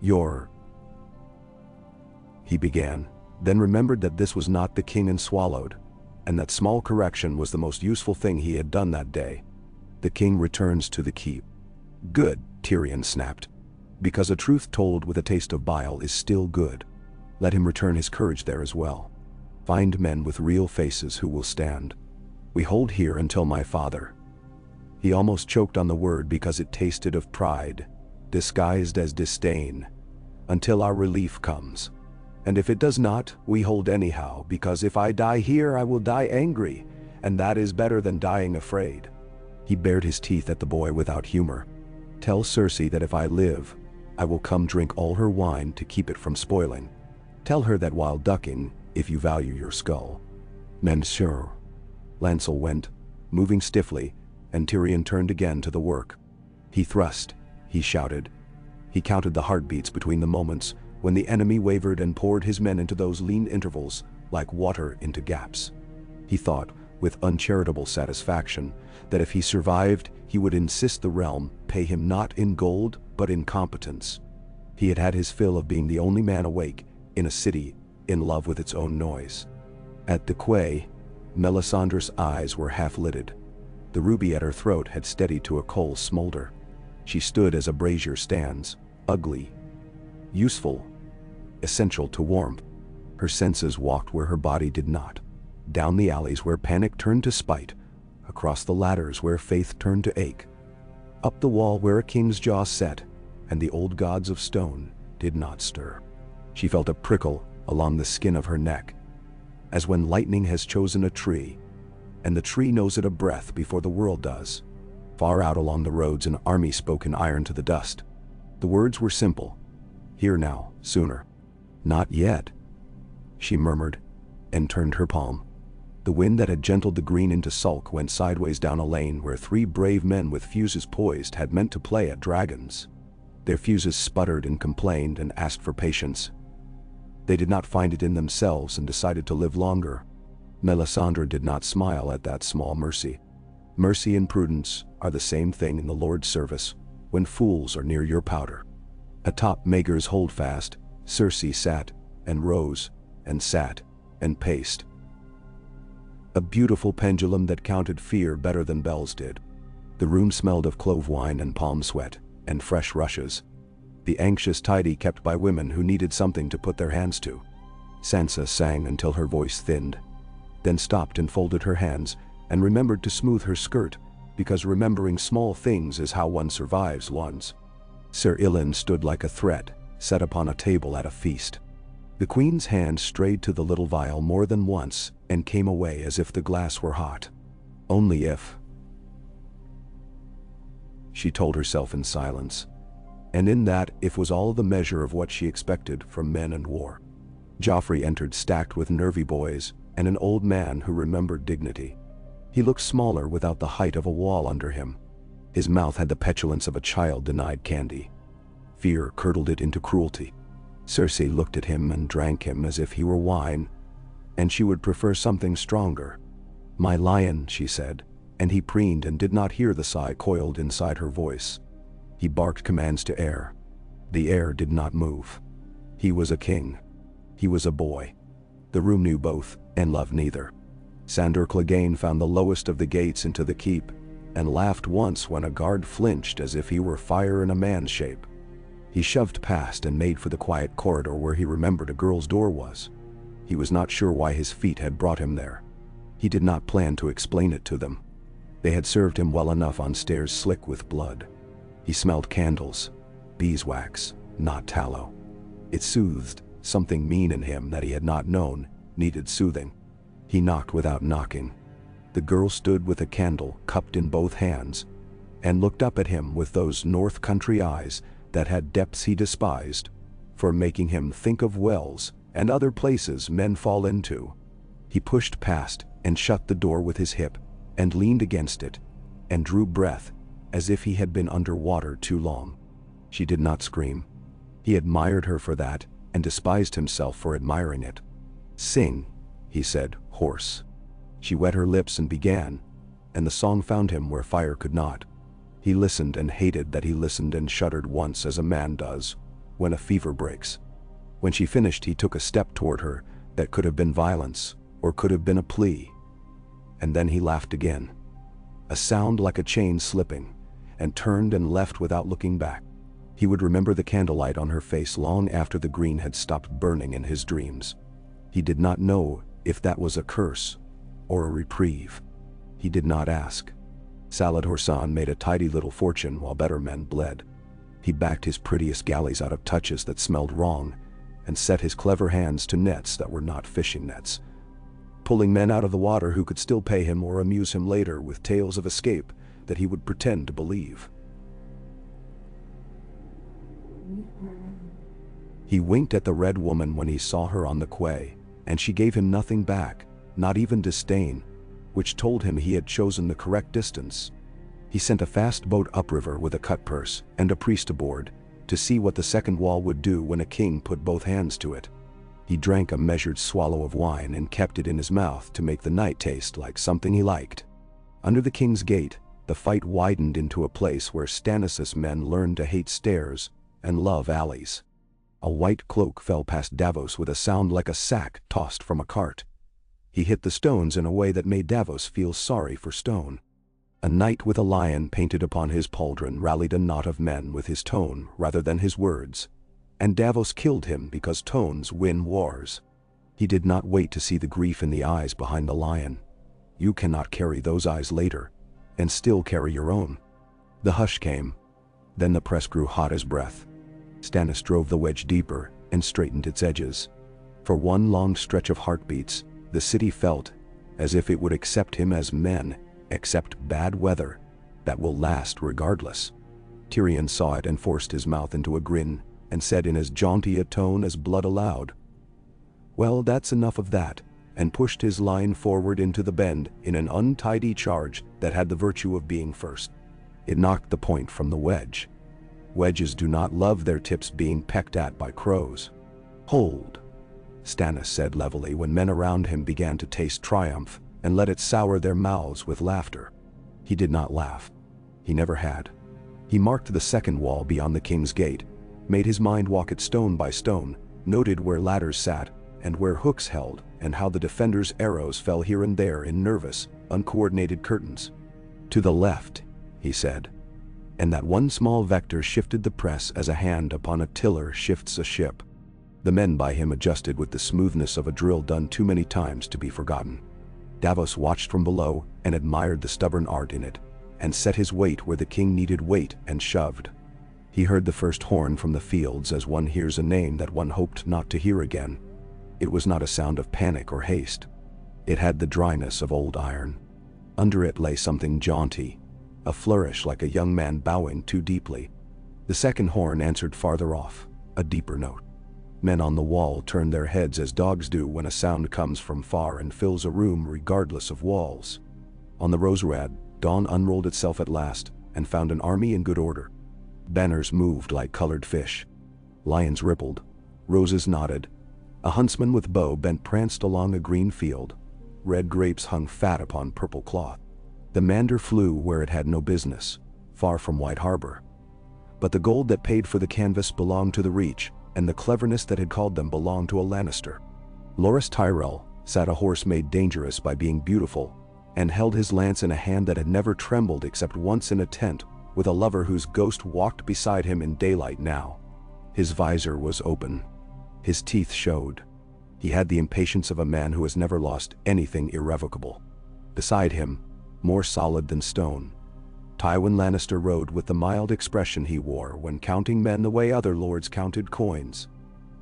"You're..." he began, then remembered that this was not the king and swallowed, and that small correction was the most useful thing he had done that day. The king returns to the keep. "Good," Tyrion snapped. "Because a truth told with a taste of bile is still good. Let him return his courage there as well. Find men with real faces who will stand. We hold here until my father..." He almost choked on the word because it tasted of pride, disguised as disdain. "Until our relief comes. And if it does not, we hold anyhow, because if I die here I will die angry, and that is better than dying afraid." He bared his teeth at the boy without humor. "Tell Cersei that if I live, I will come drink all her wine to keep it from spoiling. Tell her that while ducking, if you value your skull." "Monsieur." Lancel went, moving stiffly, and Tyrion turned again to the work. He thrust, he shouted. He counted the heartbeats between the moments when the enemy wavered and poured his men into those lean intervals like water into gaps. He thought, with uncharitable satisfaction, that if he survived, he would insist the realm pay him not in gold, but in competence. He had had his fill of being the only man awake in a city in love with its own noise. At the quay, Melisandre's eyes were half-lidded. The ruby at her throat had steadied to a coal smolder. She stood as a brazier stands, ugly, useful, essential to warmth. Her senses walked where her body did not, down the alleys where panic turned to spite, across the ladders where faith turned to ache, up the wall where a king's jaw set, and the old gods of stone did not stir. She felt a prickle along the skin of her neck, as when lightning has chosen a tree, and the tree knows it a breath before the world does. Far out along the roads an army spoke in iron to the dust. The words were simple. Here now, sooner. Not yet, she murmured, and turned her palm. The wind that had gentled the green into sulk went sideways down a lane where 3 brave men with fuses poised had meant to play at dragons. Their fuses sputtered and complained and asked for patience. They did not find it in themselves and decided to live longer. Melisandre did not smile at that small mercy. Mercy and prudence are the same thing in the Lord's service when fools are near your powder. Atop Maegor's holdfast, Cersei sat and rose and sat and paced. A beautiful pendulum that counted fear better than bells did. The room smelled of clove wine and palm sweat and fresh rushes. The anxious tidy kept by women who needed something to put their hands to. Sansa sang until her voice thinned, then stopped and folded her hands and remembered to smooth her skirt, because remembering small things is how one survives once. Sir Ilyn stood like a threat, set upon a table at a feast. The queen's hand strayed to the little vial more than once and came away as if the glass were hot. Only if, she told herself in silence. And in that if was all the measure of what she expected from men and war. Joffrey entered stacked with nervy boys and an old man who remembered dignity. He looked smaller without the height of a wall under him. His mouth had the petulance of a child denied candy. Fear curdled it into cruelty. Cersei looked at him and drank him as if he were wine, and she would prefer something stronger. "My lion," she said, and he preened and did not hear the sigh coiled inside her voice. He barked commands to air. The air did not move. He was a king. He was a boy. The room knew both, and loved neither. Sandor Clegane found the lowest of the gates into the keep, and laughed once when a guard flinched as if he were fire in a man's shape. He shoved past and made for the quiet corridor where he remembered a girl's door was. He was not sure why his feet had brought him there. He did not plan to explain it to them. They had served him well enough on stairs slick with blood. He smelled candles, beeswax, not tallow. It soothed something mean in him that he had not known needed soothing. He knocked without knocking. The girl stood with a candle cupped in both hands and looked up at him with those North Country eyes that had depths he despised, for making him think of wells and other places men fall into. He pushed past and shut the door with his hip and leaned against it and drew breath as if he had been under water too long. She did not scream. He admired her for that and despised himself for admiring it. "Sing," he said, hoarse. She wet her lips and began, and the song found him where fire could not. He listened and hated that he listened and shuddered once as a man does when a fever breaks. When she finished, he took a step toward her that could have been violence or could have been a plea. And then he laughed again, a sound like a chain slipping, and turned and left without looking back. He would remember the candlelight on her face long after the green had stopped burning in his dreams. He did not know if that was a curse or a reprieve. He did not ask. Salad Horsan made a tidy little fortune while better men bled. He backed his prettiest galleys out of touches that smelled wrong and set his clever hands to nets that were not fishing nets, pulling men out of the water who could still pay him or amuse him later with tales of escape that he would pretend to believe. He winked at the red woman when he saw her on the quay, and she gave him nothing back, not even disdain, which told him he had chosen the correct distance. He sent a fast boat upriver with a cutpurse and a priest aboard, to see what the second wall would do when a king put both hands to it. He drank a measured swallow of wine and kept it in his mouth to make the night taste like something he liked. Under the king's gate, the fight widened into a place where Stannis' men learned to hate stairs and love alleys. A white cloak fell past Davos with a sound like a sack tossed from a cart. He hit the stones in a way that made Davos feel sorry for stone. A knight with a lion painted upon his pauldron rallied a knot of men with his tone rather than his words, and Davos killed him because tones win wars. He did not wait to see the grief in the eyes behind the lion. You cannot carry those eyes later, and still carry your own. The hush came. Then the press grew hot as breath. Stannis drove the wedge deeper and straightened its edges. For one long stretch of heartbeats, the city felt as if it would accept him as men, accept bad weather that will last regardless. Tyrion saw it and forced his mouth into a grin and said in as jaunty a tone as blood allowed, "Well, that's enough of that," and pushed his line forward into the bend in an untidy charge that had the virtue of being first. It knocked the point from the wedge. Wedges do not love their tips being pecked at by crows. "Hold," Stannis said levelly when men around him began to taste triumph and let it sour their mouths with laughter. He did not laugh. He never had. He marked the second wall beyond the king's gate, made his mind walk it stone by stone, noted where ladders sat and where hooks held, and how the defenders' arrows fell here and there in nervous, uncoordinated curtains. "To the left," he said. And that one small vector shifted the press as a hand upon a tiller shifts a ship. The men by him adjusted with the smoothness of a drill done too many times to be forgotten. Davos watched from below and admired the stubborn art in it, and set his weight where the king needed weight and shoved. He heard the first horn from the fields as one hears a name that one hoped not to hear again. It was not a sound of panic or haste. It had the dryness of old iron. Under it lay something jaunty, a flourish like a young man bowing too deeply. The second horn answered farther off, a deeper note. Men on the wall turned their heads as dogs do when a sound comes from far and fills a room regardless of walls. On the Roserad, dawn unrolled itself at last and found an army in good order. Banners moved like colored fish. Lions rippled. Roses nodded. A huntsman with bow bent pranced along a green field. Red grapes hung fat upon purple cloth. The Mander flew where it had no business, far from White Harbor. But the gold that paid for the canvas belonged to the Reach, and the cleverness that had called them belonged to a Lannister. Loras Tyrell sat a horse made dangerous by being beautiful, and held his lance in a hand that had never trembled except once in a tent, with a lover whose ghost walked beside him in daylight now. His visor was open. His teeth showed. He had the impatience of a man who has never lost anything irrevocable. Beside him, more solid than stone, Tywin Lannister rode with the mild expression he wore when counting men the way other lords counted coins.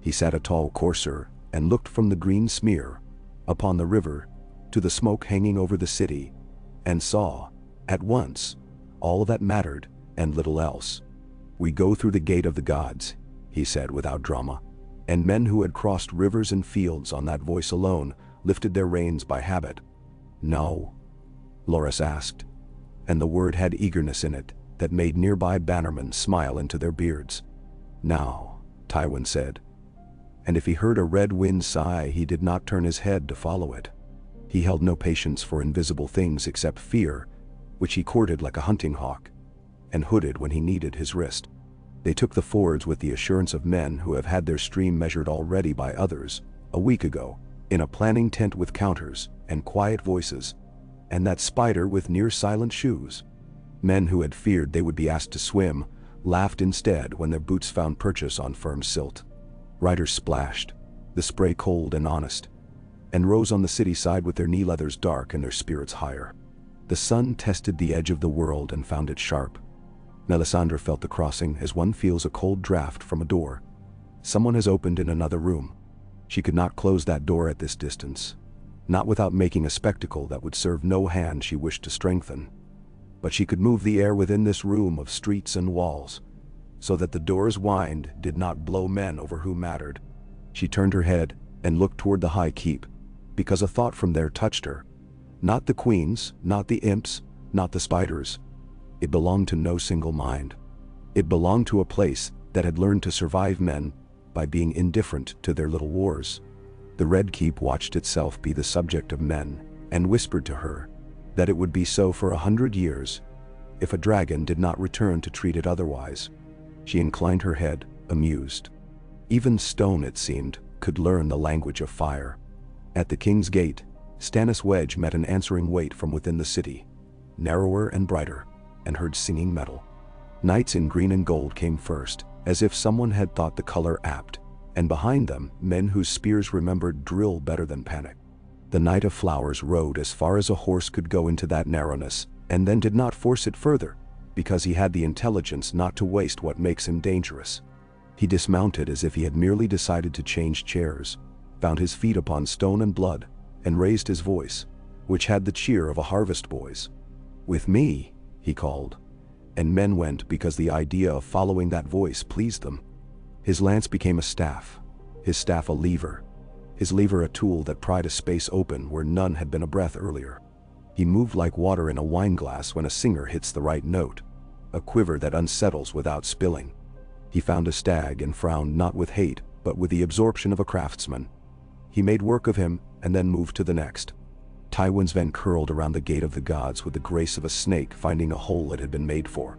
He sat a tall courser and looked from the green smear upon the river to the smoke hanging over the city, and saw, at once, all that mattered and little else. "We go through the gate of the gods," he said without drama, and men who had crossed rivers and fields on that voice alone lifted their reins by habit. "No?" Loras asked, and the word had eagerness in it that made nearby bannermen smile into their beards. "Now," Tywin said, and if he heard a red wind sigh he did not turn his head to follow it. He held no patience for invisible things except fear, which he courted like a hunting hawk, and hooded when he needed his wrist. They took the fords with the assurance of men who have had their stream measured already by others, a week ago, in a planning tent with counters and quiet voices, and that spider with near-silent shoes. Men who had feared they would be asked to swim laughed instead when their boots found purchase on firm silt. Riders splashed, the spray cold and honest, and rose on the city side with their knee leathers dark and their spirits higher. The sun tested the edge of the world and found it sharp. Melisandre felt the crossing as one feels a cold draft from a door. Someone has opened in another room. She could not close that door at this distance, not without making a spectacle that would serve no hand she wished to strengthen. But she could move the air within this room of streets and walls, so that the door's wind did not blow men over who mattered. She turned her head and looked toward the high keep, because a thought from there touched her. Not the queens, not the imps, not the spiders, It belonged to no single mind. It belonged to a place that had learned to survive men by being indifferent to their little wars. The Red Keep watched itself be the subject of men, and whispered to her that it would be so for 100 years, if a dragon did not return to treat it otherwise. She inclined her head, amused. Even stone, it seemed, could learn the language of fire. At the king's gate, Stannis Wedge met an answering weight from within the city, narrower and brighter, and heard singing metal. Knights in green and gold came first, as if someone had thought the color apt, and behind them, men whose spears remembered drill better than panic. The Knight of Flowers rode as far as a horse could go into that narrowness, and then did not force it further, because he had the intelligence not to waste what makes him dangerous. He dismounted as if he had merely decided to change chairs, found his feet upon stone and blood, and raised his voice, which had the cheer of a harvest boy's. "With me," he called, and men went because the idea of following that voice pleased them. His lance became a staff, his staff a lever, his lever a tool that pried a space open where none had been a breath earlier. He moved like water in a wineglass when a singer hits the right note, a quiver that unsettles without spilling. He found a stag and frowned not with hate, but with the absorption of a craftsman. He made work of him and then moved to the next. Tywin's vein curled around the gate of the gods with the grace of a snake finding a hole it had been made for.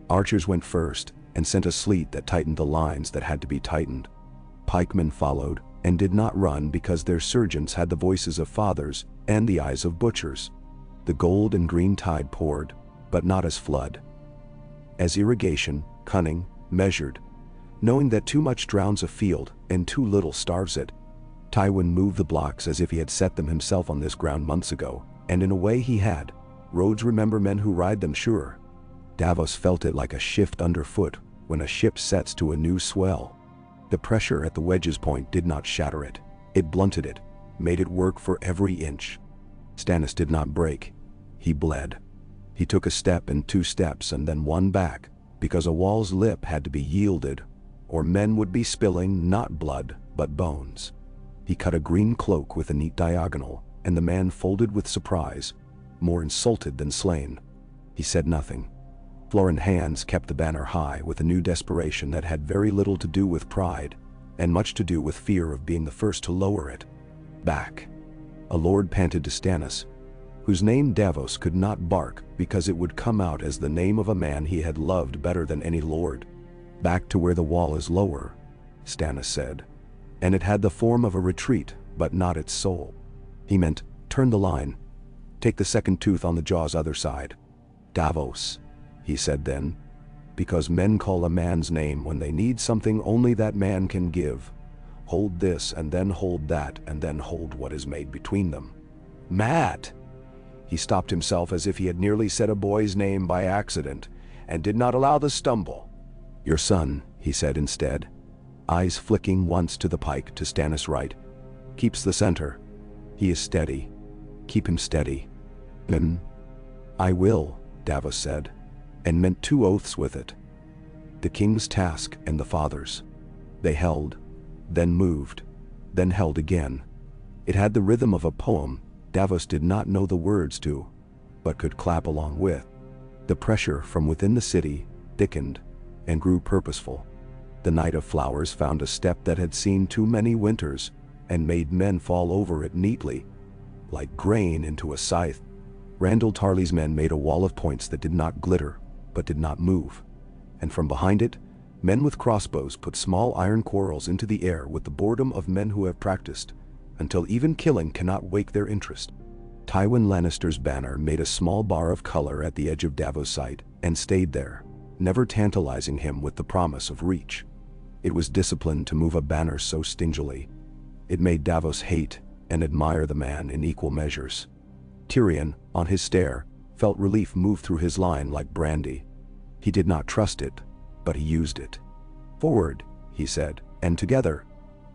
Archers went first and sent a sleet that tightened the lines that had to be tightened. Pikemen followed and did not run because their sergeants had the voices of fathers and the eyes of butchers. The gold and green tide poured, but not as flood. As irrigation, cunning, measured, knowing that too much drowns a field and too little starves it. Tywin moved the blocks as if he had set them himself on this ground months ago, and in a way he had. Roads remember men who ride them, sure. Davos felt it like a shift underfoot when a ship sets to a new swell. The pressure at the wedge's point did not shatter it. It blunted it, made it work for every inch. Stannis did not break. He bled. He took a step and 2 steps and then 1 back, because a wall's lip had to be yielded, or men would be spilling not blood, but bones. He cut a green cloak with a neat diagonal, and the man folded with surprise, more insulted than slain. He said nothing. Florid hands kept the banner high with a new desperation that had very little to do with pride, and much to do with fear of being the first to lower it. Back. A lord panted to Stannis, whose name Davos could not bark because it would come out as the name of a man he had loved better than any lord. "Back to where the wall is lower," Stannis said, and it had the form of a retreat, but not its soul. He meant, turn the line. Take the second tooth on the jaw's other side. "Davos," he said then, "because men call a man's name when they need something only that man can give. Hold this and then hold that and then hold what is made between them." "Matt!" He stopped himself as if he had nearly said a boy's name by accident, and did not allow the stumble. "Your son," he said instead, eyes flicking once to the pike to Stannis' right. "Keeps the center. He is steady. Keep him steady." "I will," Davos said, and meant 2 oaths with it. The king's task and the father's. They held, then moved, then held again. It had the rhythm of a poem Davos did not know the words to, but could clap along with. The pressure from within the city thickened and grew purposeful. The Knight of Flowers found a step that had seen too many winters and made men fall over it neatly, like grain into a scythe. Randall Tarley's men made a wall of points that did not glitter, but did not move, and from behind it, men with crossbows put small iron quarrels into the air with the boredom of men who have practiced, until even killing cannot wake their interest. Tywin Lannister's banner made a small bar of color at the edge of Davos' sight and stayed there, never tantalizing him with the promise of reach. It was discipline to move a banner so stingily. It made Davos hate and admire the man in equal measures. Tyrion, on his stair, felt relief move through his line like brandy. He did not trust it, but he used it. "Forward," he said, "and together.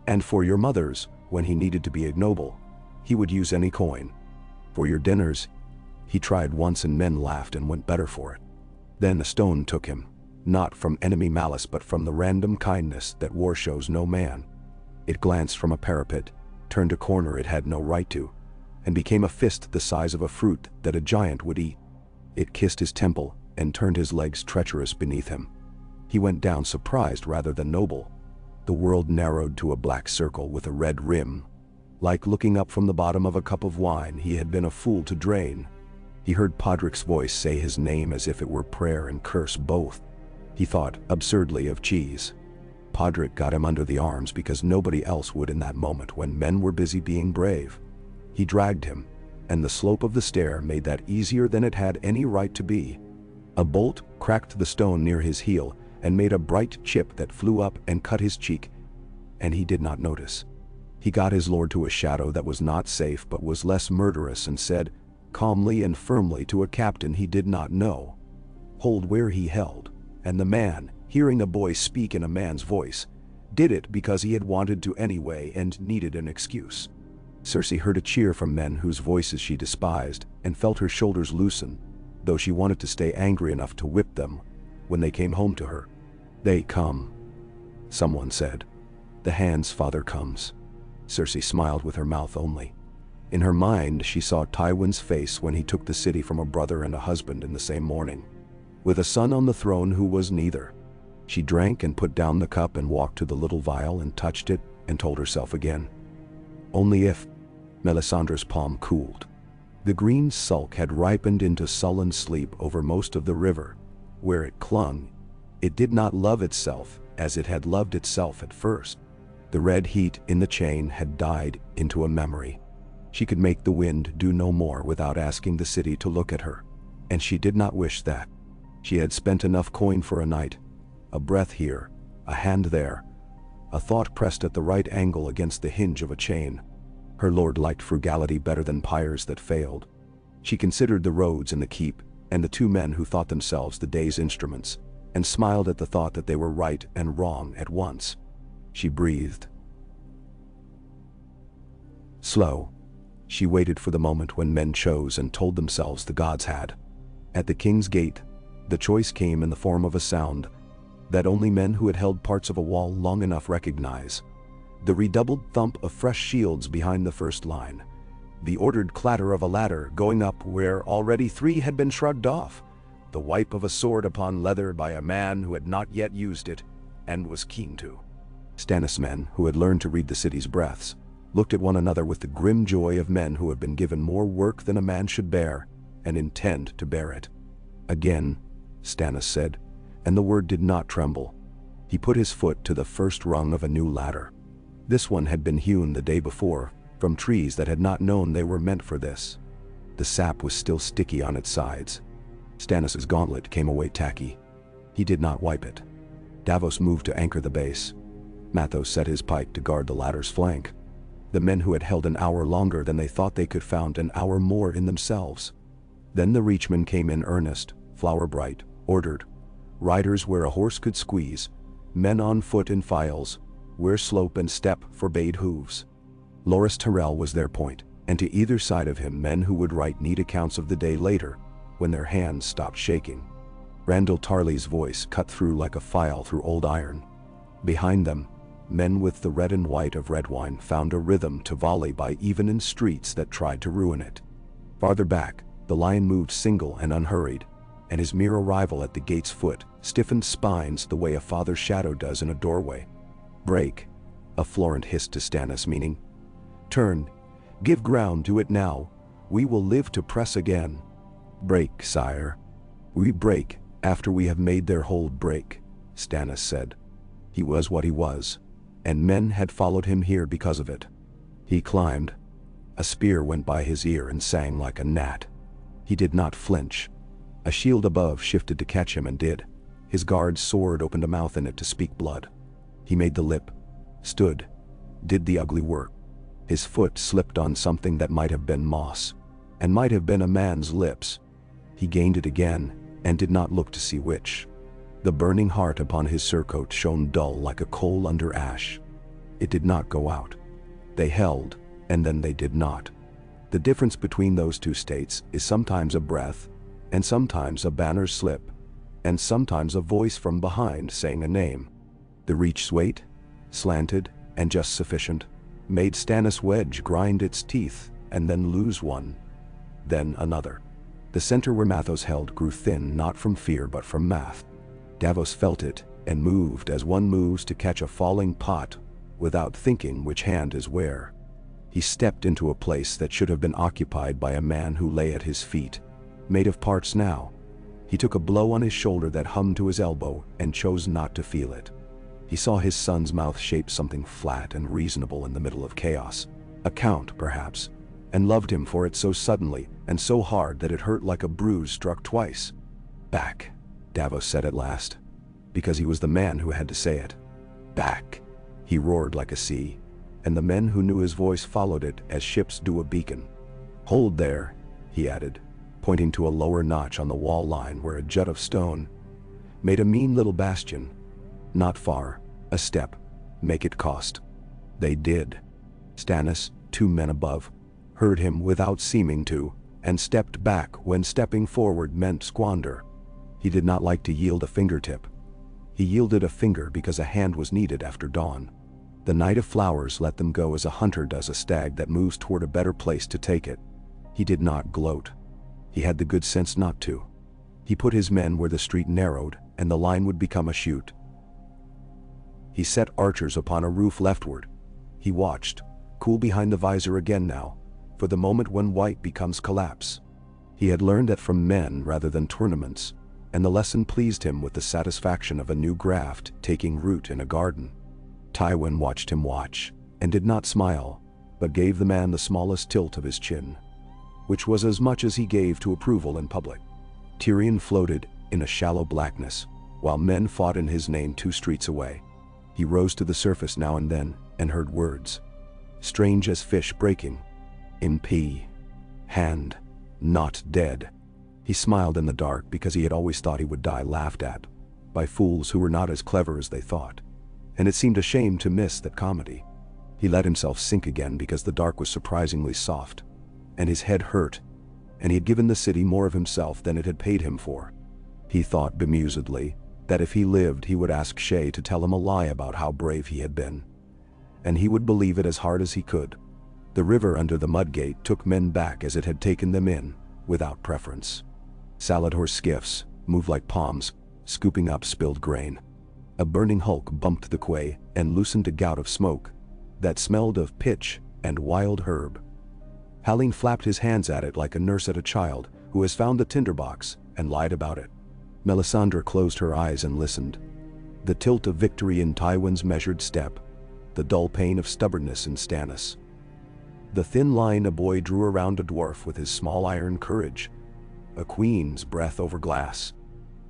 And for your mothers, when he needed to be ignoble, he would use any coin. For your dinners," he tried once and men laughed and went better for it. Then a stone took him, not from enemy malice but from the random kindness that war shows no man. It glanced from a parapet, turned a corner it had no right to, and became a fist the size of a fruit that a giant would eat. It kissed his temple, and turned his legs treacherous beneath him. He went down surprised rather than noble. The world narrowed to a black circle with a red rim. Like looking up from the bottom of a cup of wine he had been a fool to drain. He heard Podrick's voice say his name as if it were prayer and curse both. He thought absurdly of cheese. Podrick got him under the arms because nobody else would in that moment when men were busy being brave. He dragged him, and the slope of the stair made that easier than it had any right to be. A bolt cracked the stone near his heel and made a bright chip that flew up and cut his cheek, and he did not notice. He got his lord to a shadow that was not safe but was less murderous and said, calmly and firmly to a captain he did not know, "Hold where he held," and the man, hearing a boy speak in a man's voice, did it because he had wanted to anyway and needed an excuse. Cersei heard a cheer from men whose voices she despised and felt her shoulders loosen, though she wanted to stay angry enough to whip them when they came home to her. "They come," someone said. "The Hand's father comes." Cersei smiled with her mouth only. In her mind she saw Tywin's face when he took the city from a brother and a husband in the same morning, with a son on the throne who was neither. She drank and put down the cup and walked to the little vial and touched it and told herself again. Only if. Melisandre's palm cooled. The green sulk had ripened into sullen sleep over most of the river. Where it clung, it did not love itself as it had loved itself at first. The red heat in the chain had died into a memory. She could make the wind do no more without asking the city to look at her, and she did not wish that. She had spent enough coin for a night. A breath here, a hand there, a thought pressed at the right angle against the hinge of a chain. Her lord liked frugality better than pyres that failed. She considered the roads in the keep and the two men who thought themselves the day's instruments, and smiled at the thought that they were right and wrong at once. She breathed. Slow. She waited for the moment when men chose and told themselves the gods had. At the king's gate, the choice came in the form of a sound that only men who had held parts of a wall long enough recognize. The redoubled thump of fresh shields behind the first line. The ordered clatter of a ladder going up where already 3 had been shrugged off. The wipe of a sword upon leather by a man who had not yet used it and was keen to. Stannis men, who had learned to read the city's breaths, looked at one another with the grim joy of men who have been given more work than a man should bear and intend to bear it. Again, Stannis said, and the word did not tremble. He put his foot to the first rung of a new ladder. This one had been hewn the day before, from trees that had not known they were meant for this. The sap was still sticky on its sides. Stannis's gauntlet came away tacky. He did not wipe it. Davos moved to anchor the base. Mathos set his pike to guard the ladder's flank. The men who had held an hour longer than they thought they could found an hour more in themselves. Then the reachmen came in earnest, flower bright, ordered. Riders where a horse could squeeze, men on foot in files, where slope and step forbade hooves. Loras Tyrell was their point, and to either side of him men who would write neat accounts of the day later, when their hands stopped shaking. Randall Tarley's voice cut through like a file through old iron. Behind them, men with the red and white of red wine found a rhythm to volley by even in streets that tried to ruin it. Farther back, the lion moved single and unhurried, and his mere arrival at the gate's foot stiffened spines the way a father's shadow does in a doorway. "Break," a Florent hissed to Stannis, meaning, "Turn, give ground to it now, we will live to press again." "Break, sire. We break after we have made their hold break," Stannis said. He was what he was, and men had followed him here because of it. He climbed. A spear went by his ear and sang like a gnat. He did not flinch. A shield above shifted to catch him and did. His guard's sword opened a mouth in it to speak blood. He made the lip, stood, did the ugly work. His foot slipped on something that might have been moss, and might have been a man's lips. He gained it again, and did not look to see which. The burning heart upon his surcoat shone dull like a coal under ash. It did not go out. They held, and then they did not. The difference between those two states is sometimes a breath, and sometimes a banner slip, and sometimes a voice from behind saying a name. The reach swayed, slanted, and just sufficient, made Stannis' wedge grind its teeth and then lose one, then another. The center where Mathos held grew thin not from fear but from Math. Davos felt it and moved as one moves to catch a falling pot without thinking which hand is where. He stepped into a place that should have been occupied by a man who lay at his feet, made of parts now. He took a blow on his shoulder that hummed to his elbow and chose not to feel it. He saw his son's mouth shape something flat and reasonable in the middle of chaos. A count, perhaps, and loved him for it so suddenly and so hard that it hurt like a bruise struck twice. "Back," Davos said at last, because he was the man who had to say it. "Back," he roared like a sea, and the men who knew his voice followed it as ships do a beacon. "Hold there," he added, pointing to a lower notch on the wall line where a jut of stone made a mean little bastion. "Not far, a step, make it cost." They did. Stannis, 2 men above, heard him without seeming to, and stepped back when stepping forward meant squander. He did not like to yield a fingertip. He yielded a finger because a hand was needed after dawn. The Night of Flowers let them go as a hunter does a stag that moves toward a better place to take it. He did not gloat. He had the good sense not to. He put his men where the street narrowed and the line would become a chute. He set archers upon a roof leftward. He watched, cool behind the visor again now, for the moment when white becomes collapse. He had learned that from men rather than tournaments, and the lesson pleased him with the satisfaction of a new graft taking root in a garden. Tywin watched him watch, and did not smile, but gave the man the smallest tilt of his chin, which was as much as he gave to approval in public. Tyrion floated in a shallow blackness, while men fought in his name 2 streets away. He rose to the surface now and then, and heard words, strange as fish breaking. "MP. Hand. Not dead." He smiled in the dark because he had always thought he would die laughed at, by fools who were not as clever as they thought, and it seemed a shame to miss that comedy. He let himself sink again because the dark was surprisingly soft, and his head hurt, and he had given the city more of himself than it had paid him for. He thought bemusedly that if he lived he would ask Shay to tell him a lie about how brave he had been, and he would believe it as hard as he could. The river under the mudgate took men back as it had taken them in, without preference. Saladhor's skiffs moved like palms, scooping up spilled grain. A burning hulk bumped the quay and loosened a gout of smoke that smelled of pitch and wild herb. Hallyne flapped his hands at it like a nurse at a child who has found the tinderbox and lied about it. Melisandre closed her eyes and listened. The tilt of victory in Tywin's measured step, the dull pain of stubbornness in Stannis. The thin line a boy drew around a dwarf with his small iron courage. A queen's breath over glass.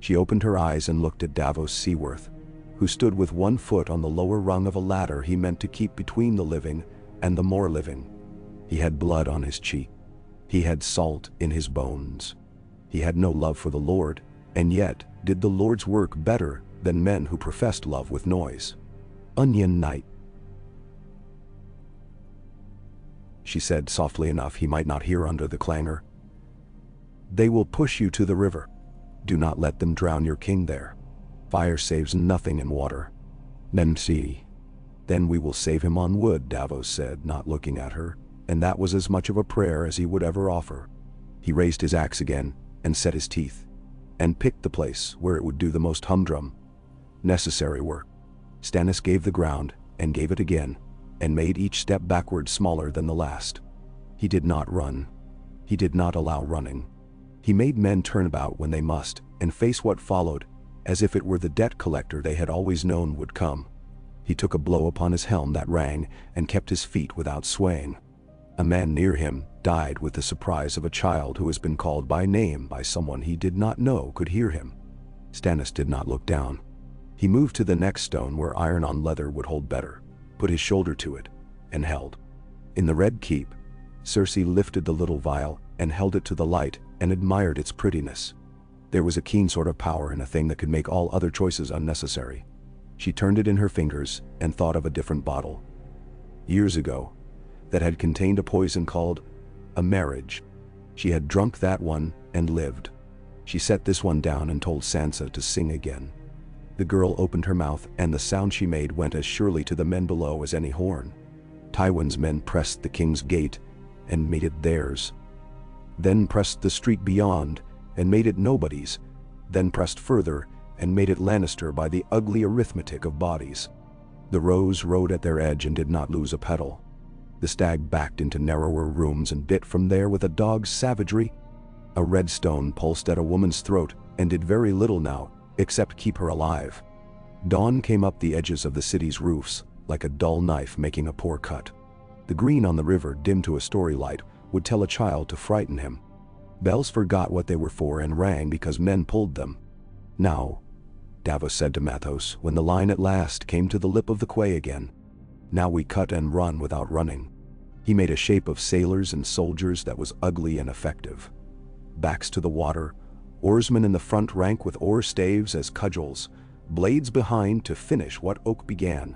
She opened her eyes and looked at Davos Seaworth, who stood with 1 foot on the lower rung of a ladder he meant to keep between the living and the more living. He had blood on his cheek. He had salt in his bones. He had no love for the Lord, and yet did the Lord's work better than men who professed love with noise. "Onion Knight," she said softly enough he might not hear under the clangor. "They will push you to the river. Do not let them drown your king there. Fire saves nothing in water. Then see. Then we will save him on wood," Davos said, not looking at her, and that was as much of a prayer as he would ever offer. He raised his axe again and set his teeth, and picked the place where it would do the most humdrum, necessary work. Stannis gave the ground and gave it again, and made each step backward smaller than the last. He did not run. He did not allow running. He made men turn about when they must, and face what followed, as if it were the debt collector they had always known would come. He took a blow upon his helm that rang, and kept his feet without swaying. A man near him died with the surprise of a child who has been called by name by someone he did not know could hear him. Stannis did not look down. He moved to the next stone where iron on leather would hold better, put his shoulder to it, and held. In the Red Keep, Cersei lifted the little vial and held it to the light and admired its prettiness. There was a keen sort of power in a thing that could make all other choices unnecessary. She turned it in her fingers and thought of a different bottle, years ago, that had contained a poison called a marriage. She had drunk that one and lived. She set this one down and told Sansa to sing again. The girl opened her mouth, and the sound she made went as surely to the men below as any horn. Tywin's men pressed the king's gate and made it theirs, then pressed the street beyond and made it nobody's, then pressed further and made it Lannister by the ugly arithmetic of bodies. The rose rode at their edge and did not lose a petal. The stag backed into narrower rooms and bit from there with a dog's savagery. A red stone pulsed at a woman's throat and did very little now, except keep her alive. Dawn came up the edges of the city's roofs, like a dull knife making a poor cut. The green on the river, dim to a story light, would tell a child to frighten him. Bells forgot what they were for and rang because men pulled them. "Now," Davos said to Mathos when the line at last came to the lip of the quay again. "Now we cut and run without running." He made a shape of sailors and soldiers that was ugly and effective. Backs to the water, oarsmen in the front rank with oar staves as cudgels, blades behind to finish what oak began.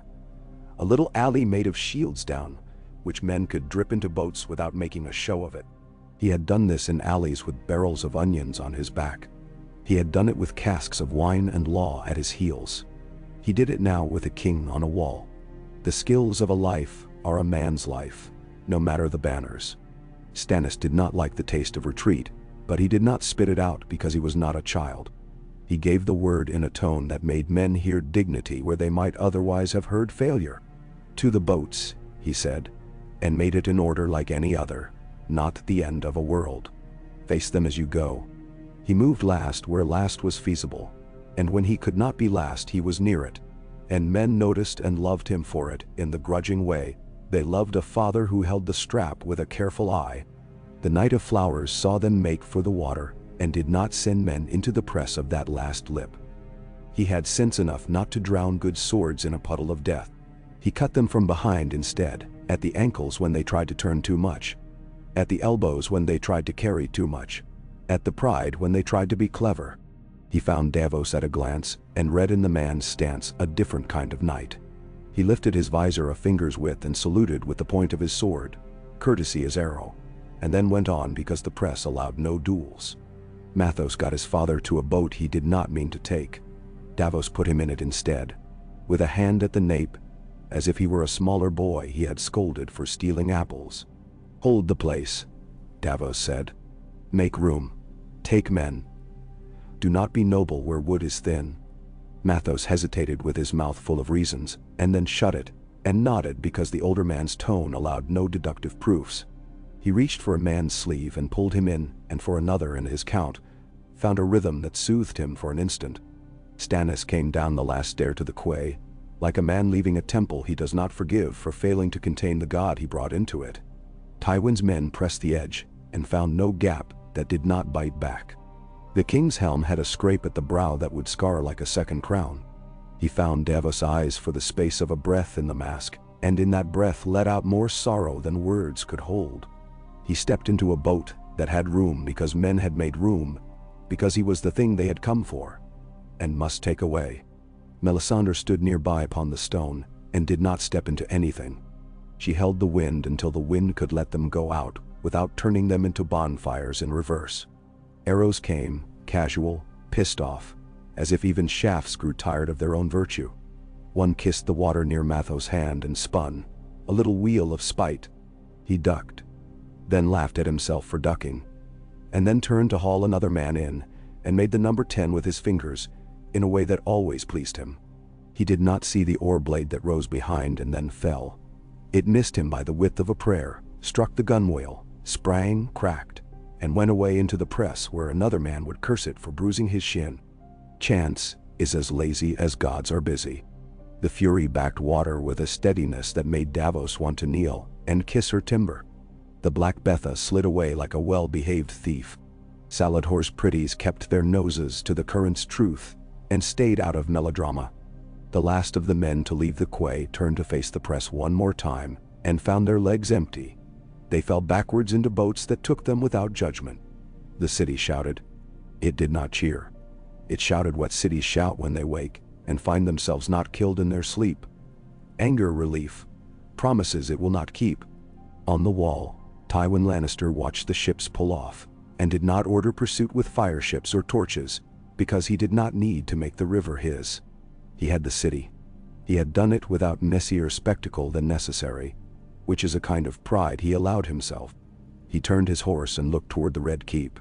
A little alley made of shields down, which men could drip into boats without making a show of it. He had done this in alleys with barrels of onions on his back. He had done it with casks of wine and law at his heels. He did it now with a king on a wall. The skills of a life are a man's life, no matter the banners. Stannis did not like the taste of retreat, but he did not spit it out because he was not a child. He gave the word in a tone that made men hear dignity where they might otherwise have heard failure. "To the boats," he said, and made it in order like any other, not the end of a world. "Face them as you go." He moved last where last was feasible, and when he could not be last he was near it, and men noticed and loved him for it in the grudging way they loved a father who held the strap with a careful eye. The Knight of Flowers saw them make for the water and did not send men into the press of that last lip. He had sense enough not to drown good swords in a puddle of death. He cut them from behind instead, at the ankles when they tried to turn too much, at the elbows when they tried to carry too much, at the pride when they tried to be clever. He found Davos at a glance and read in the man's stance a different kind of knight. He lifted his visor a finger's width and saluted with the point of his sword, courtesy as arrow, and then went on because the press allowed no duels. Mathos got his father to a boat he did not mean to take. Davos put him in it instead. With a hand at the nape, as if he were a smaller boy he had scolded for stealing apples. "Hold the place," Davos said. "Make room. Take men. Do not be noble where wood is thin." Mathos hesitated with his mouth full of reasons, and then shut it, and nodded because the older man's tone allowed no deductive proofs. He reached for a man's sleeve and pulled him in, and for another in his count, found a rhythm that soothed him for an instant. Stannis came down the last stair to the quay, like a man leaving a temple he does not forgive for failing to contain the god he brought into it. Tywin's men pressed the edge, and found no gap that did not bite back. The king's helm had a scrape at the brow that would scar like a second crown. He found Davos' eyes for the space of a breath in the mask, and in that breath let out more sorrow than words could hold. He stepped into a boat that had room because men had made room, because he was the thing they had come for, and must take away. Melisandre stood nearby upon the stone, and did not step into anything. She held the wind until the wind could let them go out, without turning them into bonfires in reverse. Arrows came, casual, pissed off, as if even shafts grew tired of their own virtue. One kissed the water near Mathos' hand and spun, a little wheel of spite. He ducked, then laughed at himself for ducking, and then turned to haul another man in, and made the number 10 with his fingers, in a way that always pleased him. He did not see the oar blade that rose behind and then fell. It missed him by the width of a prayer, struck the gunwale, sprang, cracked, and went away into the press where another man would curse it for bruising his shin. Chance is as lazy as gods are busy. The fury backed water with a steadiness that made Davos want to kneel and kiss her timber. The Black Betha slid away like a well-behaved thief. Saladhor's pretties kept their noses to the current's truth and stayed out of melodrama. The last of the men to leave the quay turned to face the press one more time and found their legs empty. They fell backwards into boats that took them without judgment. The city shouted. It did not cheer. It shouted what cities shout when they wake and find themselves not killed in their sleep. Anger, relief, promises it will not keep. On the wall, Tywin Lannister watched the ships pull off and did not order pursuit with fire ships or torches because he did not need to make the river his. He had the city. He had done it without messier spectacle than necessary, which is a kind of pride he allowed himself. He turned his horse and looked toward the Red Keep.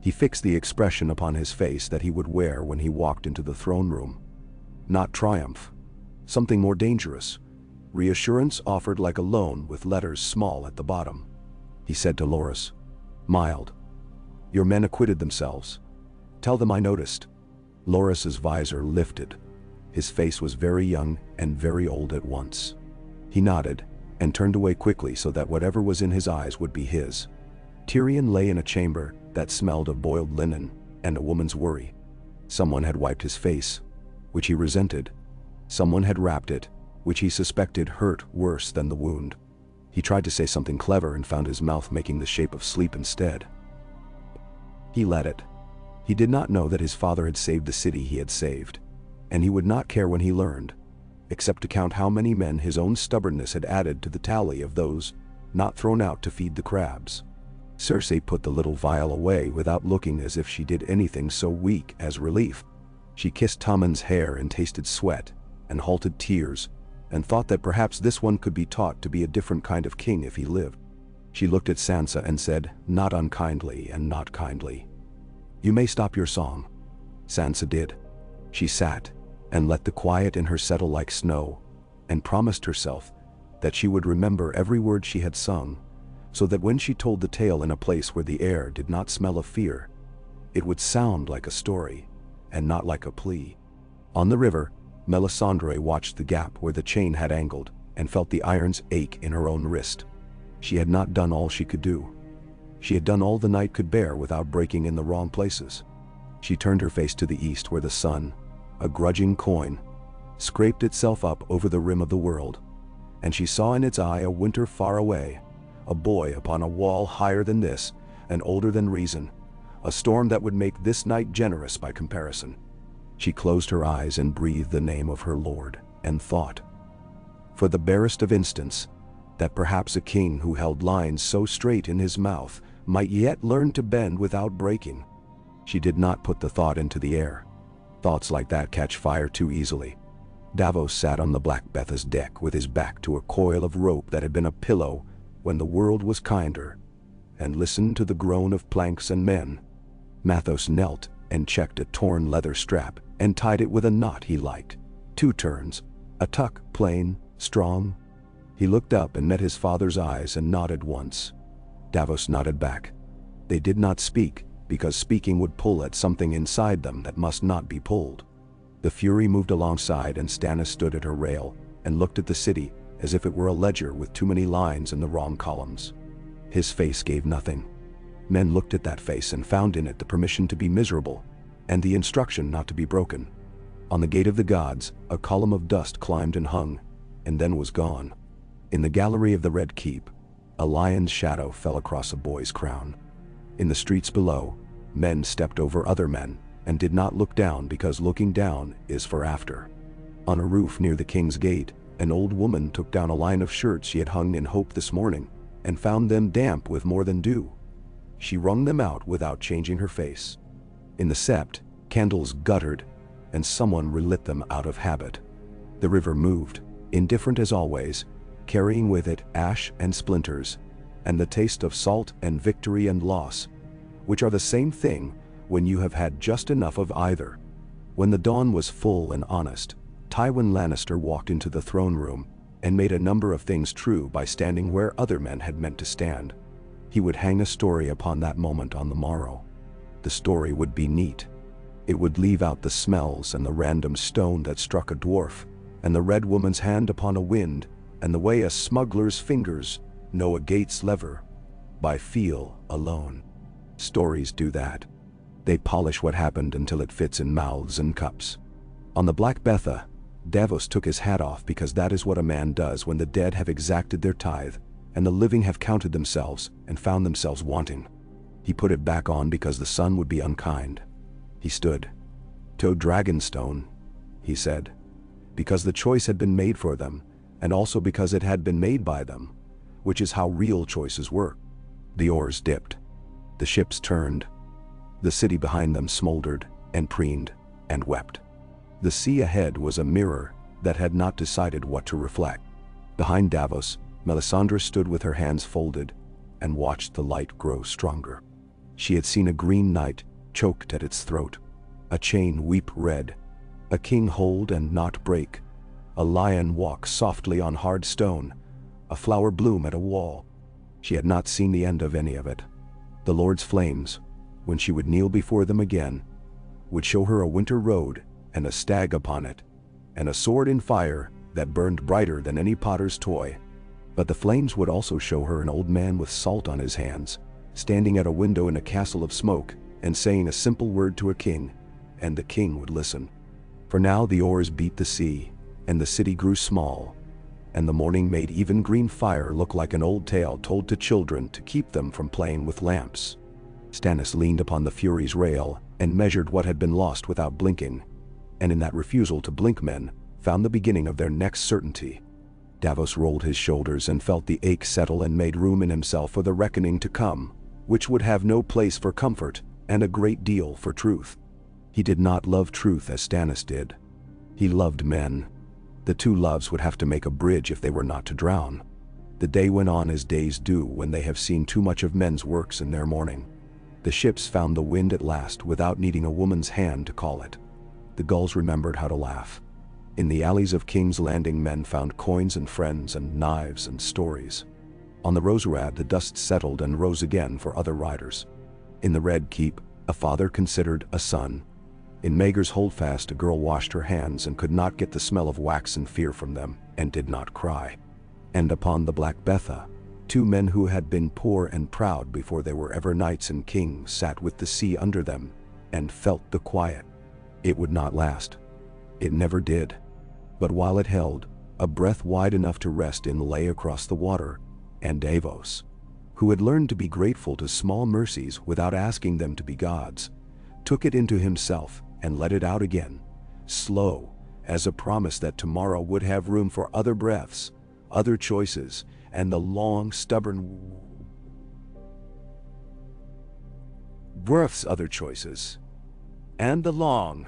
He fixed the expression upon his face that he would wear when he walked into the throne room. Not triumph. Something more dangerous. Reassurance offered like a loan with letters small at the bottom. He said to Loras, mild, "Your men acquitted themselves. Tell them I noticed." Loras's visor lifted. His face was very young and very old at once. He nodded and turned away quickly so that whatever was in his eyes would be his. Tyrion lay in a chamber that smelled of boiled linen and a woman's worry. Someone had wiped his face, which he resented. Someone had wrapped it, which he suspected hurt worse than the wound. He tried to say something clever and found his mouth making the shape of sleep instead. He let it. He did not know that his father had saved the city he had saved, and he would not care when he learned, except to count how many men his own stubbornness had added to the tally of those not thrown out to feed the crabs. Cersei put the little vial away without looking as if she did anything so weak as relief. She kissed Tommen's hair and tasted sweat and halted tears, and thought that perhaps this one could be taught to be a different kind of king if he lived. She looked at Sansa and said, not unkindly and not kindly, "You may stop your song." Sansa did. She sat and let the quiet in her settle like snow, and promised herself that she would remember every word she had sung, so that when she told the tale in a place where the air did not smell of fear, it would sound like a story and not like a plea. On the river, Melisandre watched the gap where the chain had angled and felt the irons ache in her own wrist. She had not done all she could do. She had done all the night could bear without breaking in the wrong places. She turned her face to the east where the sun, a grudging coin, scraped itself up over the rim of the world, and she saw in its eye a winter far away, a boy upon a wall higher than this and older than reason, a storm that would make this night generous by comparison. She closed her eyes and breathed the name of her lord, and thought, for the barest of instants, that perhaps a king who held lines so straight in his mouth might yet learn to bend without breaking. She did not put the thought into the air. Thoughts like that catch fire too easily. Davos sat on the Blackwater's deck with his back to a coil of rope that had been a pillow when the world was kinder, and listened to the groan of planks and men. Mathos knelt and checked a torn leather strap and tied it with a knot he liked. 2 turns, a tuck, plain, strong. He looked up and met his father's eyes and nodded once. Davos nodded back. They did not speak, because speaking would pull at something inside them that must not be pulled. The Fury moved alongside and Stannis stood at her rail and looked at the city as if it were a ledger with too many lines in the wrong columns. His face gave nothing. Men looked at that face and found in it the permission to be miserable and the instruction not to be broken. On the gate of the gods, a column of dust climbed and hung, and then was gone. In the gallery of the Red Keep, a lion's shadow fell across a boy's crown. In the streets below, men stepped over other men and did not look down because looking down is for after. On a roof near the king's gate, an old woman took down a line of shirts she had hung in hope this morning and found them damp with more than dew. She wrung them out without changing her face. In the sept, candles guttered, and someone relit them out of habit. The river moved, indifferent as always, carrying with it ash and splinters, and the taste of salt and victory and loss, which are the same thing when you have had just enough of either. When the dawn was full and honest, Tywin Lannister walked into the throne room and made a number of things true by standing where other men had meant to stand. He would hang a story upon that moment on the morrow. The story would be neat. It would leave out the smells and the random stone that struck a dwarf, and the red woman's hand upon a wind, and the way a smuggler's fingers know a gate's lever by feel alone. Stories do that. They polish what happened until it fits in mouths and cups. On the Blackwater, Davos took his hat off because that is what a man does when the dead have exacted their tithe and the living have counted themselves and found themselves wanting. He put it back on because the sun would be unkind. He stood. "To Dragonstone," he said, because the choice had been made for them, and also because it had been made by them, which is how real choices work. The oars dipped. The ships turned. The city behind them smoldered and preened and wept. The sea ahead was a mirror that had not decided what to reflect. Behind Davos, Melisandre stood with her hands folded and watched the light grow stronger. She had seen a green knight choked at its throat, a chain weep red, a king hold and not break, a lion walk softly on hard stone, a flower bloom at a wall. She had not seen the end of any of it. The Lord's flames, when she would kneel before them again, would show her a winter road and a stag upon it, and a sword in fire that burned brighter than any potter's toy. But the flames would also show her an old man with salt on his hands, standing at a window in a castle of smoke, and saying a simple word to a king, and the king would listen. For now the oars beat the sea, and the city grew small, and the morning made even green fire look like an old tale told to children to keep them from playing with lamps. Stannis leaned upon the Fury's rail and measured what had been lost without blinking, and in that refusal to blink men found the beginning of their next certainty. Davos rolled his shoulders and felt the ache settle and made room in himself for the reckoning to come, which would have no place for comfort and a great deal for truth. He did not love truth as Stannis did. He loved men. The two loves would have to make a bridge if they were not to drown. The day went on as days do when they have seen too much of men's works in their mourning. The ships found the wind at last without needing a woman's hand to call it. The gulls remembered how to laugh. In the alleys of King's Landing men found coins and friends and knives and stories. On the Roserad the dust settled and rose again for other riders. In the Red Keep, a father considered a son. In Maegor's Holdfast a girl washed her hands and could not get the smell of wax and fear from them, and did not cry. And upon the Black Betha, two men who had been poor and proud before they were ever knights and kings sat with the sea under them, and felt the quiet. It would not last. It never did. But while it held, a breath wide enough to rest in lay across the water, and Davos, who had learned to be grateful to small mercies without asking them to be gods, took it into himself and let it out again, slow, as a promise that tomorrow would have room for other breaths, other choices, and the long, stubborn other choices, and the long,